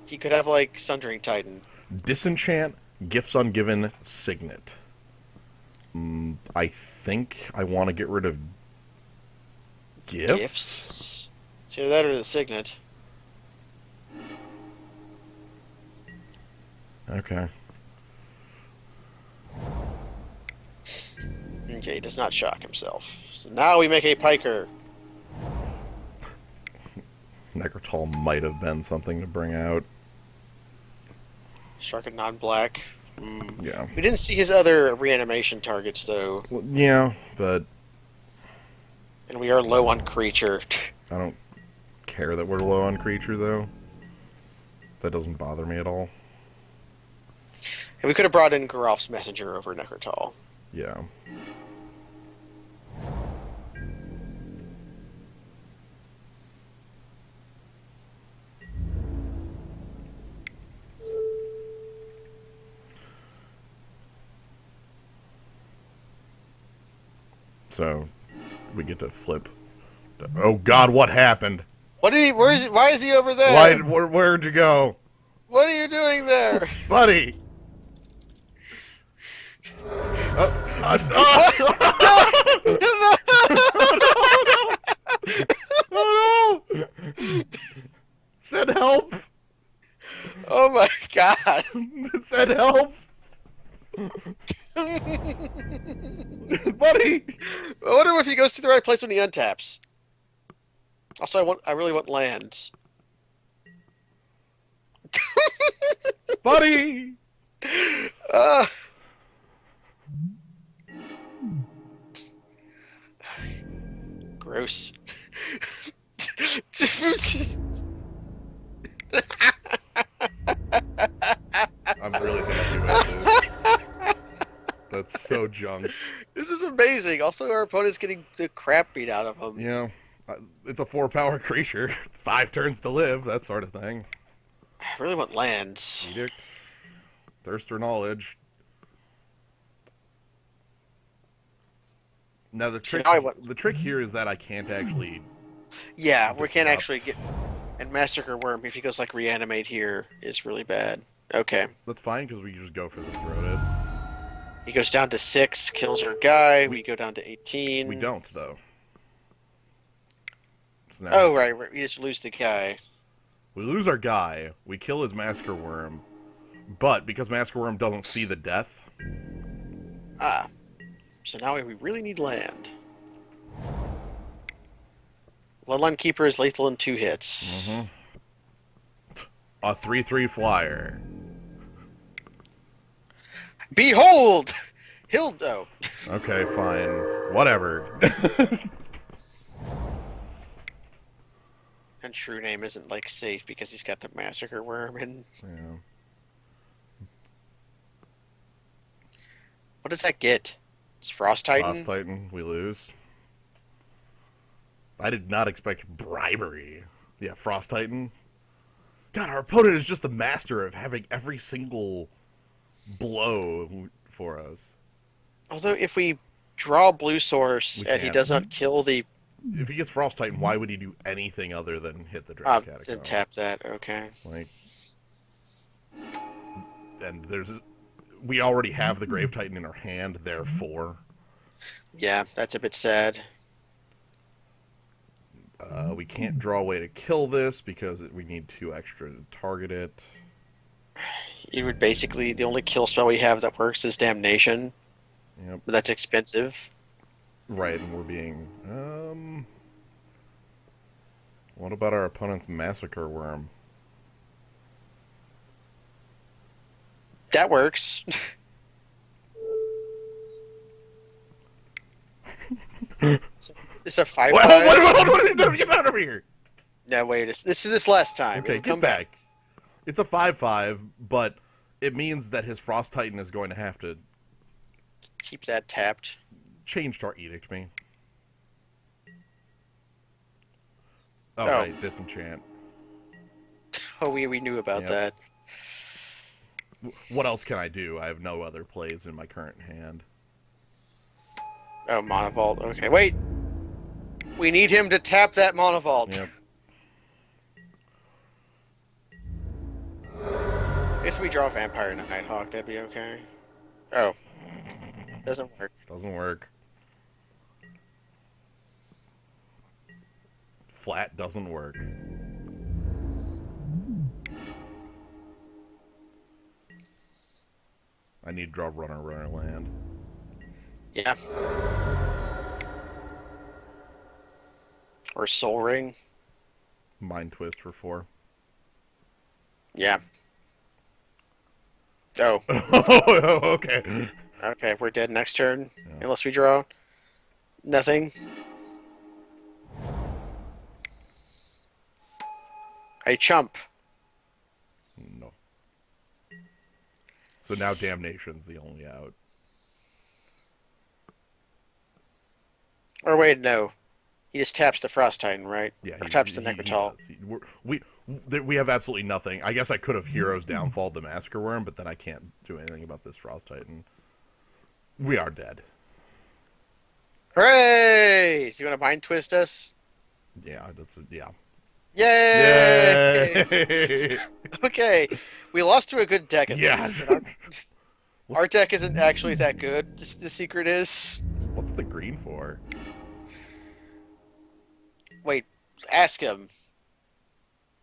Speaker 2: He could have, like, Sundering Titan.
Speaker 1: Disenchant, Gifts Ungiven, Signet. I think I want to get rid of Gifts.
Speaker 2: Gifts. It's either that or the Signet.
Speaker 1: Okay.
Speaker 2: Okay, he does not shock himself. So now we make a Piker.
Speaker 1: Necrotal might have been something to bring out.
Speaker 2: Shark and non-black.
Speaker 1: Yeah.
Speaker 2: We didn't see his other reanimation targets, though.
Speaker 1: Well, yeah, but
Speaker 2: And we are low on creature.
Speaker 1: I don't care that we're low on creature, though. That doesn't bother me at all.
Speaker 2: And we could have brought in Geralf's Messenger over Necrotal.
Speaker 1: Yeah. So, we get to flip. Oh God, what happened?
Speaker 2: What did he? Where is he? Why is he over there?
Speaker 1: Where'd you go?
Speaker 2: What are you doing there?
Speaker 1: Buddy! Oh no! Said help!
Speaker 2: Oh my god!
Speaker 1: Said help! Buddy!
Speaker 2: I wonder if he goes to the right place when he untaps. Also, I really want lands.
Speaker 1: Buddy!
Speaker 2: Uh, gross.
Speaker 1: I'm really happy about this. That's so junk.
Speaker 2: This is amazing. Also, our opponent's getting the crap beat out of him.
Speaker 1: Yeah. It's a 4-power creature. 5 turns to live, that sort of thing.
Speaker 2: I really want lands.
Speaker 1: Edict. Thirst for knowledge. Now the trick, the trick here is that I can't actually.
Speaker 2: Yeah, we can't
Speaker 1: disrupt.
Speaker 2: actually get. And Massacre Worm, if he goes like reanimate here, is really bad. Okay.
Speaker 1: That's fine because we can just go for the throat.
Speaker 2: He goes down to 6, kills our guy. We go down to 18.
Speaker 1: We don't though. So now
Speaker 2: Oh right, we just lose the guy.
Speaker 1: We lose our guy. We kill his Massacre Worm. But because Massacre Worm doesn't see the death,
Speaker 2: Ah, so now we really need land. Bloodline Keeper is lethal in 2 hits.
Speaker 1: a 3/3 flyer.
Speaker 2: Behold! Hildo!
Speaker 1: Okay, fine. Whatever.
Speaker 2: And True Name isn't, like, safe because he's got the Massacre Worm and...
Speaker 1: Yeah.
Speaker 2: What does that get? It's Frost
Speaker 1: Frost
Speaker 2: Titan?
Speaker 1: Titan, we lose. I did not expect bribery. Yeah, Frost Titan. God, our opponent is just the master of having every single blow for us.
Speaker 2: Although, if we draw Blue Source
Speaker 1: We
Speaker 2: and he
Speaker 1: can't.
Speaker 2: does not kill the...
Speaker 1: If he gets Frost Titan, why would he do anything other than hit the Dragon
Speaker 2: then
Speaker 1: Catacomb?
Speaker 2: tap that, okay.
Speaker 1: Like, and we already have the Grave Titan in our hand, therefore.
Speaker 2: Yeah, that's a bit sad.
Speaker 1: We can't draw a way to kill this because we need 2 extra to target it.
Speaker 2: It would basically... The only kill spell we have that works is Damnation.
Speaker 1: Yep.
Speaker 2: But that's expensive.
Speaker 1: Right, and we're being... What about our opponent's Massacre Worm?
Speaker 2: That works. It's a 5/5.
Speaker 1: What? Get out of here!
Speaker 2: No, wait. This is this last time.
Speaker 1: Okay,
Speaker 2: It'll
Speaker 1: get
Speaker 2: come
Speaker 1: back. It's a 5/5, but it means that his Frost Titan is going to have to
Speaker 2: Keep that tapped.
Speaker 1: change to our Edict me. Oh,
Speaker 2: Oh.
Speaker 1: right, Disenchant.
Speaker 2: Oh, we knew about
Speaker 1: Yep.
Speaker 2: that.
Speaker 1: What else can I do? I have no other plays in my current hand.
Speaker 2: Oh, Monovault. Okay, wait. We need him to tap that Monovault.
Speaker 1: Yep.
Speaker 2: I guess we draw Vampire Nighthawk. That'd be okay. Oh. Doesn't work.
Speaker 1: Doesn't work. Flat doesn't work. I need to draw runner land.
Speaker 2: Yeah. Or Soul Ring.
Speaker 1: Mind Twist for 4.
Speaker 2: Yeah. Oh.
Speaker 1: Okay.
Speaker 2: Okay, we're dead next turn.
Speaker 1: Yeah.
Speaker 2: Unless we draw. Nothing. I chump.
Speaker 1: No. So now Damnation's the only out.
Speaker 2: Or wait, no. He just taps the Frost Titan, right?
Speaker 1: Yeah,
Speaker 2: Or taps the Necrotal.
Speaker 1: We have absolutely nothing. I guess I could have Heroes Downfall the Massacre Worm, but then I can't do anything about this Frost Titan. We are dead.
Speaker 2: Hooray! So you want to Mind Twist us?
Speaker 1: Yeah, yeah.
Speaker 2: Yay!
Speaker 1: Yay!
Speaker 2: Okay, we lost to a good deck at
Speaker 1: Yeah.
Speaker 2: least. Our deck isn't actually that good. The secret is...
Speaker 1: What's the green for?
Speaker 2: Wait, ask him.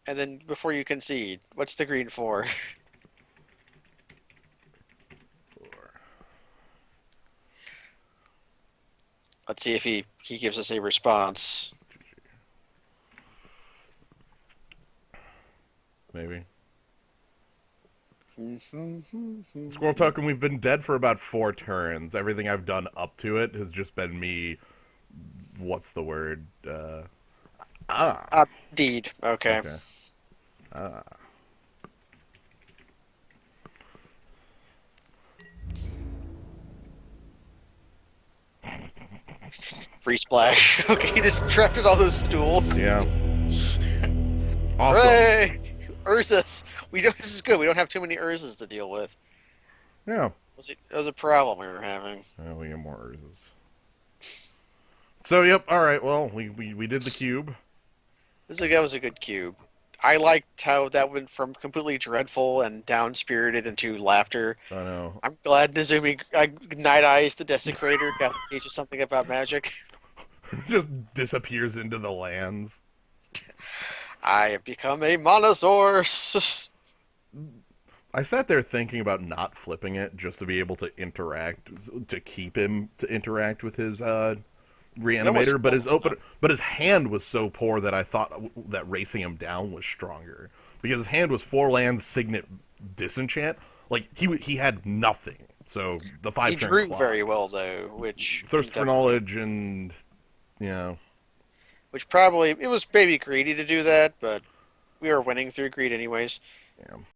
Speaker 2: And then before you concede, what's the green for? Let's see if he gives us a response.
Speaker 1: Maybe.
Speaker 2: Mm-hmm.
Speaker 1: Squirrel Token, we've been dead for about 4 turns. Everything I've done up to it has just been me... What's the word?
Speaker 2: Deed. Okay.
Speaker 1: Okay.
Speaker 2: Free splash. Okay, he distracted all those duels.
Speaker 1: Yeah. Awesome.
Speaker 2: Hooray! Urzas. We don't. This is good. We don't have too many Urzas to deal with.
Speaker 1: Yeah.
Speaker 2: That was a problem we were having.
Speaker 1: We get more Urzas. So, yep, alright, well, we did the cube.
Speaker 2: That was a good cube. I liked how that went from completely dreadful and down-spirited into laughter.
Speaker 1: I know.
Speaker 2: I'm glad Nezumi Night Eyes the Desecrator got to teach us something about magic.
Speaker 1: Just disappears into the lands.
Speaker 2: I have become a monosaur.
Speaker 1: I sat there thinking about not flipping it just to be able to interact, to keep him to interact with his
Speaker 2: You almost,
Speaker 1: reanimator, but his hand was so poor that I thought that racing him down was stronger because his hand was four lands signet disenchant. Like he had nothing. So the
Speaker 2: he
Speaker 1: 5 turn
Speaker 2: drew very
Speaker 1: clock,
Speaker 2: well though, which
Speaker 1: thirst for
Speaker 2: definitely,
Speaker 1: knowledge, and you know,
Speaker 2: which probably it was maybe greedy to do that, but we were winning through greed anyways.
Speaker 1: yeah.